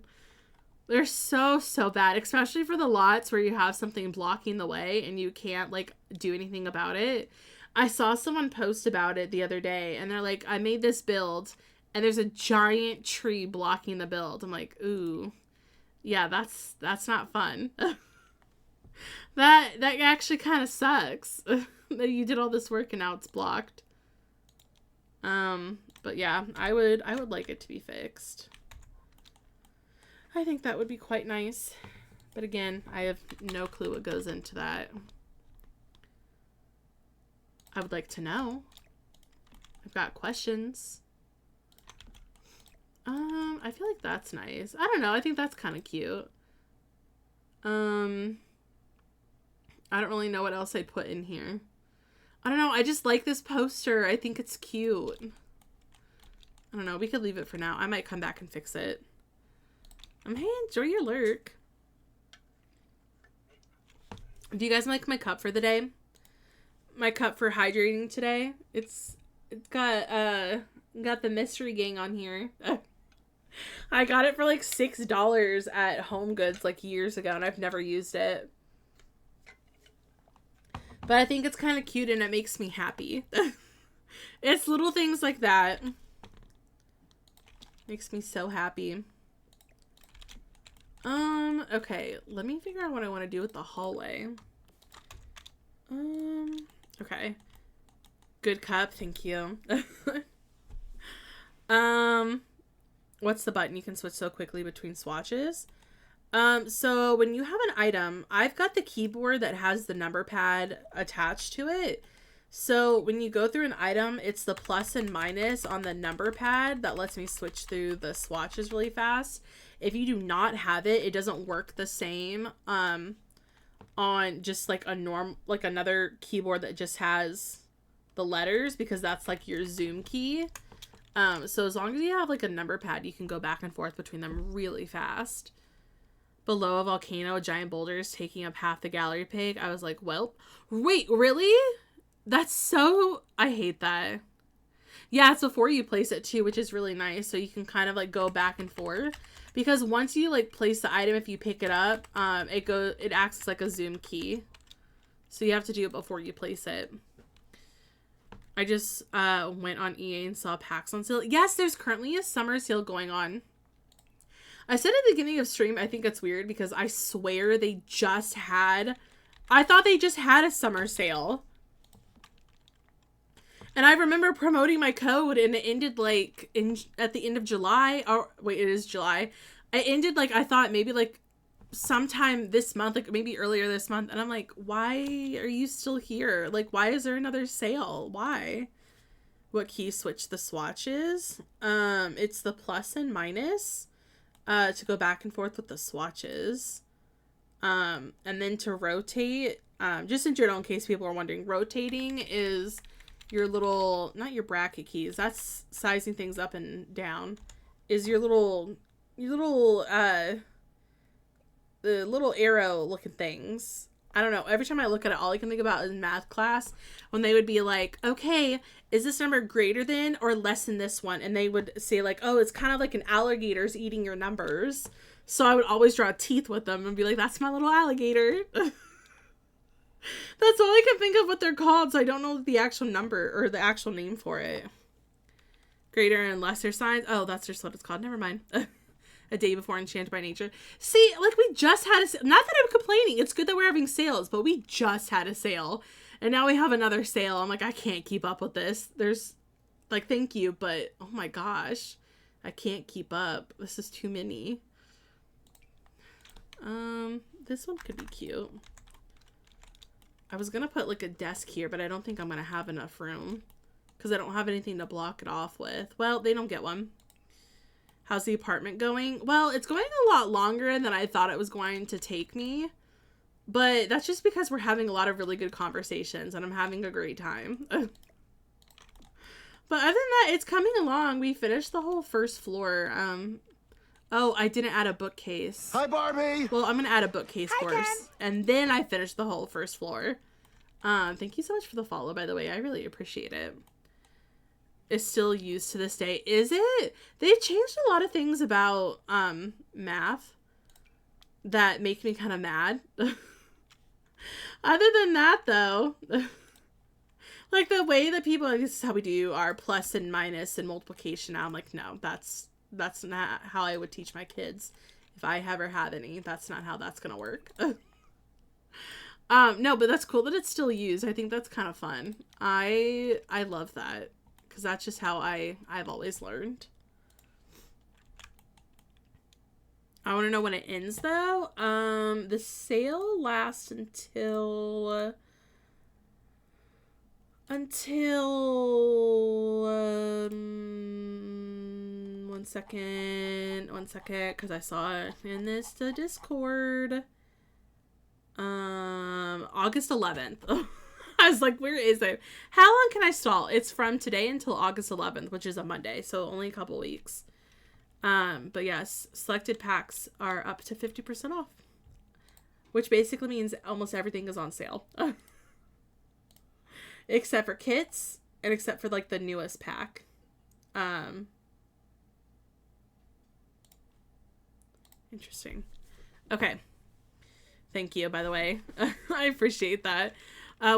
They're so bad, especially for the lots where you have something blocking the way and you can't like do anything about it. I saw someone post about it the other day and they're like, I made this build and there's a giant tree blocking the build. I'm like, ooh, yeah, that's not fun. That actually kind of sucks that you did all this work and now it's blocked. But yeah, I would like it to be fixed. I think that would be quite nice. But again, I have no clue what goes into that. I would like to know. I've got questions. I feel like that's nice. I don't know. I think that's kind of cute. I don't really know what else I'd put in here. I don't know. I just like this poster. I think it's cute. I don't know. We could leave it for now. I might come back and fix it. Hey, enjoy your lurk. Do you guys like my cup for the day? My cup for hydrating today. It's got the mystery gang on here. I got it for like $6 at Home Goods like years ago, and I've never used it. But I think it's kind of cute and it makes me happy. It's little things like that. Makes me so happy. Okay, let me figure out what I want to do with the hallway. Okay. Good cup, thank you. What's the button you can switch so quickly between swatches? So when you have an item, I've got the keyboard that has the number pad attached to it. So when you go through an item, it's the plus and minus on the number pad that lets me switch through the swatches really fast. If you do not have it, it doesn't work the same on just like another keyboard that just has the letters, because that's like your zoom key. So as long as you have like a number pad, you can go back and forth between them really fast. Below a volcano, a giant boulder is taking up half the gallery pig. I was like, well, wait, really? That's so... I hate that. Yeah, it's before you place it too, which is really nice. So you can kind of like go back and forth. Because once you like place the item, if you pick it up, it acts as like a zoom key. So you have to do it before you place it. I just went on EA and saw packs on sale. Yes, there's currently a summer sale going on. I said at the beginning of stream, I think it's weird because I swear they just had... I thought they just had a summer sale. And I remember promoting my code and it ended like at the end of July. Or wait, it is July. It ended like, I thought maybe like sometime this month, like maybe earlier this month. And I'm like, why are you still here? Like, why is there another sale? Why? What key switch the swatches? It's the plus and minus. To go back and forth with the swatches. And then to rotate, just in general, in case people are wondering, rotating is your little, not your bracket keys, that's sizing things up and down, is your little, the little arrow looking things. I don't know. Every time I look at it, all I can think about is math class when they would be like, okay, is this number greater than or less than this one? And they would say like, oh, it's kind of like an alligator's eating your numbers. So I would always draw teeth with them and be like, that's my little alligator. That's all I can think of what they're called. So I don't know the actual number or the actual name for it. Greater and lesser signs. Oh, that's just what it's called. Never mind. A day before Enchanted by Nature. See, like we just had a sale. Not that I'm complaining. It's good that we're having sales, but we just had a sale. And now we have another sale. I'm like, I can't keep up with this. There's like, thank you, but oh my gosh. I can't keep up. This is too many. This one could be cute. I was gonna put like a desk here, but I don't think I'm gonna have enough room because I don't have anything to block it off with. Well, they don't get one. How's the apartment going? Well, it's going a lot longer than I thought it was going to take me. But that's just because we're having a lot of really good conversations and I'm having a great time. But other than that, it's coming along. We finished the whole first floor. Oh, I didn't add a bookcase. Hi, Barbie. Well, I'm going to add a bookcase first. Ken. And then I finished the whole first floor. Thank you so much for the follow, by the way. I really appreciate it. Is still used to this day. Is it? They've changed a lot of things about math that make me kind of mad. Other than that, though, like the way that people, like, this is how we do our plus and minus and multiplication now. I'm like, no, that's not how I would teach my kids if I ever had any. That's not how that's gonna work. No, but that's cool that it's still used. I think that's kind of fun. I love that because that's just how I've always learned. I want to know when it ends though. The sale lasts until 1 second, because I saw it in the Discord. August 11th. I was like, where is it? How long can I stall? It's from today until August 11th, which is a Monday, so only a couple weeks. But yes, selected packs are up to 50% off, which basically means almost everything is on sale. Except for kits and except for like the newest pack. Interesting. Okay. Thank you, by the way. I appreciate that.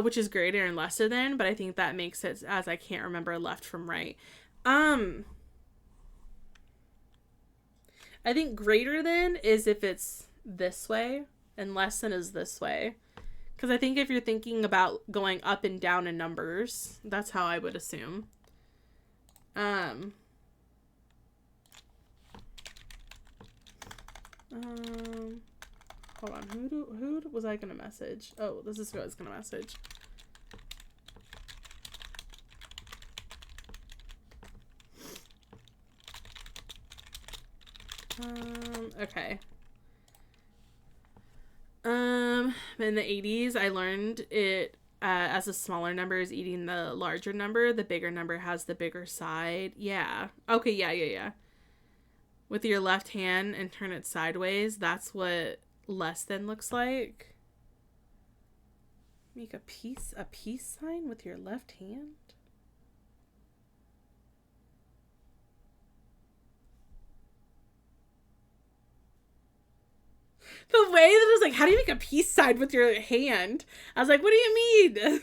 Which is greater and lesser than, but I think that makes it as I can't remember left from right. I think greater than is if it's this way and less than is this way. Because I think if you're thinking about going up and down in numbers, that's how I would assume. Hold on. Who was I going to message? Oh, this is who I was going to message. Okay. In the 80s, I learned it as a smaller number is eating the larger number. The bigger number has the bigger side. Yeah. Okay, yeah. With your left hand and turn it sideways, that's what less than looks like. Make a peace sign with your left hand. The way that it was like, how do you make a peace sign with your hand? I was like, what do you mean?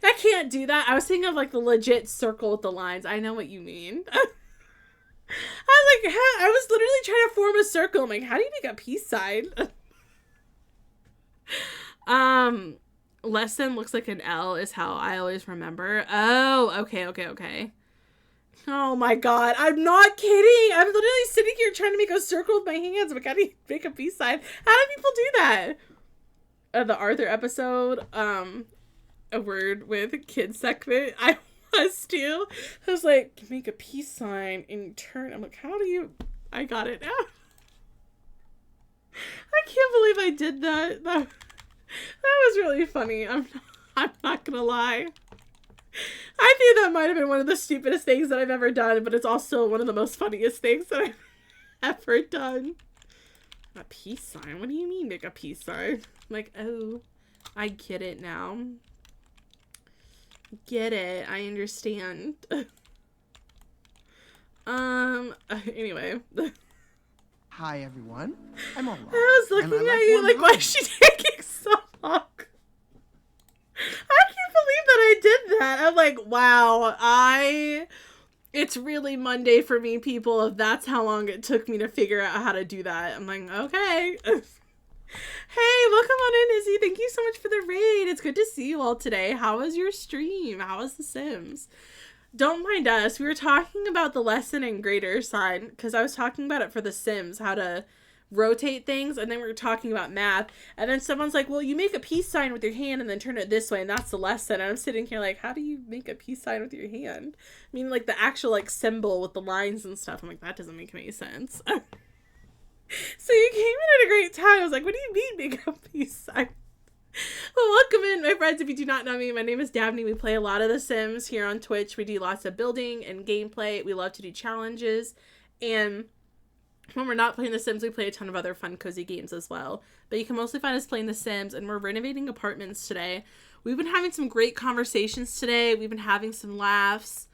I can't do that. I was thinking of like the legit circle with the lines. I know what you mean. I was like, I was literally trying to form a circle. I'm like, how do you make a peace sign? Less than looks like an L is how I always remember. Oh, okay. Oh my god, I'm not kidding. I'm literally sitting here trying to make a circle with my hands. I'm like, how do you make a peace sign? How do people do that? The Arthur episode, a word with kids segment, I was too. I was like, make a peace sign and turn. I'm like, how do you? I got it now. I can't believe I did that. That was really funny. I'm not gonna lie. I think that might have been one of the stupidest things that I've ever done, but it's also one of the most funniest things that I've ever done. A peace sign? What do you mean make a peace sign? I'm like, oh, I get it now. Get it. I understand. Anyway. Hi, everyone. I'm all right. I was looking at you like, why is she taking so long? I can't believe that I did that. I'm like, wow, it's really Monday for me, people, if that's how long it took me to figure out how to do that. I'm like, okay. Hey, welcome on in, Izzy. Thank you so much for the raid. It's good to see you all today. How was your stream? How was The Sims? Don't mind us. We were talking about the lesson and greater sign, because I was talking about it for The Sims, how to rotate things, and then we were talking about math, and then someone's like, well, you make a peace sign with your hand and then turn it this way, and that's the lesson. And I'm sitting here like, how do you make a peace sign with your hand? I mean, like the actual like symbol with the lines and stuff. I'm like, that doesn't make any sense. So you came in at a great time. I was like, what do you mean make a peace sign? Well, welcome in, my friends. If you do not know me, my name is Dabney. We play a lot of The Sims here on Twitch. We do lots of building and gameplay. We love to do challenges, and when we're not playing The Sims, we play a ton of other fun, cozy games as well. But you can mostly find us playing The Sims, and we're renovating apartments today. We've been having some great conversations today. We've been having some laughs.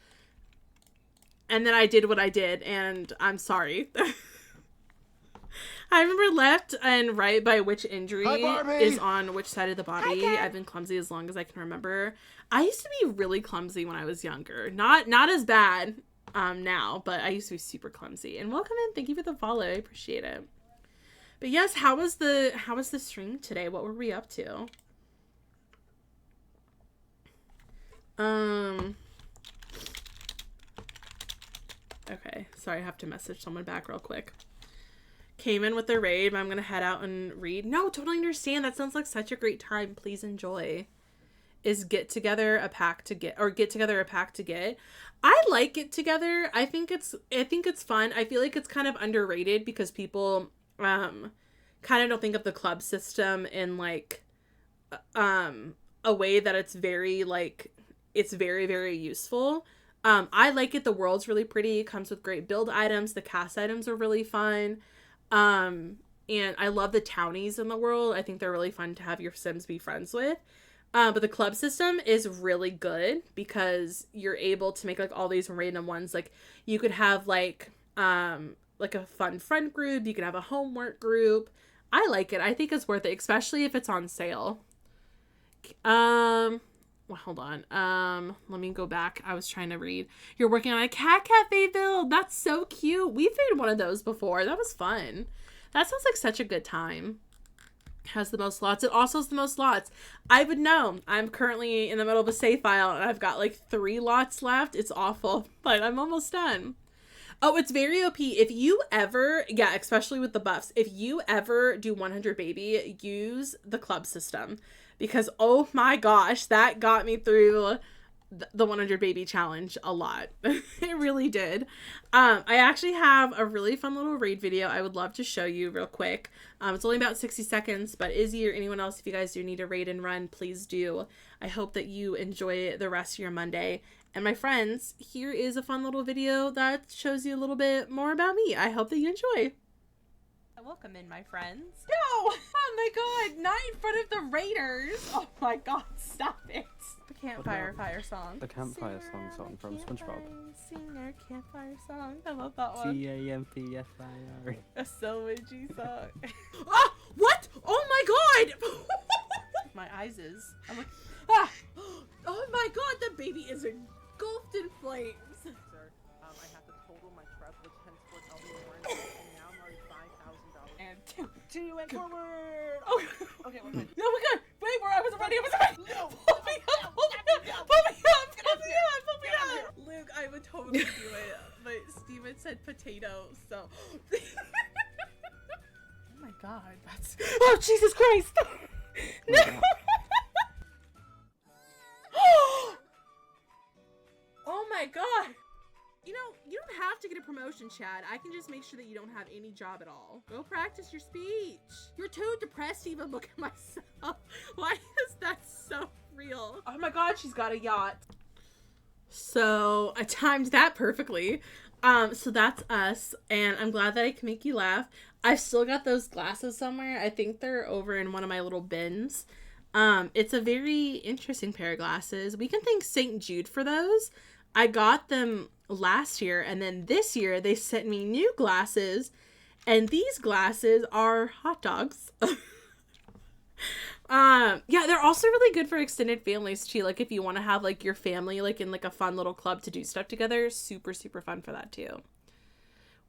And then I did what I did, and I'm sorry. I remember left and right by which injury is on which side of the body. I've been clumsy as long as I can remember. I used to be really clumsy when I was younger. Not as bad now, but I used to be super clumsy. And welcome in. Thank you for the follow. I appreciate it. But yes, how was the stream today? What were we up to? Okay, sorry, I have to message someone back real quick. Came in with the raid, but I'm gonna head out and read. No, totally understand. That sounds like such a great time. Please enjoy. Is get together a pack to get, or get together a pack to get? I like Get Together. I think it's fun. I feel like it's kind of underrated because people kind of don't think of the club system in like a way that it's very like it's very, very useful. I like it. The world's really pretty. It comes with great build items. The cast items are really fun. And I love the townies in the world. I think they're really fun to have your Sims be friends with. But the club system is really good because you're able to make like all these random ones. Like you could have like a fun friend group. You can have a homework group. I like it. I think it's worth it, especially if it's on sale. Well, hold on. Let me go back. I was trying to read. You're working on a cat cafe build. That's so cute. We've made one of those before. That was fun. That sounds like such a good time. Has the most lots. It also has the most lots. I would know. I'm currently in the middle of a save file and I've got like 3 lots left. It's awful, but I'm almost done. Oh, it's very OP. If you ever, yeah, especially with the buffs, if you ever do 100 baby, use the club system. Because, oh my gosh, that got me through the 100 baby challenge a lot. It really did. I actually have a really fun little raid video I would love to show you real quick. It's only about 60 seconds, but Izzy or anyone else, if you guys do need a raid and run, please do. I hope that you enjoy the rest of your Monday. And my friends, here is a fun little video that shows you a little bit more about me. I hope that you enjoy. Welcome in, my friends. No! Oh my god, not in front of the raiders! Oh my god, stop it. The campfire fire song. The campfire song from SpongeBob. Sing our campfire song. I love that one. CAMPFIRE. A G song. Ah! What? Oh my god! My eyes is. I'm like, ah! Oh my god, the baby is engulfed in flames. Sir, I have to total my trust, which henceforth I'll be warned, and now I'm already $5,000. And two and forward. Oh, okay, we're good. No, we're good. Wait, I wasn't ready. No. Pull me up. Luke, I would totally do it, but Steven said potato, so. Oh my god, that's. Oh, Jesus Christ! No! Oh my god! You know, you don't have to get a promotion, Chad. I can just make sure that you don't have any job at all. Go practice your speech. You're too depressed to even look at myself. Why is that so real? Oh my god, she's got a yacht. So, I timed that perfectly. So that's us, and I'm glad that I can make you laugh. I've still got those glasses somewhere. I think they're over in one of my little bins. It's a very interesting pair of glasses. We can thank St. Jude for those. I got them last year, and then this year they sent me new glasses, and these glasses are hot dogs. Yeah, they're also really good for extended families too. Like if you want to have like your family like in like a fun little club to do stuff together, super, super fun for that too.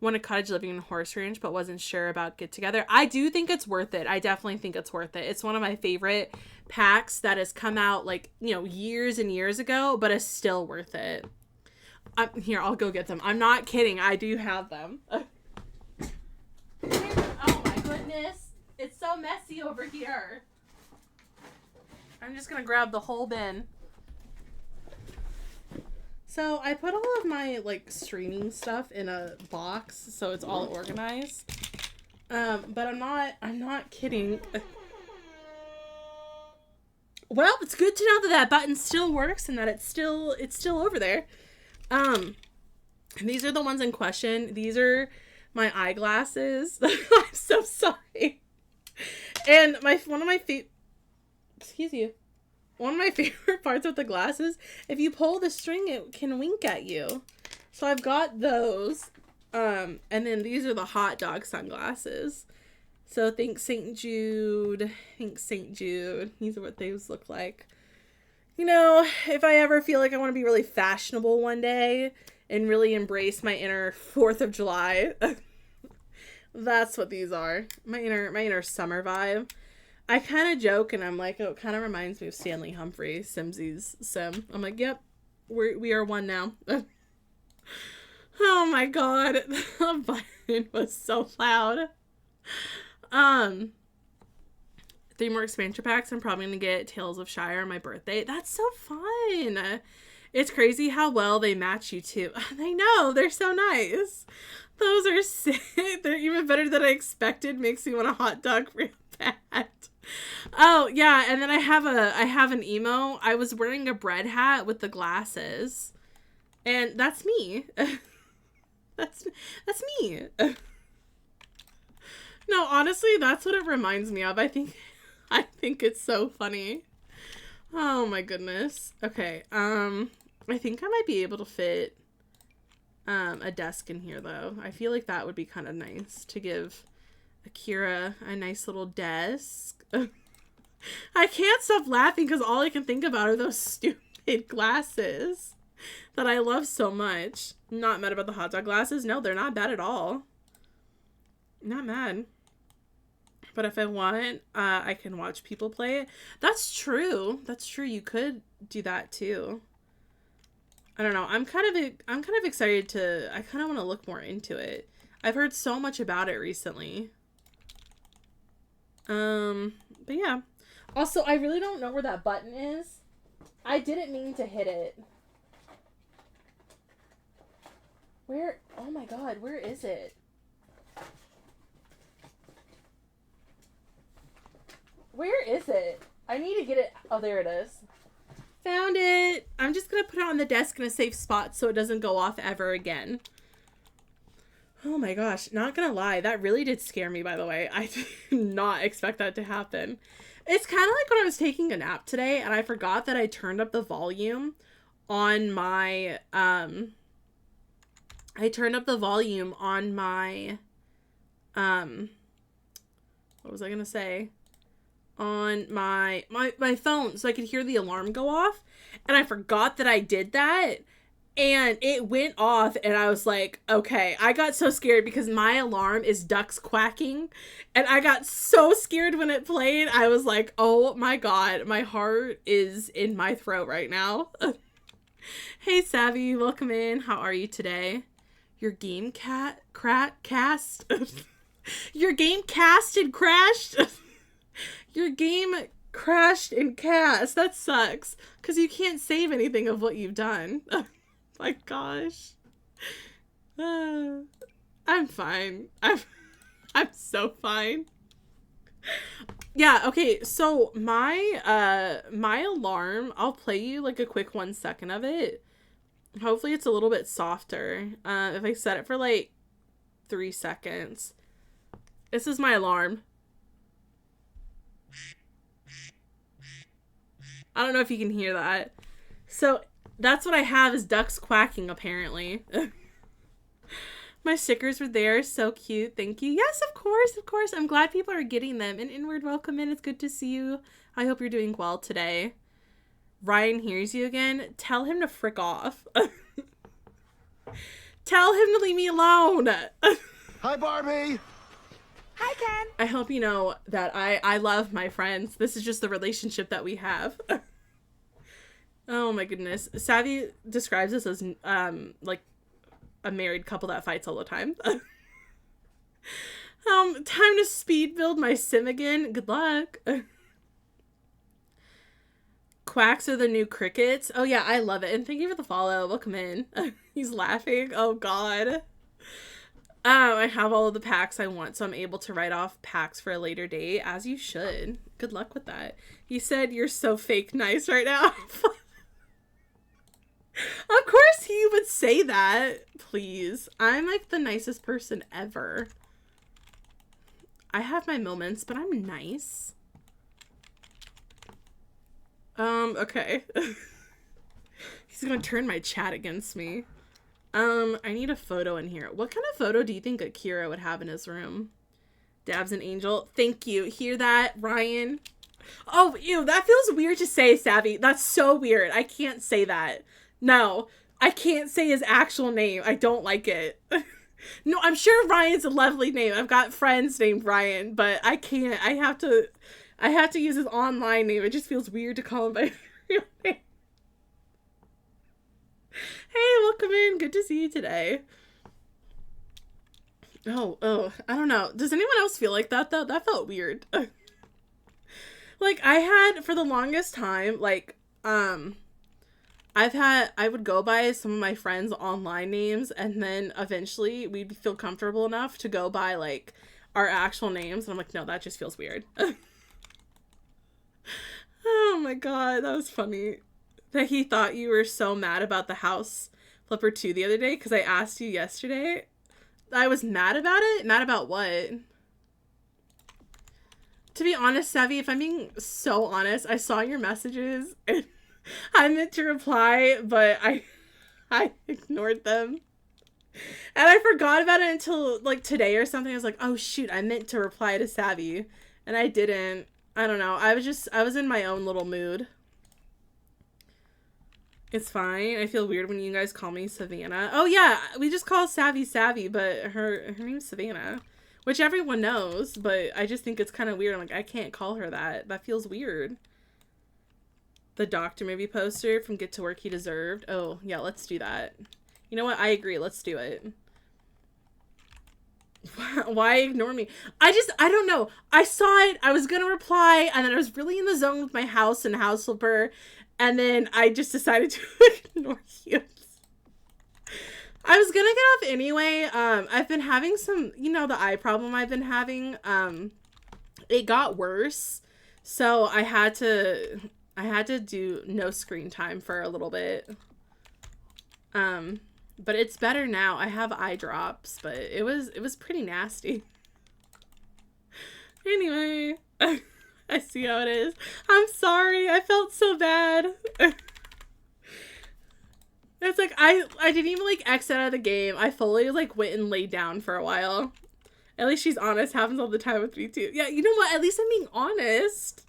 Wanted cottage living and horse ranch, but wasn't sure about Get Together. I do think it's worth it. I definitely think it's worth it. It's one of my favorite packs that has come out like, you know, years and years ago, but is still worth it. Here, I'll go get them. I'm not kidding. I do have them. Oh my goodness. It's so messy over here. I'm just going to grab the whole bin. So I put all of my like streaming stuff in a box so it's all organized. But I'm not kidding. Well, it's good to know that that button still works and that it's still over there. These are the ones in question. These are my eyeglasses. I'm so sorry. And one of my favorite parts with the glasses, if you pull the string, it can wink at you. So I've got those. And then these are the hot dog sunglasses. So think St. Jude. These are what those look like. You know, if I ever feel like I want to be really fashionable one day and really embrace my inner 4th of July, That's what these are. My inner summer vibe. I kind of joke and I'm like, oh, it kind of reminds me of Stanley Humphrey, Simsies Sim. I'm like, yep, we are one now. Oh my god, the button was so loud. 3 more expansion packs. I'm probably gonna get Tales of Shire on my birthday. That's so fun. It's crazy how well they match you too. I know, they're so nice. Those are sick. They're even better than I expected. Makes me want a hot dog real bad. Oh yeah, and then I have an emo. I was wearing a bread hat with the glasses, and that's me. that's me. No, honestly, that's what it reminds me of. I think it's so funny. Oh my goodness. Okay. I think I might be able to fit a desk in here though. I feel like that would be kind of nice to give Akira a nice little desk. I can't stop laughing because all I can think about are those stupid glasses that I love so much. I'm not mad about the hot dog glasses. No, they're not bad at all. Not mad. But if I want, I can watch people play it. That's true. That's true. You could do that too. I don't know. I'm kind of excited to. I kind of want to look more into it. I've heard so much about it recently. But yeah. Also, I really don't know where that button is. I didn't mean to hit it. Where? Oh my god, where is it? Where is it? I need to get it. Oh, there it is. Found it. I'm just going to put it on the desk in a safe spot so it doesn't go off ever again. Oh my gosh. Not going to lie. That really did scare me, by the way. I did not expect that to happen. It's kind of like when I was taking a nap today and I forgot that I turned up the volume on my, what was I going to say? On my phone so I could hear the alarm go off, and I forgot that I did that, and it went off, and I was like, okay. I got so scared because my alarm is ducks quacking, and I got so scared when it played. I was like, oh my god, my heart is in my throat right now. Hey Savvy, welcome in. How are you today? Your game cast your game cast and crashed. Your game crashed and cast. That sucks. Because you can't save anything of what you've done. Oh my gosh. I'm fine. I'm so fine. Yeah, okay. So my alarm, I'll play you like a quick 1 second of it. Hopefully it's a little bit softer. If I set it for like 3 seconds. This is my alarm. I don't know if you can hear that. So that's what I have is ducks quacking, apparently. My stickers were there. So cute. Thank you. Yes, of course. Of course. I'm glad people are getting them. And Inward, welcome in. It's good to see you. I hope you're doing well today. Ryan hears you again. Tell him to frick off. Tell him to leave me alone. Hi, Barbie. Hi, Ken. I hope you know that I love my friends. This is just the relationship that we have. Oh my goodness. Savvy describes us as like a married couple that fights all the time. Time to speed build my sim again. Good luck. Quacks are the new crickets. Oh yeah, I love it. And thank you for the follow. Welcome in. He's laughing. Oh god. I have all of the packs I want, so I'm able to write off packs for a later date, as you should. Good luck with that. He said, you're so fake nice right now. Of course he would say that. Please. I'm like the nicest person ever. I have my moments, but I'm nice. Okay. He's gonna turn my chat against me. I need a photo in here. What kind of photo do you think Akira would have in his room? Dab's an angel. Thank you. Hear that, Ryan? Oh, ew, that feels weird to say, Savvy. That's so weird. I can't say that. No, I can't say his actual name. I don't like it. No, I'm sure Ryan's a lovely name. I've got friends named Ryan, but I can't. I have to use his online name. It just feels weird to call him by real name. Hey, welcome in. Good to see you today. Oh, I don't know. Does anyone else feel like that though? That felt weird. Like I had for the longest time, like, I would go by some of my friends' online names, and then eventually we'd feel comfortable enough to go by like our actual names. And I'm like, no, that just feels weird. Oh my god, that was funny. That he thought you were so mad about the house flipper 2 the other day because I asked you yesterday. I was mad about it? Mad about what? To be honest, Savvy, if I'm being so honest, I saw your messages and I meant to reply, but I ignored them. And I forgot about it until like today or something. I was like, oh shoot, I meant to reply to Savvy. And I didn't. I don't know. I was in my own little mood. It's fine. I feel weird when you guys call me Savannah. Oh yeah, we just call Savvy, but her name's Savannah. Which everyone knows, but I just think it's kind of weird. I'm like, I can't call her that. That feels weird. The Doctor movie poster from Get to Work He Deserved. Oh, yeah, let's do that. You know what? I agree. Let's do it. Why ignore me? I don't know. I saw it. I was going to reply, and then I was really in the zone with my house and house flipper, and then I just decided to ignore you. I was gonna get off anyway. I've been having some, the eye problem I've been having. It got worse, so I had to do no screen time for a little bit. But it's better now. I have eye drops, but it was pretty nasty. Anyway, I see how it is. I'm sorry. I felt so bad. It's like, I didn't even, like, exit out of the game. I fully, like, went and laid down for a while. At least she's honest. Happens all the time with me, too. Yeah, you know what? At least I'm being honest.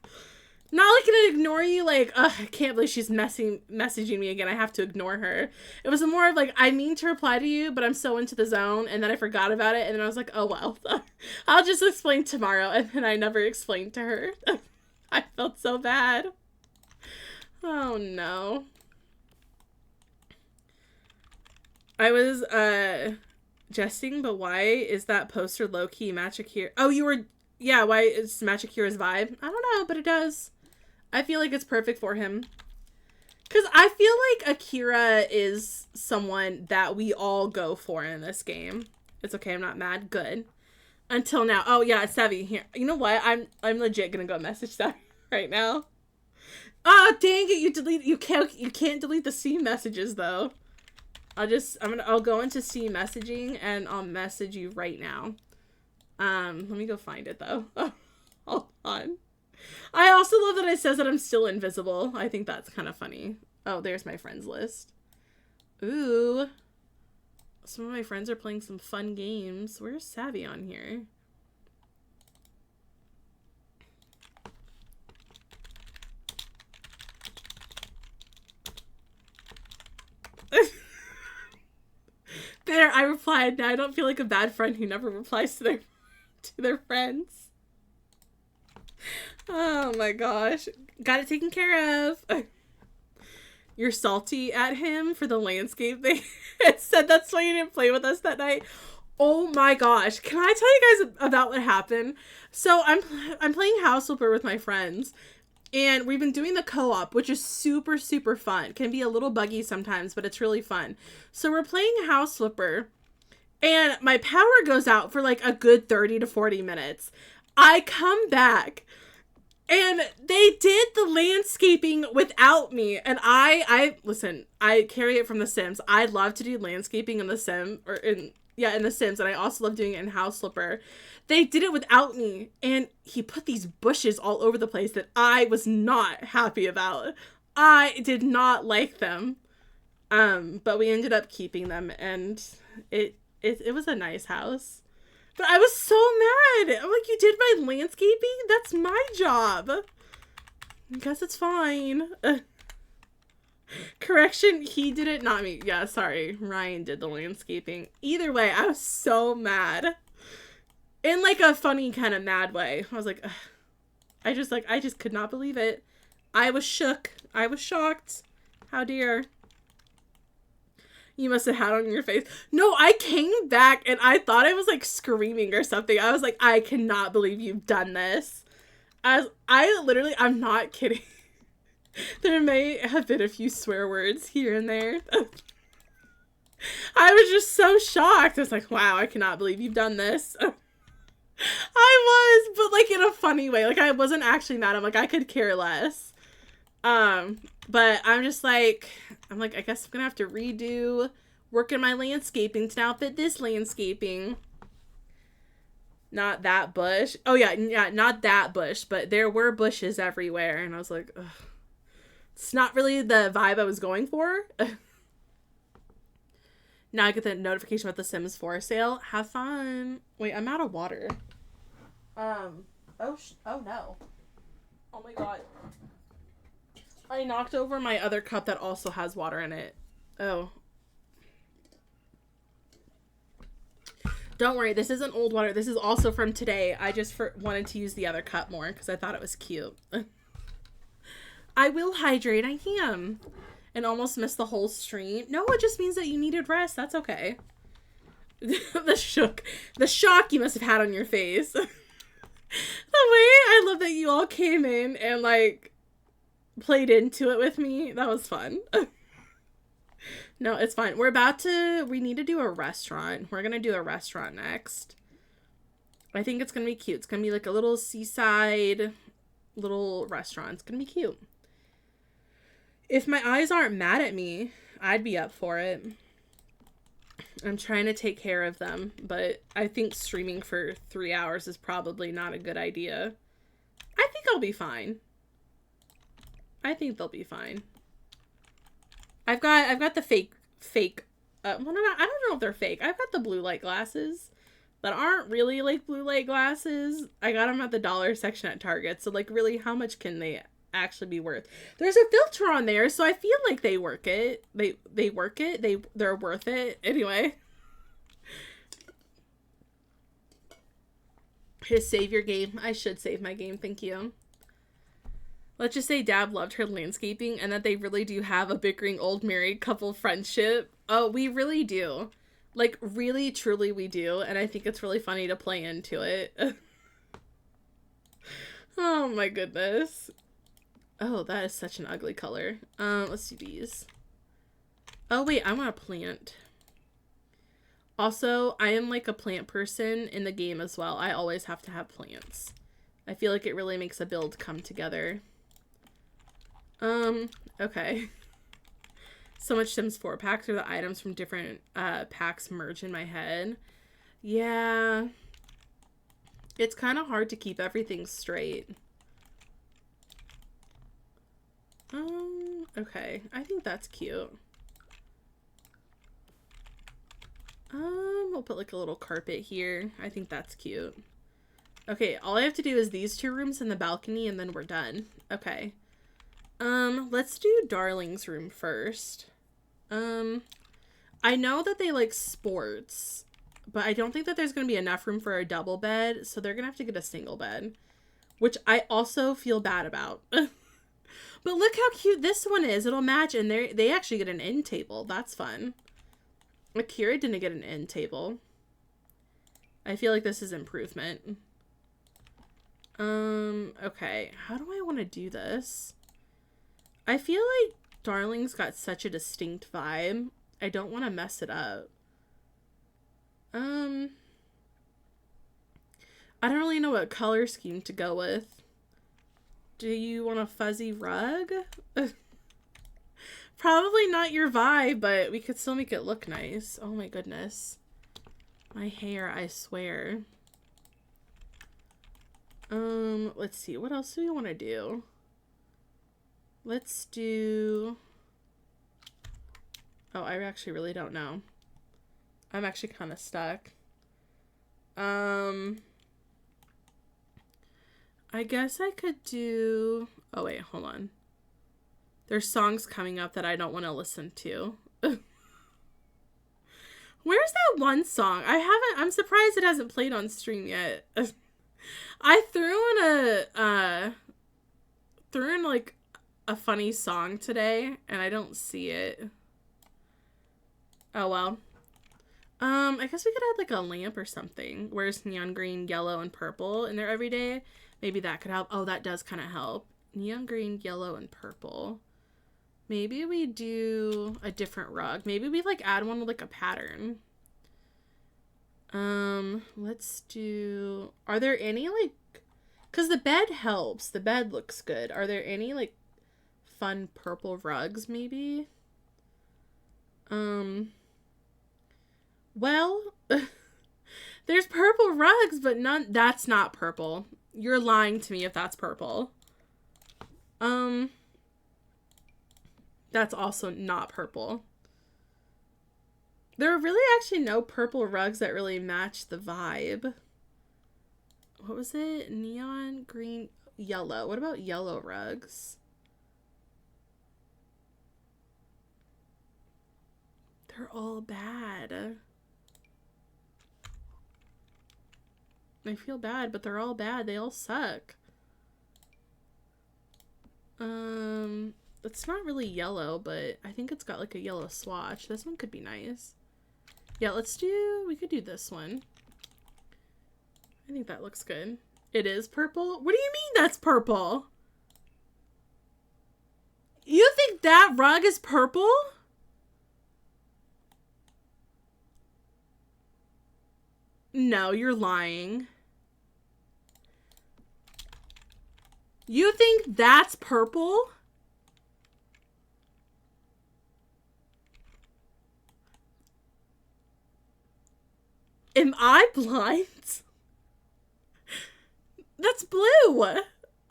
Not, like, gonna ignore you, like, ugh, I can't believe she's messaging me again. I have to ignore her. It was more of, like, I mean to reply to you, but I'm so into the zone, and then I forgot about it, and then I was like, oh, well. I'll just explain tomorrow, and then I never explained to her. I felt so bad. Oh, no. I was, jesting, but why is that poster low-key Match Akira? Oh, yeah, why is Match Akira's vibe? I don't know, but it does. I feel like it's perfect for him. Because I feel like Akira is someone that we all go for in this game. It's okay, I'm not mad. Good. Until now. Oh, yeah, Savvy, here. You know what? I'm legit gonna go message Savvy right now. Ah, dang it, you can't delete the C messages, though. I'll go into C messaging and I'll message you right now. Let me go find it though. Hold on. I also love that it says that I'm still invisible. I think that's kind of funny. Oh, there's my friends list. Ooh. Some of my friends are playing some fun games. Where's Savvy on here? There, I replied. Now I don't feel like a bad friend who never replies to their friends. Oh my gosh. Got it taken care of. You're salty at him for the landscape thing. It said that's why you didn't play with us that night. Oh my gosh. Can I tell you guys about what happened? So I'm playing House Flipper with my friends. And we've been doing the co-op, which is super, super fun. Can be a little buggy sometimes, but it's really fun. So we're playing House Flipper, and my power goes out for like a good 30 to 40 minutes. I come back, and they did the landscaping without me. And listen, I carry it from The Sims. I love to do landscaping in The Sims, and I also love doing it in House Flipper. They did it without me, and he put these bushes all over the place that I was not happy about. I did not like them. But we ended up keeping them, and it was a nice house. But I was so mad. I'm like, you did my landscaping? That's my job. I guess it's fine. Correction, he did it, not me. Yeah, sorry. Ryan did the landscaping. Either way, I was so mad. In like a funny kind of mad way. I was like, ugh. I just could not believe it. I was shook. I was shocked. How dare. You must have had on your face. No, I came back and I thought I was like screaming or something. I was like, I cannot believe you've done this. I'm not kidding. There may have been a few swear words here and there. I was just so shocked. I was like, wow, I cannot believe you've done this. I was, but like in a funny way. Like I wasn't actually mad. I'm like, I could care less. But I'm just like, I guess I'm gonna have to redo working my landscaping to now fit this landscaping. Not that bush. Oh yeah, not that bush, but there were bushes everywhere. And I was like, ugh. It's not really the vibe I was going for. Now I get the notification about the Sims 4 sale. Have fun. Wait, I'm out of water. Oh no. Oh my god. I knocked over my other cup that also has water in it. Oh. Don't worry, this isn't old water. This is also from today. I just wanted to use the other cup more because I thought it was cute. I will hydrate. I am. And almost missed the whole stream. No, it just means that you needed rest. That's okay. The shock you must have had on your face. The way I love that you all came in and like played into it with me. That was fun. No, it's fine. We need to do a restaurant. We're going to do a restaurant next. I think it's going to be cute. It's going to be like a little seaside little restaurant. It's going to be cute. If my eyes aren't mad at me, I'd be up for it. I'm trying to take care of them, but I think streaming for 3 hours is probably not a good idea. I think I'll be fine. I think they'll be fine. I've got the fake, well, no, I don't know if they're fake. I've got the blue light glasses that aren't really like blue light glasses. I got them at the dollar section at Target. So like really, how much can they actually be worth? There's a filter on there, so I feel like they work it. They work it. They're worth it. Anyway. His save your game. I should save my game. Thank you. Let's just say Dab loved her landscaping and that they really do have a bickering old married couple friendship. Oh, we really do. Like, really, truly we do. And I think it's really funny to play into it. Oh my goodness. Oh, that is such an ugly color. Let's see these. Oh wait, I want a plant. Also, I am like a plant person in the game as well. I always have to have plants. I feel like it really makes a build come together. Okay. So much Sims 4 packs are the items from different packs merge in my head. Yeah. It's kind of hard to keep everything straight. Okay. I think that's cute. We'll put like a little carpet here. I think that's cute. Okay, all I have to do is these 2 rooms and the balcony and then we're done. Okay. Let's do Darling's room first. I know that they like sports, but I don't think that there's going to be enough room for a double bed, so they're going to have to get a single bed, which I also feel bad about. But look how cute this one is. It'll match, and they actually get an end table. That's fun. Akira didn't get an end table. I feel like this is improvement. Okay. How do I want to do this? I feel like Darling's got such a distinct vibe. I don't want to mess it up. I don't really know what color scheme to go with. Do you want a fuzzy rug? Probably not your vibe, but we could still make it look nice. Oh my goodness. My hair, I swear. Let's see. What else do we want to do? Let's do... Oh, I actually really don't know. I'm actually kind of stuck. I guess I could do... Oh, wait, hold on. There's songs coming up that I don't want to listen to. Where's that one song? I'm surprised it hasn't played on stream yet. I threw in like a funny song today and I don't see it. Oh well. I guess we could add like a lamp or something. Where's neon green, yellow, and purple in there every day? Maybe that could help. Oh, that does kind of help. Neon green, yellow, and purple. Maybe we do a different rug. Maybe we like add one with like a pattern. Let's do, are there any like, cause the bed helps. The bed looks good. Are there any like fun purple rugs maybe? Well, there's purple rugs, but none, that's not purple. You're lying to me if that's purple. That's also not purple. There are really actually no purple rugs that really match the vibe. What was it? Neon, green, yellow. What about yellow rugs? They're all bad. I feel bad, but they're all bad. They all suck. It's not really yellow, but I think it's got like a yellow swatch. This one could be nice. Yeah, we could do this one. I think that looks good. It is purple? What do you mean that's purple? You think that rug is purple? No, you're lying. You think that's purple? Am I blind? That's blue.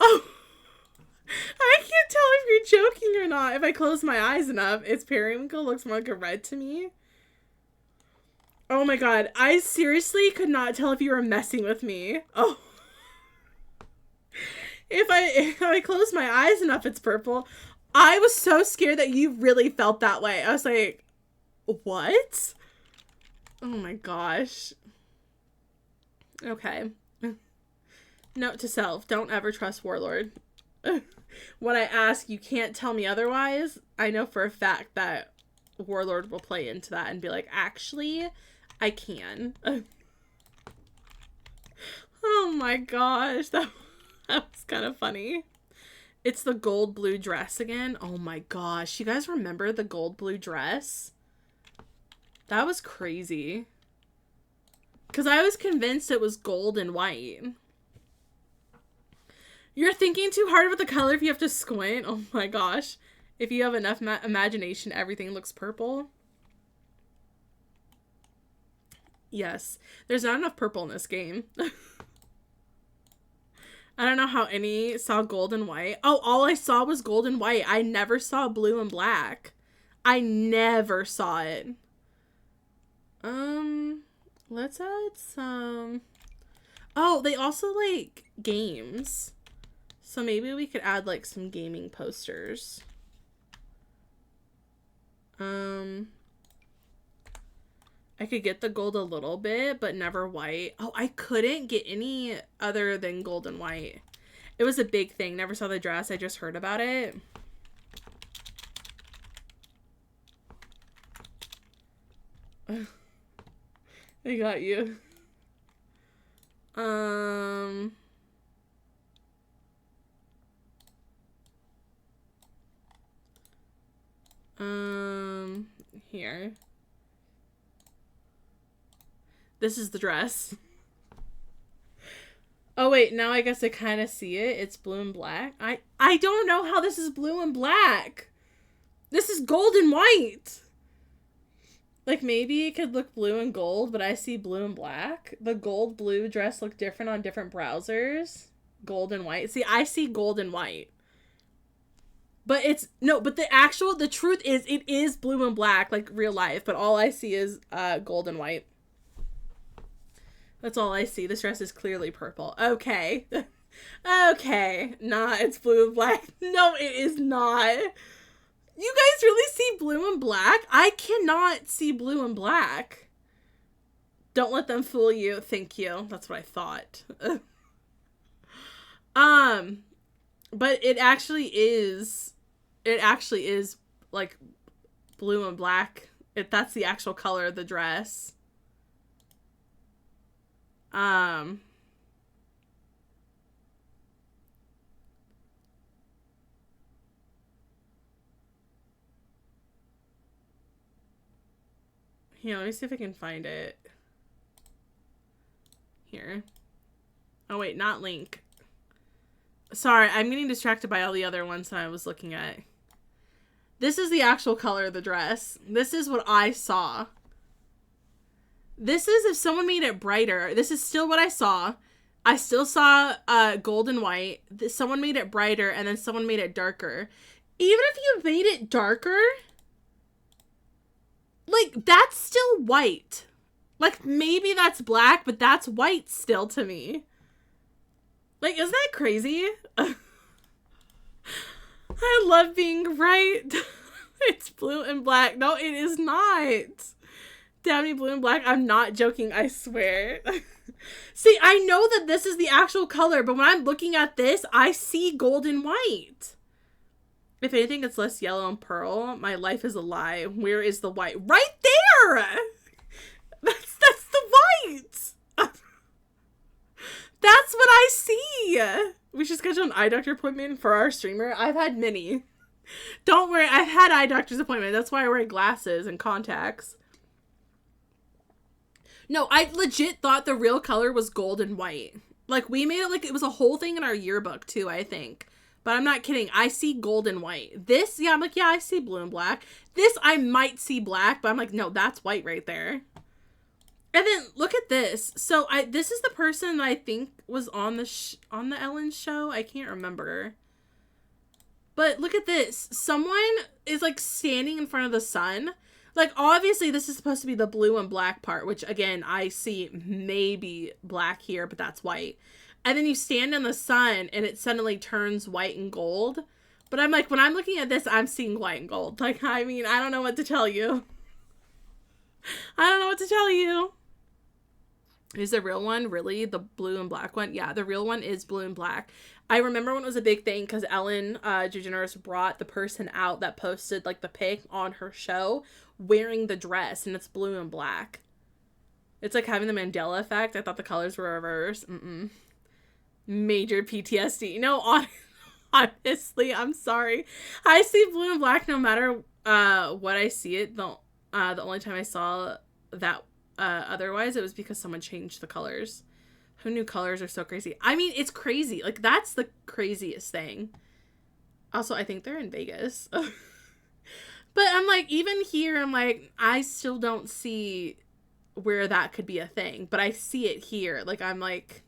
Oh. I can't tell if you're joking or not. If I close my eyes enough, it's periwinkle. Looks more like a red to me. Oh my god. I seriously could not tell if you were messing with me. Oh. If I close my eyes enough, it's purple. I was so scared that you really felt that way. I was like, what? Oh my gosh. Okay. Note to self, don't ever trust Warlord. When I ask, you can't tell me otherwise, I know for a fact that Warlord will play into that and be like, actually, I can. Oh my gosh, that was kind of funny. It's the gold blue dress again. Oh my gosh, you guys remember the gold blue dress? That was crazy. Because I was convinced it was gold and white. You're thinking too hard with the color if you have to squint. Oh my gosh. If you have enough imagination, everything looks purple. Yes. There's not enough purple in this game. I don't know how any saw gold and white. Oh, all I saw was gold and white. I never saw blue and black. I never saw it. Let's add some... Oh, they also like games. So maybe we could add like some gaming posters. I could get the gold a little bit, but never white. Oh, I couldn't get any other than gold and white. It was a big thing. Never saw the dress. I just heard about it. I got you. Here. This is the dress. Oh wait, now I guess I kind of see it. It's blue and black. I don't know how this is blue and black. This is gold and white. Like maybe it could look blue and gold, but I see blue and black. The gold blue dress look different on different browsers. Gold and white. See, I see gold and white. But it's, no, but the truth is it is blue and black, like real life, but all I see is gold and white. That's all I see. This dress is clearly purple. Okay. Okay. Nah, it's blue and black. No, it is not. You guys really see blue and black? I cannot see blue and black. Don't let them fool you. Thank you. That's what I thought. But it actually is like blue and black. That's the actual color of the dress. Here, let me see if I can find it. Here. Oh, wait, not link. Sorry, I'm getting distracted by all the other ones that I was looking at. This is the actual color of the dress. This is what I saw. This is if someone made it brighter. This is still what I saw. I still saw gold and white. Someone made it brighter, and then someone made it darker. Even if you made it darker... Like, that's still white. Like, maybe that's black, but that's white still to me. Like, isn't that crazy? I love being right. It's blue and black. No, it is not. Dabney blue and black. I'm not joking, I swear. See, I know that this is the actual color, but when I'm looking at this, I see gold and white. If anything, it's less yellow and pearl. My life is a lie. Where is the white? Right there! That's the white! That's what I see! We should schedule an eye doctor appointment for our streamer. I've had many. Don't worry, I've had eye doctor's appointment. That's why I wear glasses and contacts. No, I legit thought the real color was gold and white. Like, we made it like it was a whole thing in our yearbook, too, I think. But I'm not kidding. I see gold and white. This, yeah, I'm like, yeah, I see blue and black. This, I might see black, but I'm like, no, that's white right there. And then, look at this. So, this is the person that I think was on the Ellen show. I can't remember. But look at this. Someone is, like, standing in front of the sun. Like, obviously, this is supposed to be the blue and black part, which, again, I see maybe black here, but that's white. And then you stand in the sun, and it suddenly turns white and gold. But I'm like, when I'm looking at this, I'm seeing white and gold. Like, I mean, I don't know what to tell you. I don't know what to tell you. Is the real one really the blue and black one? Yeah, the real one is blue and black. I remember when it was a big thing because Ellen DeGeneres brought the person out that posted, like, the pic on her show wearing the dress, and it's blue and black. It's like having the Mandela effect. I thought the colors were reversed. Major PTSD. No, honestly, I'm sorry. I see blue and black no matter what I see it. The only time I saw that otherwise, it was because someone changed the colors. Who knew colors are so crazy? I mean, it's crazy. Like, that's the craziest thing. Also, I think they're in Vegas. But I'm like, even here, I'm like, I still don't see where that could be a thing. But I see it here. Like, I'm like...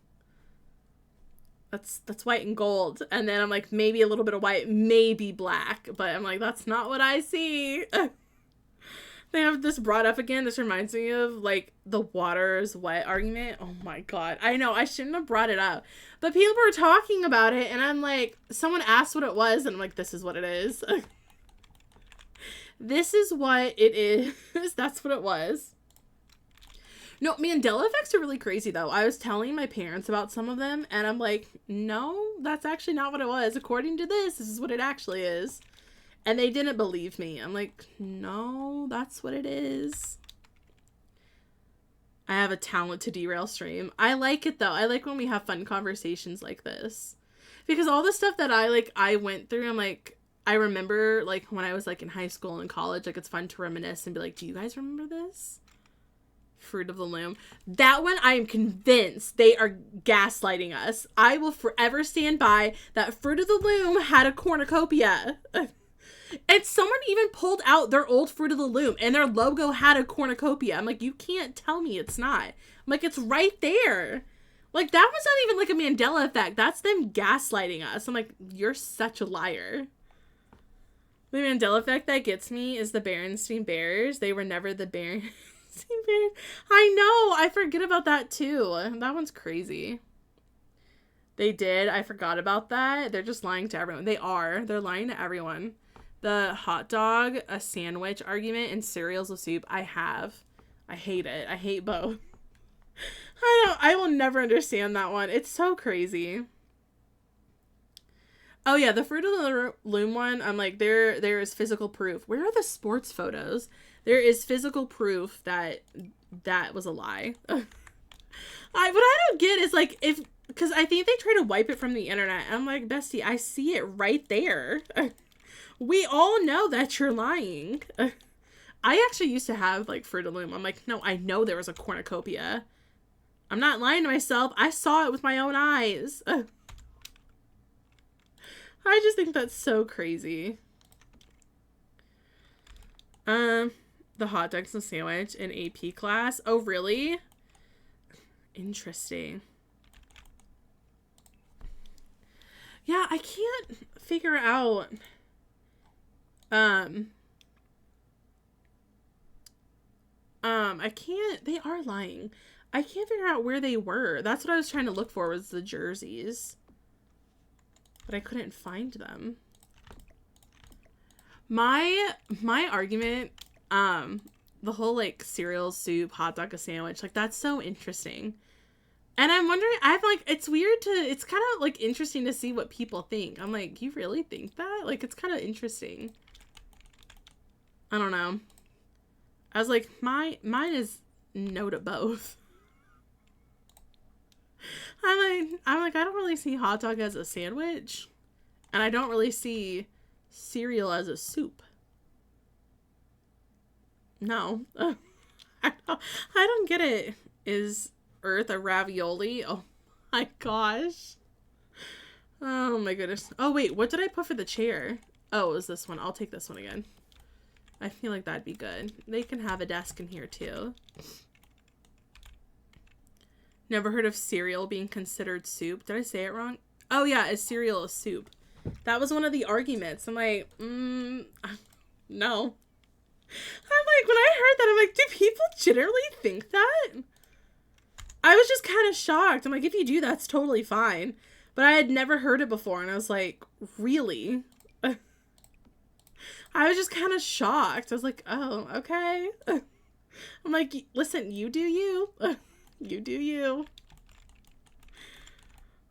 That's white and gold. And then I'm like, maybe a little bit of white, maybe black. But I'm like, that's not what I see. They have this brought up again. This reminds me of, like, the water is wet argument. Oh my god. I know, I shouldn't have brought it up. But people were talking about it, and I'm like, someone asked what it was, and I'm like, this is what it is. This is what it is. That's what it was. No, Mandela effects are really crazy, though. I was telling my parents about some of them, and I'm like, no, that's actually not what it was. According to this is what it actually is. And they didn't believe me. I'm like, no, that's what it is. I have a talent to derail stream. I like it, though. I like when we have fun conversations like this. Because all the stuff that I went through, I'm like, I remember, like, when I was, like, in high school and college, like, it's fun to reminisce and be like, do you guys remember this? Fruit of the Loom. That one, I am convinced they are gaslighting us. I will forever stand by that Fruit of the Loom had a cornucopia. And someone even pulled out their old Fruit of the Loom, and their logo had a cornucopia. I'm like, you can't tell me it's not. I'm like, it's right there. Like, that was not even like a Mandela effect. That's them gaslighting us. I'm like, you're such a liar. The Mandela effect that gets me is the Berenstain Bears. They were never the Berenstain Bears. I know. I forget about that, too. That one's crazy. They did. I forgot about that. They're just lying to everyone. They are. They're lying to everyone. The hot dog, a sandwich argument, and cereal's a soup. I hate it. I hate both. I will never understand that one. It's so crazy. Oh yeah, the Fruit of the Loom one, I'm like, there is physical proof. Where are the sports photos? There is physical proof that was a lie. What I don't get is like, because I think they try to wipe it from the internet. I'm like, bestie, I see it right there. We all know that you're lying. I actually used to have like Fruit of the Loom. I'm like, no, I know there was a cornucopia. I'm not lying to myself. I saw it with my own eyes. I just think that's so crazy. The hot dogs and sandwich in AP class. Oh, really? Interesting. Yeah, I can't figure out. I can't. They are lying. I can't figure out where they were. That's what I was trying to look for, was the jerseys. But I couldn't find them. My argument, the whole like cereal, soup, hot dog, a sandwich, like that's so interesting. And I'm wondering, it's weird it's kind of like interesting to see what people think. I'm like, you really think that? Like, it's kind of interesting. I don't know. I was like, mine is no to both. I'm like, I don't really see hot dog as a sandwich, and I don't really see cereal as a soup. No. I don't get it. Is Earth a ravioli? Oh my gosh. Oh my goodness. Oh wait, what did I put for the chair? Oh, it was this one. I'll take this one again. I feel like that'd be good. They can have a desk in here too. Never heard of cereal being considered soup. Did I say it wrong? Oh yeah, is cereal a soup? That was one of the arguments. I'm like, no. I'm like, when I heard that, I'm like, do people generally think that? I was just kind of shocked. I'm like, if you do, that's totally fine. But I had never heard it before, and I was like, really? I was just kind of shocked. I was like, oh, okay. I'm like, listen, you do you. You do you.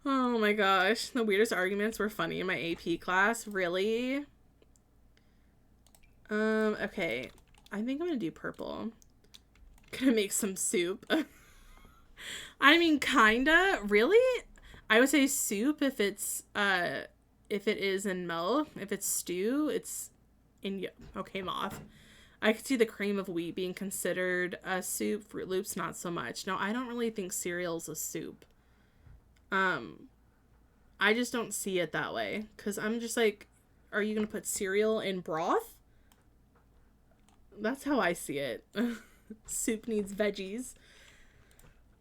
Oh my gosh. The weirdest arguments were funny in my AP class. Really? Okay. I think I'm gonna do purple. Gonna make some soup. I mean, kinda. Really? I would say soup if it is in milk. If it's stew, it's in... Okay, moth. I could see the cream of wheat being considered a soup. Fruit Loops, not so much. No, I don't really think cereal's a soup. I just don't see it that way. Because I'm just like, are you going to put cereal in broth? That's how I see it. Soup needs veggies.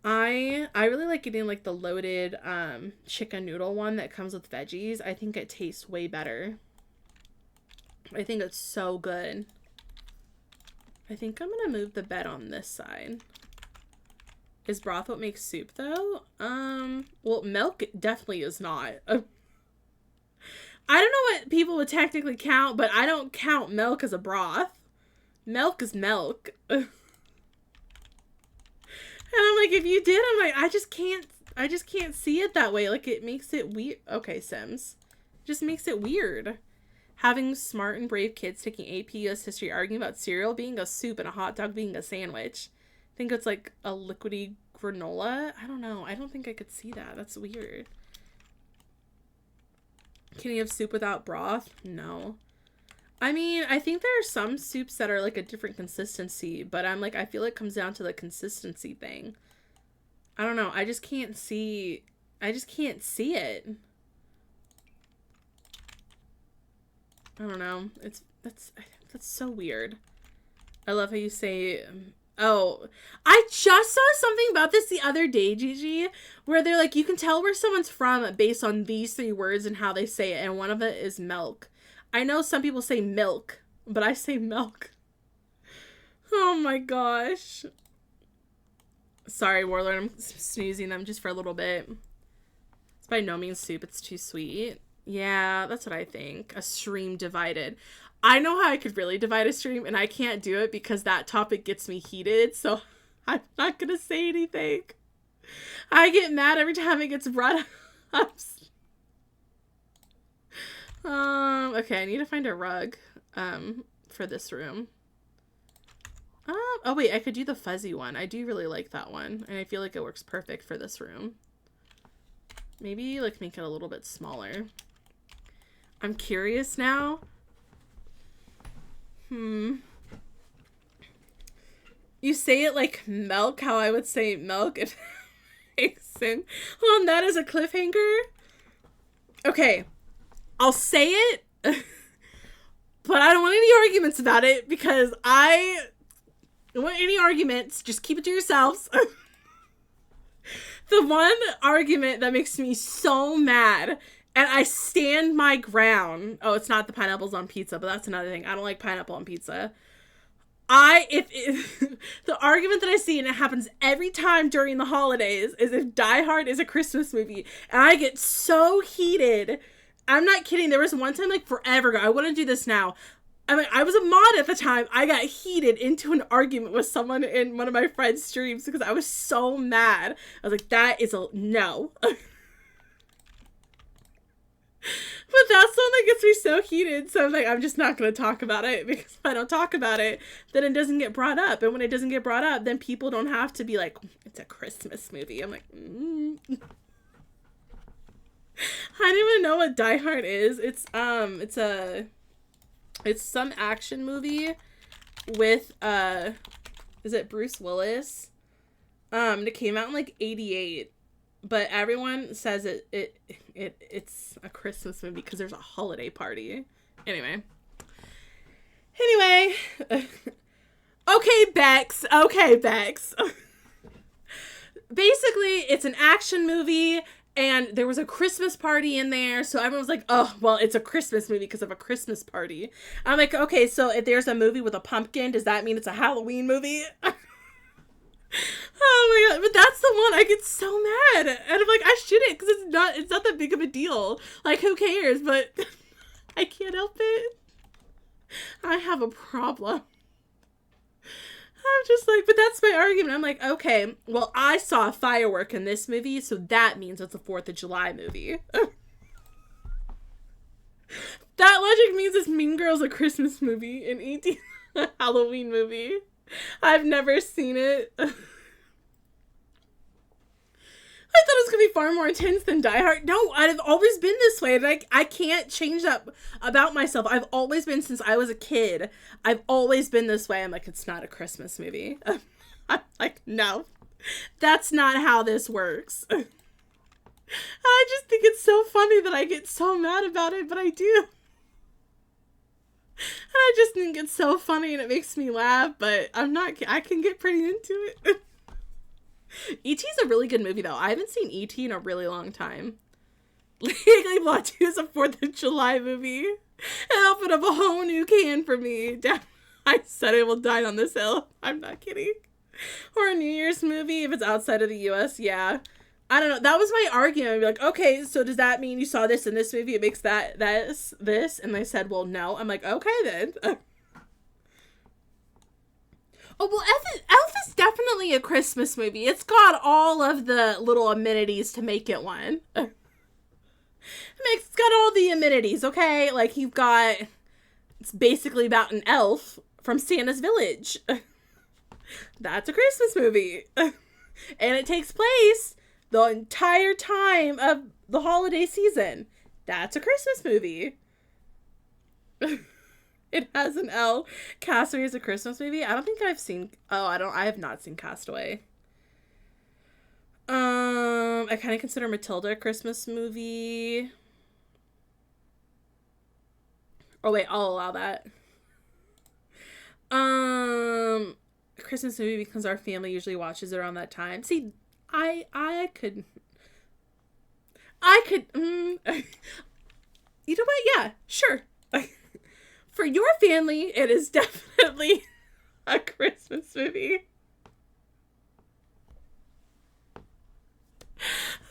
I really like getting like the loaded chicken noodle one that comes with veggies. I think it tastes way better. I think it's so good. I think I'm gonna move the bed on this side. Is broth what makes soup though? Well, milk definitely is not. I don't know what people would technically count, but I don't count milk as a broth. Milk is milk. And I'm like, if you did, I'm like, I just can't see it that way. Like, it makes it weird. Okay, Sims. Just makes it weird. Having smart and brave kids taking AP US history arguing about cereal being a soup and a hot dog being a sandwich. I think it's like a liquidy granola. I don't know. I don't think I could see that. That's weird. Can you have soup without broth? No. I mean, I think there are some soups that are like a different consistency, but I'm like, I feel it comes down to the consistency thing. I don't know. I just can't see it. I don't know. That's so weird. I love how you say, oh, I just saw something about this the other day, Gigi, where they're like, you can tell where someone's from based on these 3 words and how they say it, and one of it is milk. I know some people say milk, but I say milk. Oh my gosh. Sorry, Warlord, I'm snoozing them just for a little bit. It's by no means soup, it's too sweet. Yeah, that's what I think. A stream divided. I know how I could really divide a stream, and I can't do it because that topic gets me heated, so I'm not gonna say anything. I get mad every time it gets brought up. Okay, I need to find a rug, for this room. Oh wait, I could do the fuzzy one. I do really like that one, and I feel like it works perfect for this room. Maybe, like, make it a little bit smaller. I'm curious now. You say it like milk, how I would say milk if it makes sense. Well, and that is a cliffhanger. Okay, I'll say it, but I don't want any arguments about it because I don't want any arguments. Just keep it to yourselves. The one argument that makes me so mad, and I stand my ground. Oh, it's not the pineapples on pizza, but that's another thing. I don't like pineapple on pizza. The argument that I see, and it happens every time during the holidays, is if Die Hard is a Christmas movie. And I get so heated. I'm not kidding. There was one time, like, forever ago. I wouldn't do this now. I mean, I was a mod at the time. I got heated into an argument with someone in one of my friend's streams because I was so mad. I was like, that is a no. But that's the one that gets me so heated. So I'm like, I'm just not going to talk about it because if I don't talk about it, then it doesn't get brought up. And when it doesn't get brought up, then people don't have to be like, it's a Christmas movie. I'm like, I don't even know what Die Hard is. It's some action movie with, is it Bruce Willis? It came out in like 88, but everyone says it's a Christmas movie because there's a holiday party. Anyway. Okay, Bex. Basically, it's an action movie. And there was a Christmas party in there, so everyone was like, oh, well, it's a Christmas movie because of a Christmas party. I'm like, okay, so if there's a movie with a pumpkin, does that mean it's a Halloween movie? Oh my god, but that's the one I get so mad. And I'm like, I shouldn't, because it's not that big of a deal. Like, who cares? But I can't help it. I have a problem. I'm just like, but that's my argument. I'm like, okay, well, I saw a firework in this movie, so that means it's a 4th of July movie. That logic means this Mean Girls a Christmas movie and E.T. a Halloween movie. I've never seen it. I thought it was going to be far more intense than Die Hard. No, I've always been this way. And I can't change that about myself. I've always been, since I was a kid, I've always been this way. I'm like, it's not a Christmas movie. I'm like, no, that's not how this works. I just think it's so funny that I get so mad about it, but I do. And I just think it's so funny and it makes me laugh, but I can get pretty into it. E.T. is a really good movie, though. I haven't seen E.T. in a really long time. Legally Blonde 2 is a 4th of July movie. It opened up a whole new can for me. I said I will die on this hill. I'm not kidding. Or a New Year's movie, if it's outside of the U.S., yeah. I don't know. That was my argument. I'd be like, okay, so does that mean you saw this in this movie? It makes this? And they said, well, no. I'm like, okay, then. Oh, well, Elf is definitely a Christmas movie. It's got all of the little amenities to make it one. It's got all the amenities, okay? Like, it's basically about an elf from Santa's village. That's a Christmas movie. And it takes place the entire time of the holiday season. That's a Christmas movie. It has an L. Castaway is a Christmas movie. I don't think I've seen... I have not seen Castaway. I kind of consider Matilda a Christmas movie. Oh, wait. I'll allow that. Christmas movie because our family usually watches it around that time. See, I could... You know what? Yeah, sure. For your family, it is definitely a Christmas movie.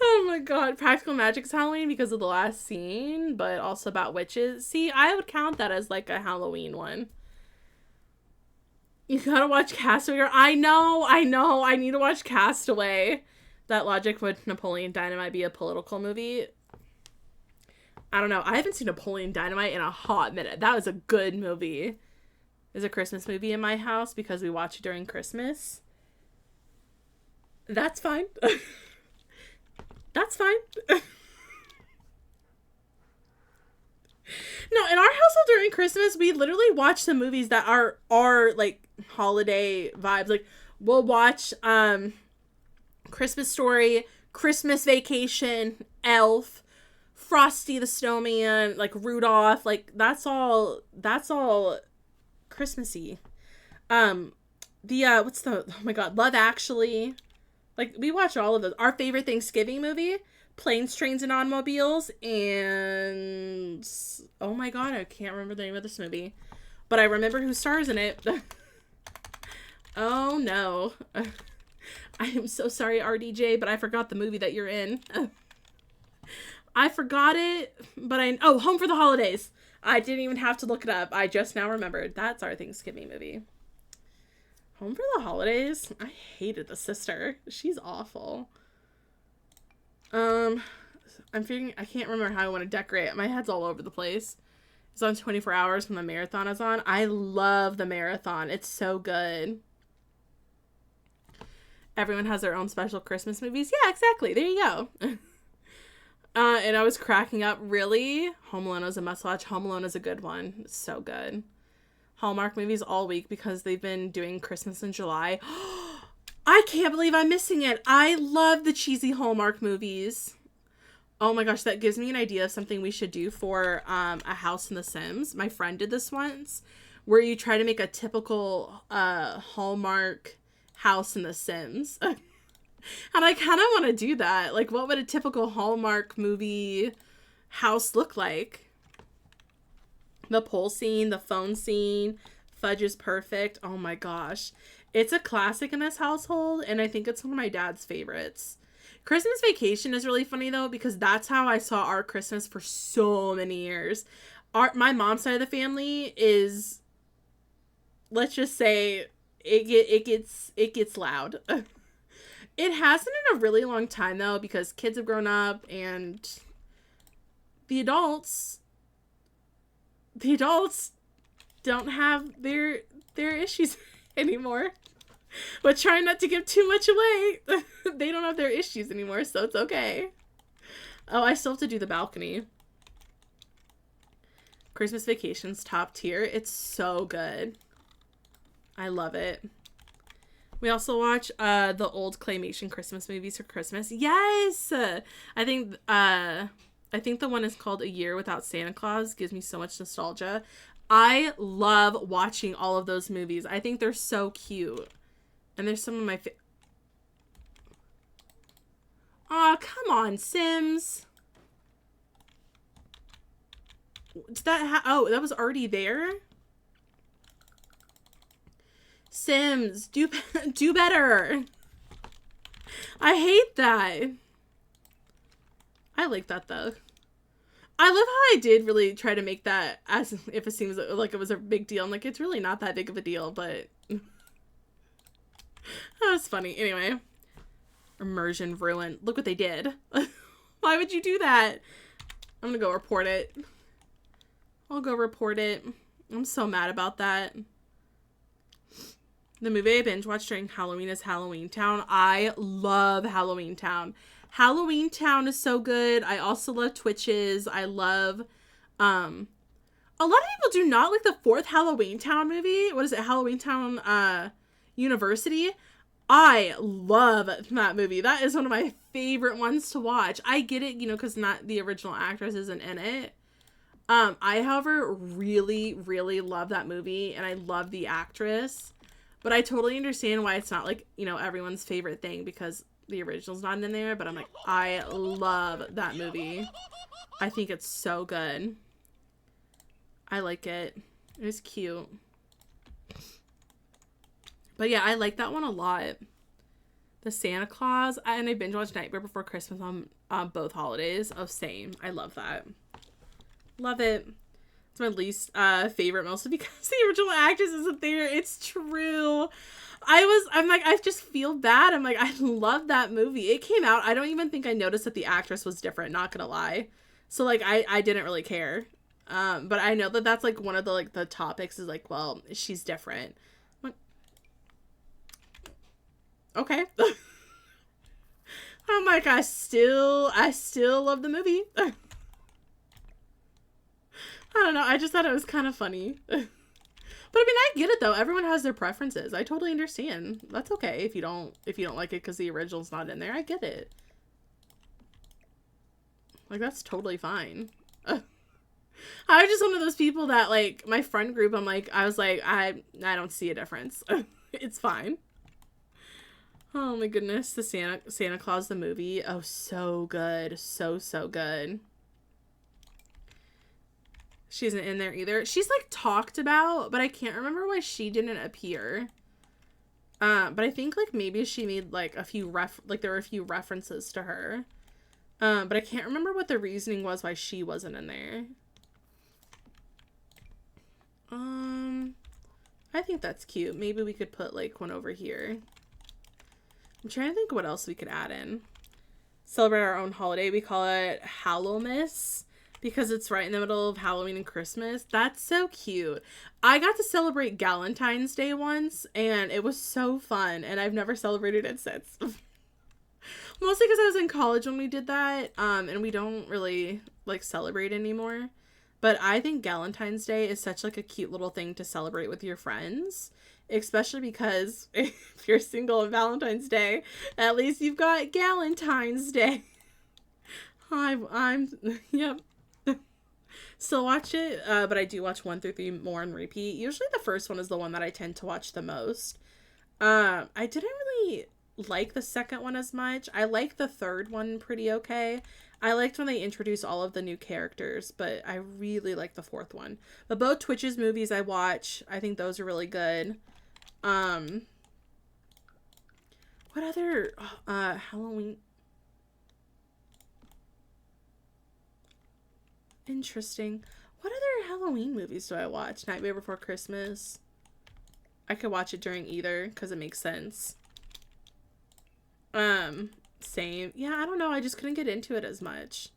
Oh my god. Practical Magic's Halloween because of the last scene, but also about witches. See, I would count that as like a Halloween one. You gotta watch Castaway. I know. I need to watch Castaway. That logic, would Napoleon Dynamite be a political movie? I don't know. I haven't seen Napoleon Dynamite in a hot minute. That was a good movie. There's a Christmas movie in my house because we watch it during Christmas. That's fine. That's fine. No, in our household during Christmas, we literally watch the movies that are like holiday vibes. Like we'll watch Christmas Story, Christmas Vacation, Elf, Frosty the Snowman, like Rudolph. Like that's all Christmassy. What's the, oh my god, Love Actually. Like we watch all of those. Our favorite Thanksgiving movie, Planes, Trains, and Automobiles, and oh my god, I can't remember the name of this movie, but I remember who stars in it. Oh no. I am so sorry, RDJ, but I forgot the movie that you're in. I forgot it, but Home for the Holidays. I didn't even have to look it up. I just now remembered. That's our Thanksgiving movie. Home for the Holidays? I hated the sister. She's awful. I'm figuring, I can't remember how I want to decorate. My head's all over the place. It's on 24 hours when the marathon is on. I love the marathon. It's so good. Everyone has their own special Christmas movies. Yeah, exactly. There you go. And I was cracking up. Really? Home Alone is a must watch. Home Alone is a good one. It's so good. Hallmark movies all week because they've been doing Christmas in July. I can't believe I'm missing it. I love the cheesy Hallmark movies. Oh my gosh, that gives me an idea of something we should do for a house in The Sims. My friend did this once, where you try to make a typical Hallmark house in The Sims. And I kind of want to do that. Like, what would a typical Hallmark movie house look like? The pole scene, the phone scene, Fudge is perfect. Oh my gosh. It's a classic in this household, and I think it's one of my dad's favorites. Christmas Vacation is really funny, though, because that's how I saw our Christmas for so many years. My mom's side of the family is, let's just say, it gets loud. It hasn't in a really long time, though, because kids have grown up, and the adults don't have their issues anymore. But try not to give too much away. They don't have their issues anymore, so it's okay. Oh, I still have to do the balcony. Christmas Vacation's top tier. It's so good. I love it. We also watch the old claymation Christmas movies for Christmas. Yes! I think the one is called A Year Without Santa Claus. Gives me so much nostalgia. I love watching all of those movies. I think they're so cute. And there's some of my Aw, come on, Sims. Did that oh, that was already there? Sims, do better. I hate that. I like that, though. I love how I did really try to make that as if it seems like it was a big deal. I'm like, it's really not that big of a deal, but that was funny. Anyway, immersion ruined. Look what they did. Why would you do that? I'm gonna go report it. I'll go report it. I'm so mad about that. The movie I binge watched during Halloween is Halloween Town. I love Halloween Town. Halloween Town is so good. I also love Twitches. I love, a lot of people do not like the fourth Halloween Town movie. What is it? Halloween Town, University. I love that movie. That is one of my favorite ones to watch. I get it, because not the original actress isn't in it. I, however, really, really love that movie, and I love the actress. But I totally understand why it's not, like, everyone's favorite thing, because the original's not in there. But I'm like, I love that movie. I think it's so good. I like it. It was cute. But yeah, I like that one a lot. The Santa Claus, and I binge watched Nightmare Before Christmas on both holidays. Oh, same. I love that. Love it. It's my least favorite, mostly because the original actress isn't there. It's true. I'm like, I just feel bad. I'm like, I love that movie. It came out. I don't even think I noticed that the actress was different, not gonna lie. So like, I didn't really care. But I know that that's like one of the like the topics is like, well, she's different. I'm like, okay. I'm like, I still love the movie. I don't know. I just thought it was kind of funny. But I mean, I get it though. Everyone has their preferences. I totally understand. That's okay if you don't like it because the original's not in there. I get it. Like, that's totally fine. I was just one of those people that, like, my friend group, I was like, I don't see a difference. It's fine. Oh my goodness, the Santa Claus the movie. Oh, so good. So good. She isn't in there either. She's like talked about, but I can't remember why she didn't appear. But I think like maybe she made like a few there were a few references to her. But I can't remember what the reasoning was why she wasn't in there. I think that's cute. Maybe we could put like one over here. I'm trying to think what else we could add in. Celebrate our own holiday. We call it Hallowmas because it's right in the middle of Halloween and Christmas. That's so cute. I got to celebrate Galentine's Day once and it was so fun and I've never celebrated it since. Mostly because I was in college when we did that and we don't really like celebrate anymore. But I think Galentine's Day is such like a cute little thing to celebrate with your friends. Especially because if you're single on Valentine's Day, at least you've got Galentine's Day. Yep. Still watch it, but I do watch 1 through 3 more on repeat. Usually the first one is the one that I tend to watch the most. I didn't really like the second one as much. I like the third one pretty okay. I liked when they introduced all of the new characters, but I really like the fourth one. But both Twitch's movies I watch, I think those are really good. What other Halloween? Interesting. What other Halloween movies do I watch? Nightmare Before Christmas. I could watch it during either because it makes sense. Same. Yeah, I don't know. I just couldn't get into it as much.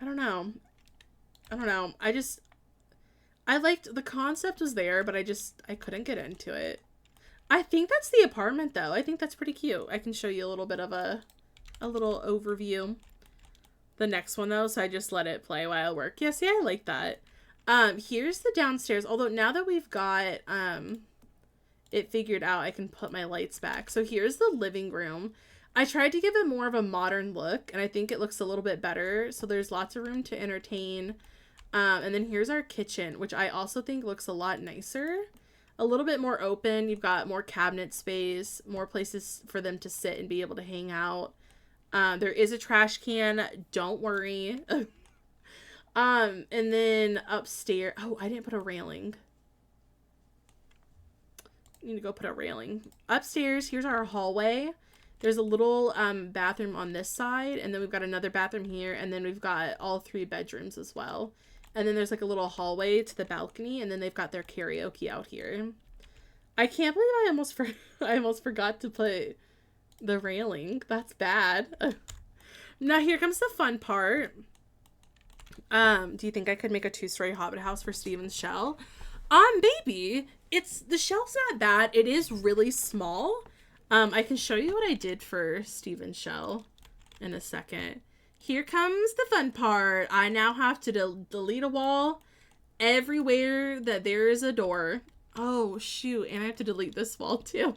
I don't know. I liked the concept was there, but I couldn't get into it. I think that's the apartment though. I think that's pretty cute. I can show you a little bit of a little overview. The next one though, so I just let it play while I work. Yeah, see, I like that. Here's the downstairs. Although now that we've got it figured out, I can put my lights back. So here's the living room. I tried to give it more of a modern look, and I think it looks a little bit better. So there's lots of room to entertain. And then here's our kitchen, which I also think looks a lot nicer. A little bit more open. You've got more cabinet space, more places for them to sit and be able to hang out. There is a trash can. Don't worry. And then upstairs. Oh, I didn't put a railing. Need to go put a railing. Upstairs, here's our hallway. There's a little bathroom on this side, and then we've got another bathroom here, and then we've got all 3 bedrooms as well. And then there's like a little hallway to the balcony, and then they've got their karaoke out here. I can't believe I almost forgot to put the railing. That's bad. Now here comes the fun part. Do you think I could make a 2-story hobbit house for Steven's shell? Baby, the shell's not bad. It is really small. I can show you what I did for Steven's shell in a second. Here comes the fun part. I now have to delete a wall everywhere that there is a door. Oh, shoot. And I have to delete this wall too.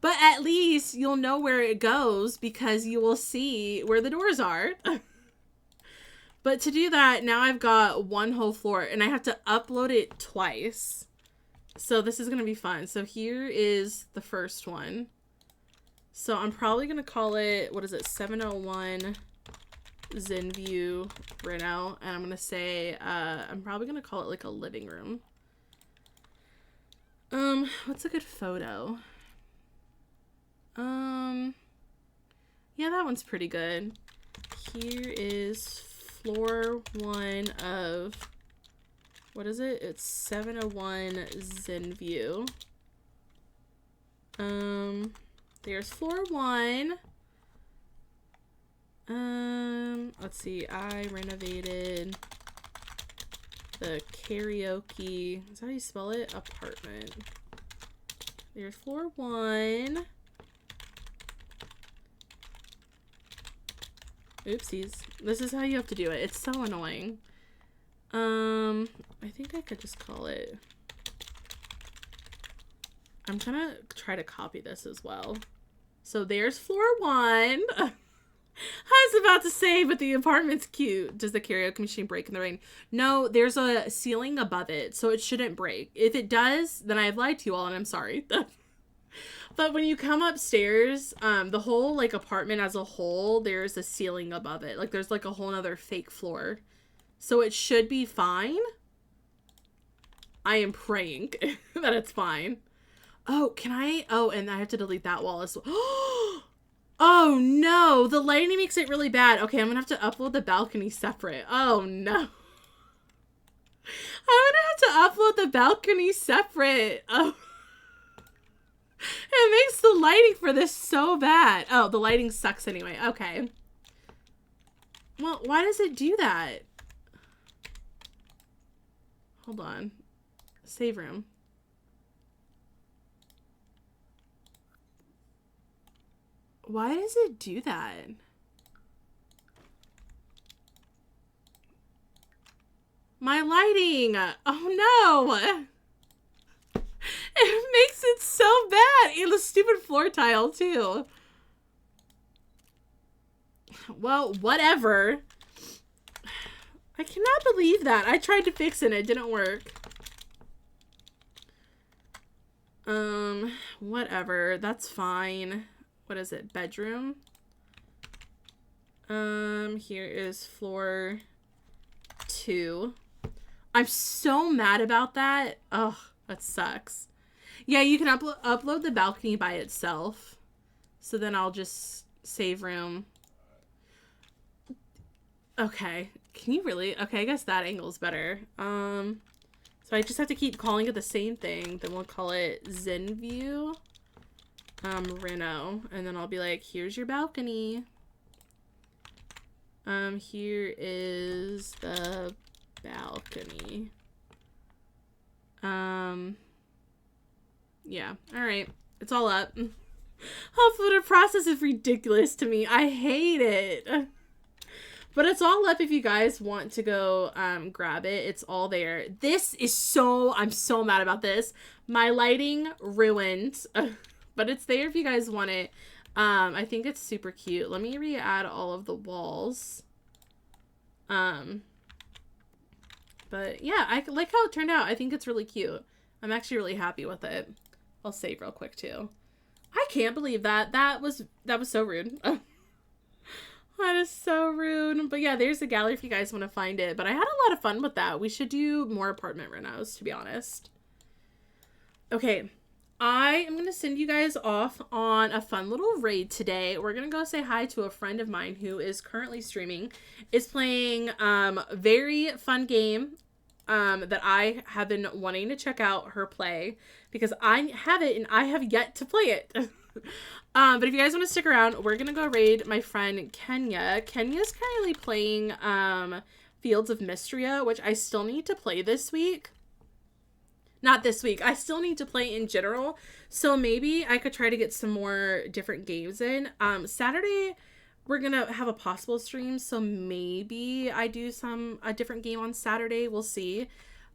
But at least you'll know where it goes because you will see where the doors are. But to do that, now I've got one whole floor and I have to upload it twice. So this is going to be fun. So here is the first one. So I'm probably going to call it, 701 ZenView Reno. And I'm going to say, I'm probably going to call it like a living room. What's a good photo? Yeah, that one's pretty good. Here is floor 1 of, what is it? It's 701 Zenview. There's floor 1. Let's see. I renovated the karaoke. Is that how you spell it? Apartment. There's floor 1. Oopsies. This is how you have to do it. It's so annoying. I think I could just call it. I'm gonna try to copy this as well. So there's floor 1. I was about to say, but the apartment's cute. Does the karaoke machine break in the rain? No, there's a ceiling above it, so it shouldn't break. If it does, then I've lied to you all, and I'm sorry. But when you come upstairs, the whole, like, apartment as a whole, there's a ceiling above it. Like, there's, like, a whole nother fake floor. So it should be fine. I am praying that it's fine. Oh, can I? Oh, and I have to delete that wall as well. Oh, no. The lighting makes it really bad. Okay, I'm going to have to upload the balcony separate. Oh, no. I'm going to have to upload the balcony separate. Oh. It makes the lighting for this so bad. Oh, the lighting sucks anyway. Okay. Well, why does it do that? Hold on. Save room. Why does it do that? My lighting! Oh no! It makes it so bad! And the stupid floor tile too. Well, whatever. I cannot believe that. I tried to fix it and it didn't work. Whatever. That's fine. What is it? Bedroom? Here is floor 2. I'm so mad about that. Ugh, that sucks. Yeah, you can upload the balcony by itself. So then I'll just save room. Okay. Can you really? Okay, I guess that angle's better. So I just have to keep calling it the same thing. Then we'll call it Zenview. Reno. And then I'll be like, here's your balcony. Here is the balcony. Yeah. Alright. It's all up. Uploaded process is ridiculous to me. I hate it. But it's all up if you guys want to go grab it. It's all there. This is so... I'm so mad about this. My lighting ruined. But it's there if you guys want it. I think it's super cute. Let me re-add all of the walls. But yeah, I like how it turned out. I think it's really cute. I'm actually really happy with it. I'll save real quick too. I can't believe that. That was so rude. That is so rude. But yeah, there's the gallery if you guys want to find it. But I had a lot of fun with that. We should do more apartment renos, to be honest. Okay. I am going to send you guys off on a fun little raid today. We're going to go say hi to a friend of mine who is currently streaming. Is playing a very fun game that I have been wanting to check out her play. Because I have it and I have yet to play it. But if you guys want to stick around, we're going to go raid my friend Kenya. Kenya's currently playing Fields of Mystria, which I still need to play this week. Not this week. I still need to play in general. So maybe I could try to get some more different games in. Saturday, we're going to have a possible stream. So maybe I do a different game on Saturday. We'll see.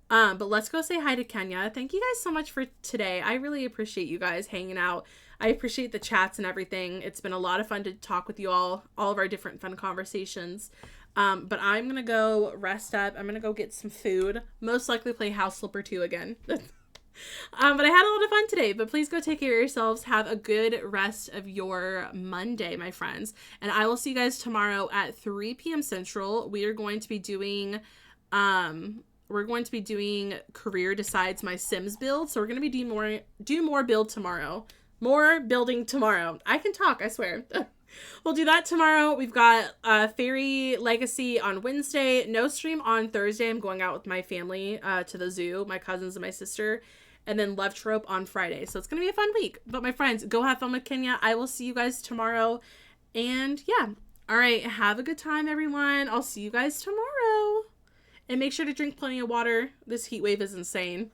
But let's go say hi to Kenya. Thank you guys so much for today. I really appreciate you guys hanging out. I appreciate the chats and everything. It's been a lot of fun to talk with you all of our different fun conversations. But I'm going to go rest up. I'm going to go get some food. Most likely play House Flipper 2 again. But I had a lot of fun today. But please go take care of yourselves. Have a good rest of your Monday, my friends. And I will see you guys tomorrow at 3 p.m. Central. We are going to be doing... Career Decides My Sims build. So we're going to be do more build tomorrow. More building tomorrow. I can talk, I swear. We'll do that tomorrow. We've got Fairy Legacy on Wednesday. No stream on Thursday. I'm going out with my family to the zoo, my cousins and my sister. And then Love Trope on Friday. So it's going to be a fun week. But my friends, go have fun with Kenya. I will see you guys tomorrow. And yeah. All right. Have a good time, everyone. I'll see you guys tomorrow. And make sure to drink plenty of water. This heat wave is insane.